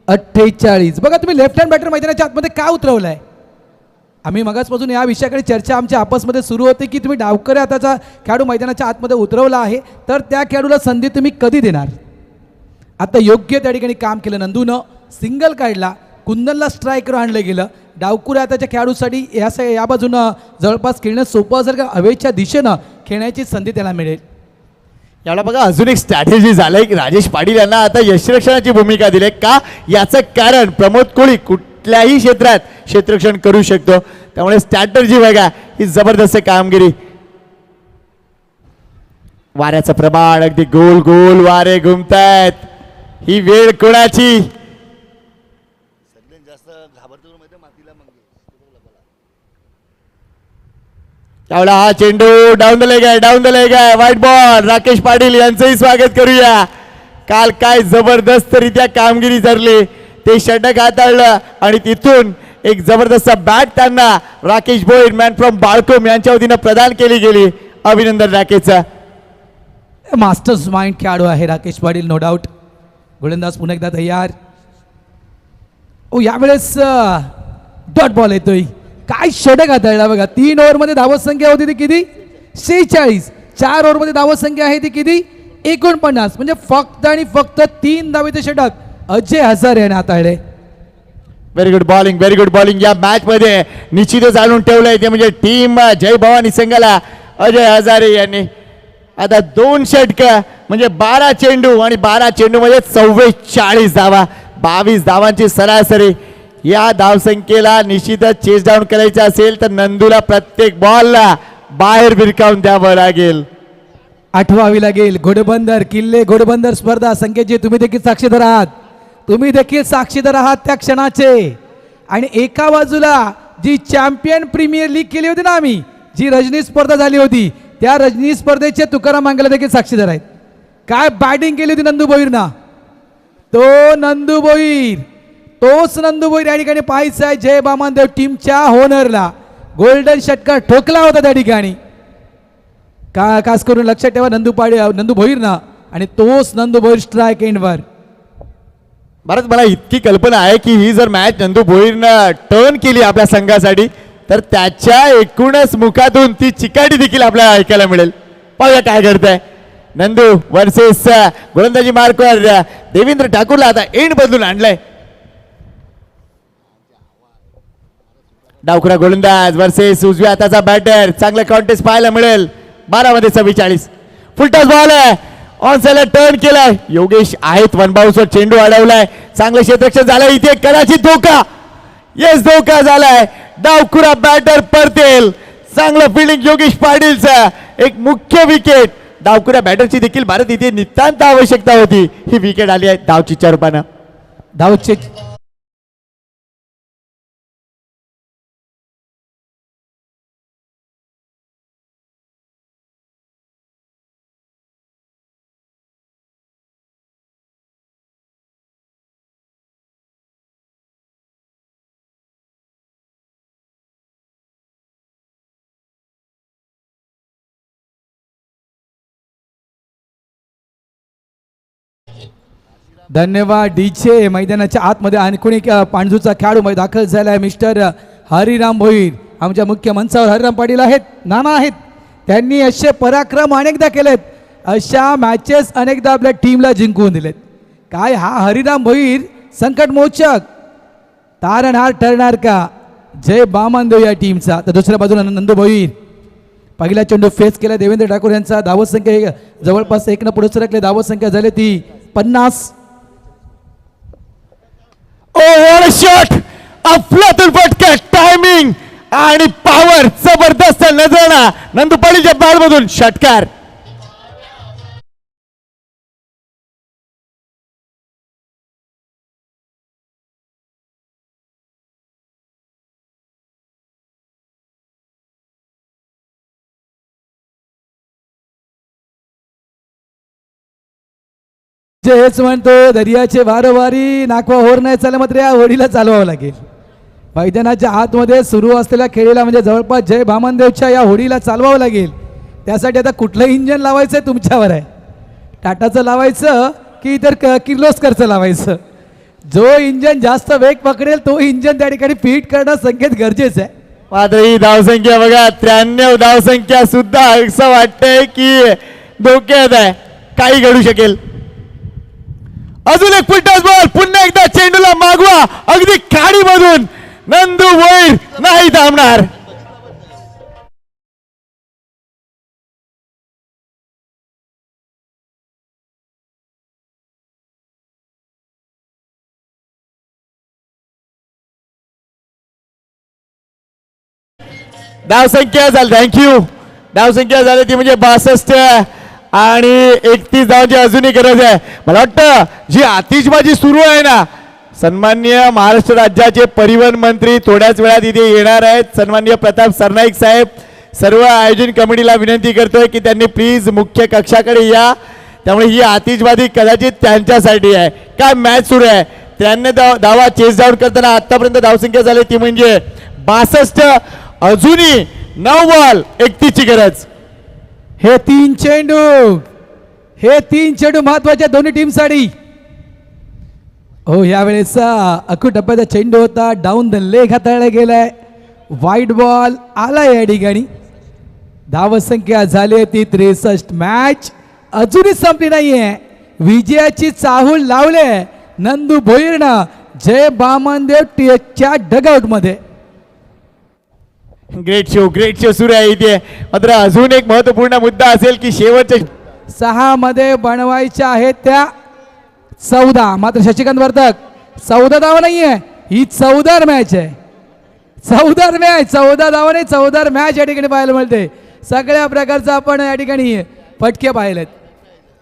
48. बघा तुम्ही लेफ्ट हँड बॅटर मैदानाच्या आतमध्ये का उतरवलाय. आम्ही मगाचपासून या विषयाकडे चर्चा आमच्या आपसमध्ये सुरू होती की तुम्ही डावकरी हाताचा खेळाडू मैदानाच्या आतमध्ये उतरवला आहे तर त्या खेळाडूला संधी तुम्ही कधी देणार. आता योग्य त्या ठिकाणी काम केलं. नंदूनं सिंगल काढला, कुंदनला स्ट्राईकवर आणलं गेलं. डावकुरे हाताच्या खेळाडूसाठी या बाजूनं जवळपास खेळणं सोपं असेल का हवेच्या दिशेनं खेळण्याची संधी त्याला मिळेल. याला बघा अजून एक स्ट्रॅटेजी झालंय की राजेश पाटील यांना आता यशरक्षणाची भूमिका दिली का. याचं कारण प्रमोद कोळी कुठल्याही क्षेत्रात क्षेत्ररक्षण करू शकतो, त्यामुळे स्ट्रॅटर्जी बघा ही जबरदस्त कामगिरी. वाऱ्याचं प्रमाण अगदी गोल गोल वारे घुमतायत. ही वेळ कोणाची. त्यावेळेला हा चेंडू डाऊन द लेग आहे, डाऊन द लेग आहे. White ball. राकेश पाटील यांचंही स्वागत करूया. काल काय जबरदस्तरित्या कामगिरी धरली, ते षटक हाताळलं आणि तिथून एक जबरदस्त बॅट त्यांना राकेश भोईर मॅन फ्रॉम बाळकोम यांच्या वतीनं प्रदान केली गेली. अभिनंदन राकेशचं. मास्टर्स माइंड खेळाडू आहे राकेश पाटील, नो डाऊट. गोलंदाज पुन्हा एकदा तयार. ओ यावेळेस डॉट बॉल येतोय. काय षटक हाताळला बघा. 3 ओव्हरमध्ये धावत संख्या होती ती किती, 46. 4 ओव्हरमध्ये धावत संख्या आहे ती किती, 49. म्हणजे फक्त आणि फक्त 3 धावेचे षटक अजय हजारे यांनी हाताळले. Very good bowling, very good bowling. या मॅच मध्ये निश्चितच आणून ठेवलंय ते म्हणजे टीम जय भवानी संघाला अजय हजारे यांनी. आता 2 षटक म्हणजे 12 चेंडू आणि 12 चेंडू मध्ये 44 धावा, 22 धावांची सरासरी. या धावसंख्येला निश्चितच चेस डाऊन करायचं असेल तर नंदूला प्रत्येक बॉलला बाहेर भिरकावून द्यावं लागेल. आठवावी लागेल. घोडबंदर किल्ले घोडबंदर स्पर्धा संख्येची तुम्ही देखील साक्षीदार आहात. तुम्ही देखील साक्षीदार आहात त्या क्षणाचे. आणि एका बाजूला जी चॅम्पियन प्रीमियर लीग केली होती ना आम्ही, जी रजनी स्पर्धा झाली होती, त्या रजनी स्पर्धेचे तुकाराम मांगला देखील साक्षीदार आहेत. काय बॅटिंग केली होती नंदू भोईरना. तो नंदू भोईर, तोच नंदू भोईर या ठिकाणी पाहायचं आहे. जय बामनदेव टीमच्या होनरला गोल्डन षटकार ठोकला होता त्या ठिकाणी. खास करून लक्षात ठेवा नंदू भोईरना, आणि तोच नंदू भोईर स्ट्राईक एंडवर. बरंच मला इतकी कल्पना आहे की ही जर मॅच नंदू भोईरनं टर्न केली आपल्या संघासाठी तर त्याच्या एकूणच मुखातून ती चिकाटी देखील आपल्याला ऐकायला मिळेल. पाहूया काय करताय. नंदू वर्सेस गोलंदाजी मार्कवर देवेंद्र ठाकूरला आता एंड बदलून आणलाय. डावखुरा गोलंदाज वर्सेस उजव्या हाताचा बॅटर. चांगलं कॉन्टेस्ट पाहायला मिळेल. 12 मध्ये 44. फुलटॉस बॉल आहे, ऑन साइडला टर्न केलाय. योगेश आहेत वन बाउन्सवर चेंडू अडवलाय. चांगलं क्षेत्ररक्षण झालंय इथे. कदाचित धोका, येस धोका झालाय. डावखुरा बॅटर परतेल. चांगलं फिल्डिंग योगेश पाटीलचं. एक मुख्य विकेट. डावखुरा बॅटरची देखील भारत इथे नितांत आवश्यकता होती. ही विकेट आली आहे धावचीच्या रूपानं. धावचे धन्यवाद डीजे. मैदानाच्या आतमध्ये आणखी एक पांडूचा खेळाडू दाखल झाला आहे. मिस्टर हरिराम भोईर आमच्या मुख्य मंचावर हरिराम पाटील आहेत, नाना आहेत. त्यांनी असे पराक्रम अनेकदा केलेत, अशा मॅचेस अनेकदा आपल्या टीमला जिंकवून दिलेत. काय हा हरिराम भोईर संकटमोचक तारणहार ठरणार का? जय बामनदेव या टीमचा. तर दुसऱ्या बाजूला नंदू भोईर पहिला चेंडू फेस केला देवेंद्र ठाकूर यांचा. धावत संख्या जवळपास 1 पुढे सरकले. धावत संख्या झाली ती 50. ओव्हर शॉट, अफलातून फटका, टायमिंग आणि पॉवर जबरदस्त नजराणा नंदू पाटीलच्या बॅटमधून षटकार. जे हेच म्हणतो दर्याचे वारंवारी नाकवा होर नाही चाललं, मात्र या होडीला चालवावं लागेल. मैदानाच्या आतमध्ये सुरू असलेल्या खेळीला म्हणजे जवळपास जय बामनदेवच्या या होडीला चालवावं लागेल. त्यासाठी आता कुठलं इंजन लावायचं आहे तुमच्यावर आहे. टाटाचं लावायचं की इतर किर्लोस्करचं लावायचं. जो इंजन जास्त वेग पकडेल तो इंजन त्या ठिकाणी फिट करणं संकेत गरजेचं आहे. मात्र ही धावसंख्या बघा, 93 धावसंख्या सुद्धा असं वाटतंय की धोक्यात आहे, काही घडू शकेल. अजून एक फुलटॉस बॉल, पुन्हा एकदा चेंडूला मागवा अगदी खाडीमधून. नंदू भोईर नाही थांबणार. धावसंख्या झाली, थँक्यू. धावसंख्या झाली ती म्हणजे 62 आणि 31 धावांची अजूनही गरज आहे. मला वाटतं जी आतिषबाजी सुरू आहे ना, सन्माननीय महाराष्ट्र राज्याचे परिवहन मंत्री थोड्याच वेळात इथे येणार आहेत. सन्माननीय प्रताप सरनाईक साहेब, सर्व आयोजन कमिटीला विनंती करतोय की त्यांनी प्लीज मुख्य कक्षाकडे या. त्यामुळे ही आतिषबाजी कदाचित त्यांच्यासाठी आहे. काय मॅच सुरू आहे. 93 धावा चेस डाऊन करताना आतापर्यंत धावसंख्या झाली ती म्हणजे 62. अजूनही 9 बॉल 31 ची गरज. हे तीन चेंडू महत्वाच्या दोन्ही टीमसाठी. हो, यावेळेचा अखूट टप्प्याचा चेंडू होता, डाऊन द लेग हाताळला गेलाय. वाईट बॉल आला या ठिकाणी. धावसंख्या झाली ती 63. मॅच अजूनही संपली नाहीये. विजयाची चाहूल लावले नंदू भोईरनं जय बामनदेव च्या डगआउट मध्ये. ग्रेट शो सुरू आहे इथे. मात्र अजून एक महत्वपूर्ण मुद्दा असेल की शेवटच्या 6 मध्ये बनवायच्या आहेत त्या 14. मात्र शशिकांत वर्धक 14 धावा नाहीये, ही 14 मॅच आहे. 14 मॅच, 14 धावा नाही, 14 मॅच या ठिकाणी पाहायला मिळते. सगळ्या प्रकारचं आपण या ठिकाणी फटके पाहिलेत.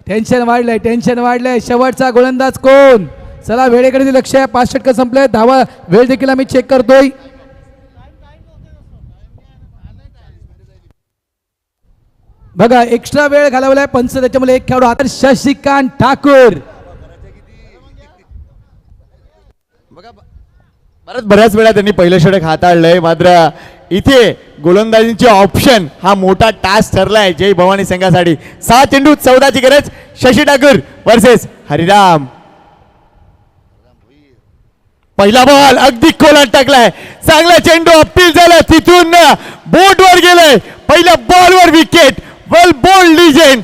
टेन्शन वाढलंय. शेवटचा गोलंदाज कोण? चला वेळेकडे लक्ष आहे. 5 षटकं संपले. धावा वेळ देखील आम्ही चेक करतोय. बघा एक्स्ट्रा वेळ घालवलाय पंच, त्याच्यामुळे एक खेळाडू आता शशिकांत ठाकूर. बऱ्याच वेळा त्यांनी पहिलं षटक हाताळलंय. मात्र इथे गोलंदाजींचे ऑप्शन हा मोठा टास्क ठरलाय जय भवानी संघासाठी. 6 चेंडू 14 ची गरज. शशी ठाकूर वर्सेस हरिराम. पहिला बॉल अगदी खोलात टाकलाय. चांगला चेंडू अपील झाला, तिथून बोटवर गेलाय. पहिल्या बॉलवर विकेट. वेल बोल्ड लिजेंड,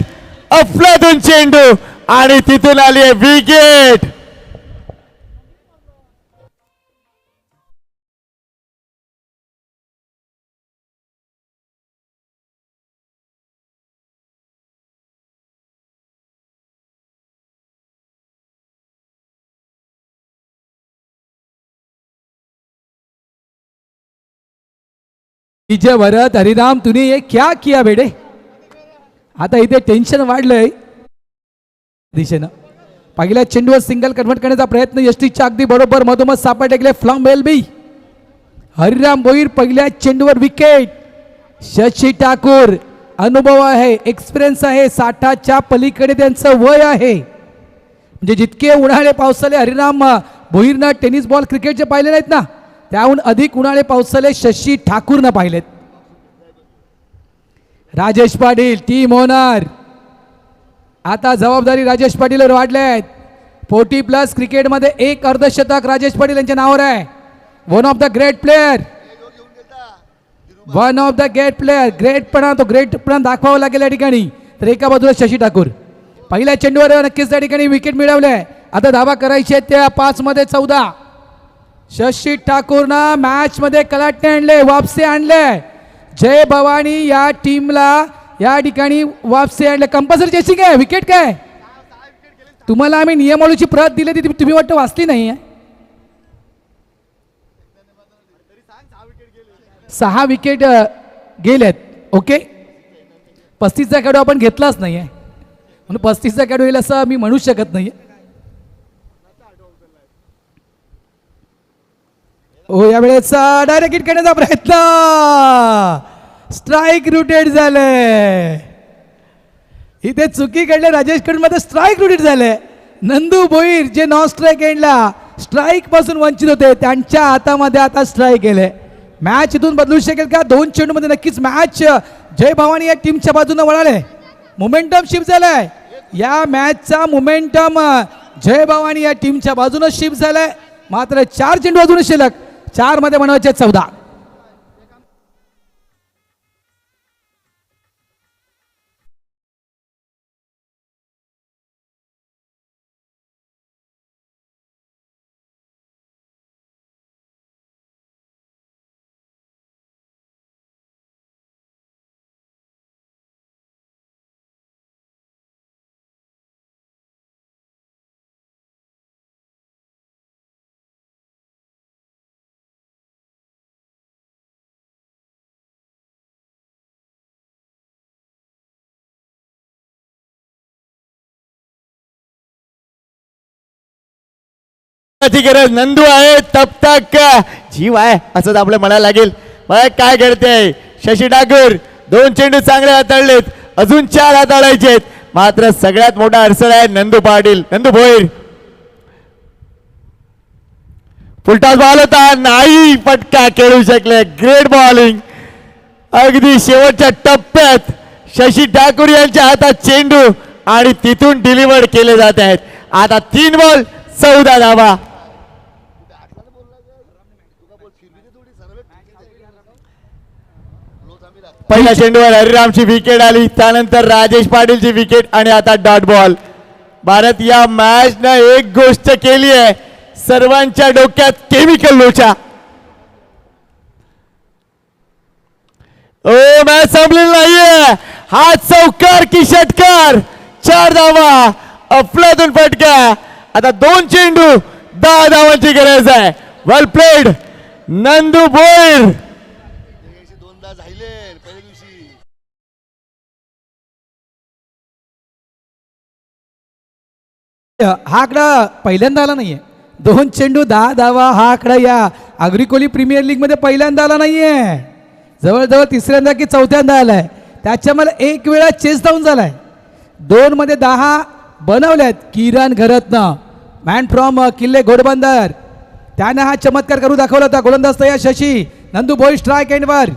अफलातून चेंडू आणि तिथून आली आहे विकेट. विजय भरत हरिराम, तूने ये क्या किया बेटे? आता इथे टेन्शन वाढलंय दिशेनं. पहिल्या चेंडूवर सिंगल कन्व्हर्ट करण्याचा प्रयत्न यष्टीच्या अगदी बरोबर मधोमध सापा टेकले फ्लॉम एलबी. हरिराम भोईर पहिल्या चेंडूवर विकेट. शशी ठाकूर अनुभव आहे, एक्सपिरियन्स आहे, 60च्या पलीकडे त्यांचं वय आहे. म्हणजे जितके उन्हाळे पावसाळे हरिराम भोईरनं टेनिस बॉल क्रिकेटचे पाहिले नाहीत ना, त्याहून अधिक उन्हाळे पावसाळे शशी ठाकूरनं पाहिलेत. Rajesh Patil team owner. आता जबाबदारी राजेश पाटीलवर वाढल्या आहेत. 40+ क्रिकेटमध्ये 1 अर्धशतक राजेश पाटील यांच्या नावावर आहे. One of the great player. One of the ग्रेटपणा तो ग्रेटपणा दाखवावा लागेल या ठिकाणी. तर एका बाजूला शशी ठाकूर पहिल्या चेंडूवर नक्कीच त्या ठिकाणी विकेट मिळवले. आता धावा करायची आहेत त्या 5 मध्ये 14. शशी ठाकूरनं मॅच मध्ये कलाटणे आणले, वापसी आणले. जय भवानी या टीमला या ठिकाणी वापसी आणले. कंपल्सरी चेसिंग आहे, विकेट काय तुम्हाला आम्ही नियमावलीची प्रत दिली ती तुम्ही वाटतं वाचली नाही. 6 विकेट गेलेत. ओके, 35चा खेळाडू आपण घेतलाच नाहीये म्हणून 35चा खेळाडू येईल असं मी म्हणू शकत नाही. हो, यावेळेस डायरेक्ट हिट करण्याचा प्रयत्न, स्ट्राईक रुटेड झाले. इथे चुकी घडले राजेश कडमध्ये, स्ट्राईक रुटेड झाले. नंदू भोईर जे नॉन स्ट्राईक एंडला स्ट्राईक पासून वंचित होते त्यांच्या हातामध्ये आता स्ट्राईक गेले. मॅच इथून बदलू शकेल का? 2 चेंडूमध्ये नक्कीच मॅच जय भवानी या टीमच्या बाजूने वळाले. मोमेंटम शिफ्ट झालाय. या मॅचचा मोमेंटम जय भवानी या टीमच्या बाजूने शिफ्ट झालाय. मात्र 4 चेंडू अजून शिल्लक, 4 मध्ये बनवायचे 14. ची गरज नंदू आहे, तब तक जीव आहे असंच आपलं म्हणायला लागेल. बघा काय घडते. शशी ठाकूर 2 चेंडू चांगले हाताळलेत, अजून 4 हाताळायचे आहेत. मात्र सगळ्यात मोठा अडचण आहे नंदू पाटील, नंदू भोईर. फुलटॉस बॉल होता, नाही पटका खेळू शकले. Great bowling. अगदी शेवटच्या टप्प्यात शशी ठाकूर यांच्या हातात चेंडू आणि तिथून डिलिव्हर केले जात आहेत. आता 3 बॉल 14 धावा. पहिल्या चेंडूवर हरिरामची विकेट आली, त्यानंतर राजेश पाटीलची विकेट आणि आता डॉट बॉल. भारत या मॅच न एक गोष्ट केली आहे, सर्वांच्या डोक्यात केमिकल लोचा. ओ मॅच संपलेली नाहीये. हा चौकार की षटकार. 4 धावा, अफलातून फटका. आता 2 चेंडू 10 धावांची गरज आहे. वेल प्लेड नंदू भोईर. हा आकडा पहिल्यांदा आला नाहीये. 2 चेंडू 10 धावा हा आकडा या अग्रिकोली प्रीमियर लीग मध्ये पहिल्यांदा आला नाहीये. जवळजवळ 3ऱ्यांदा की 4थ्यांदा आलाय. त्याच्यामध्ये 1 वेळा चेस डाऊन झालाय. 2 मध्ये 10 बनवल्यात. किरण घरत्न मॅन फ्रॉम किल्ले घोडबंदर, त्याने हा चमत्कार करून दाखवला होता. गोलंदाज तयार शशी. नंदू भोईर स्ट्राईक एंडवर.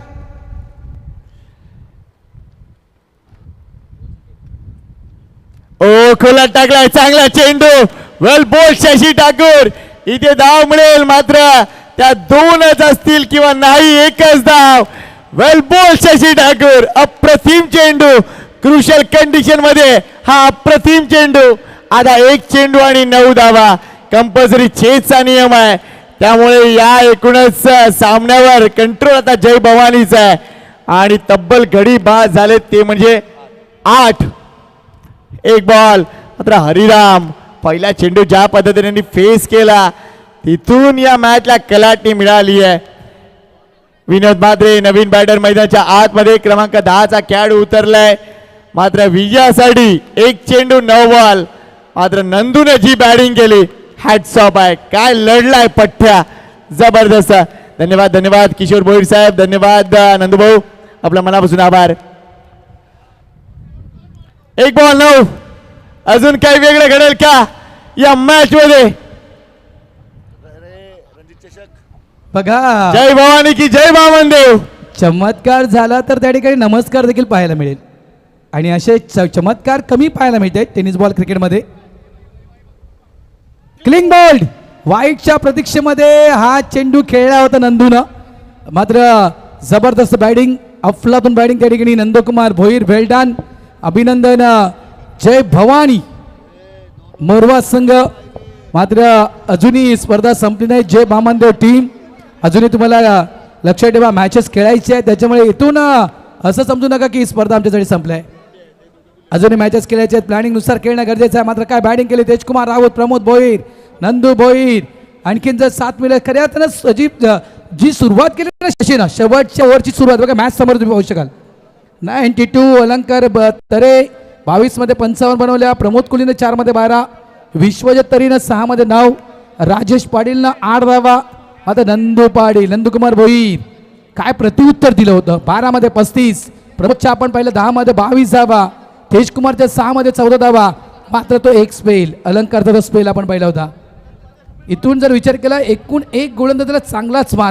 ओ खोला टाकलाय, चांगला चेंडू. वेल बोल शशी ठाकूर. इथे धाव मिळेल, मात्र त्या 2च असतील किंवा नाही 1च धाव. वेल बोल शशी ठाकूर. अप्रतिम चेंडू. क्रुशल कंडिशन मध्ये हा अप्रतिम चेंडू. आता 1 चेंडू आणि 9 धावा. कंपल्सरी चेसचा नियम आहे, त्यामुळे या एकूणच सामन्यावर कंट्रोल आता जय भवानीचा आहे. आणि तब्बल गडी बाद झाले ते म्हणजे 8. 1 बॉल. मात्र हरिराम पहिला चेंडू ज्या पद्धतीने फेस केला तिथून या मॅचला कलाटणी मिळाली आहे. विनोद मात्रे नवीन बॅटर मैदानाच्या आतमध्ये क्रमांक 10चा खेळाडू उतरलाय. मात्र विजयासाठी 1 चेंडू 9 बॉल. मात्र नंदूने जी बॅटिंग केली, हॅट्स ऑफ आहे. काय लढलाय पठ्ठ्या, जबरदस्त. धन्यवाद धन्यवाद किशोर भोईर साहेब, धन्यवाद नंदू भाऊ, आपल्या मनापासून आभार. 1 बॉल 9. अजून काही वेगळं घडेल का या मॅच मध्ये? बघा, जय भवानी की जय वामनदेव. चमत्कार झाला तर त्या ठिकाणी नमस्कार देखील पाहायला मिळेल. आणि असे चमत्कार कमी पाहायला मिळते टेनिस बॉल क्रिकेटमध्ये. क्लिंग बोल्ड व्हाईटच्या प्रतीक्षेमध्ये हा चेंडू खेळला होता नंदून. मात्र जबरदस्त बॅटिंग, अफलातून बॅटिंग त्या ठिकाणी नंदकुमार भोईर, वेल्डन, अभिनंदन. जय भवानी मोरवा संघ. मात्र अजूनही स्पर्धा संपली नाही. जय बामनदेव टीम, अजूनही तुम्हाला लक्षात ठेवा मॅचेस खेळायचे आहेत, त्याच्यामुळे इथून असं समजू नका की स्पर्धा आमच्यासाठी संपली आहे. अजूनही मॅचेस खेळायचे आहेत, प्लॅनिंगनुसार खेळणं गरजेचं आहे. मात्र काय बॅटिंग केली तेजकुमार राऊत, प्रमोद भोईर, नंदू भोईर. आणखीन जर 7 मिळेल खऱ्या अर्थानं सजीव जी सुरुवात केली ना शशीनं, शेवटच्या ओव्हरची सुरुवात बघा मॅच समोर तुम्ही पाहू शकाल. 92 अलंकार तरे 22 मध्ये 55 बनवल्या, प्रमोद कोहलीनं 4 मध्ये 12, विश्वजित तरीनं 6 मध्ये 9, राजेश पाटीलनं 8 धावा. आता नंदू पाटील, नंदकुमार भोईर काय प्रत्युत्तर दिलं होतं. 12 मध्ये 35, प्रमोदच्या आपण पाहिलं 10 मध्ये 22 धावा, तेजकुमारच्या 6 मध्ये 14 धावा. मात्र तो एक स्पेल, अलंकारचा स्पेल आपण पाहिला होता. इथून जर विचार केला एकूण एक गोलंदाजाला चांगलाच मार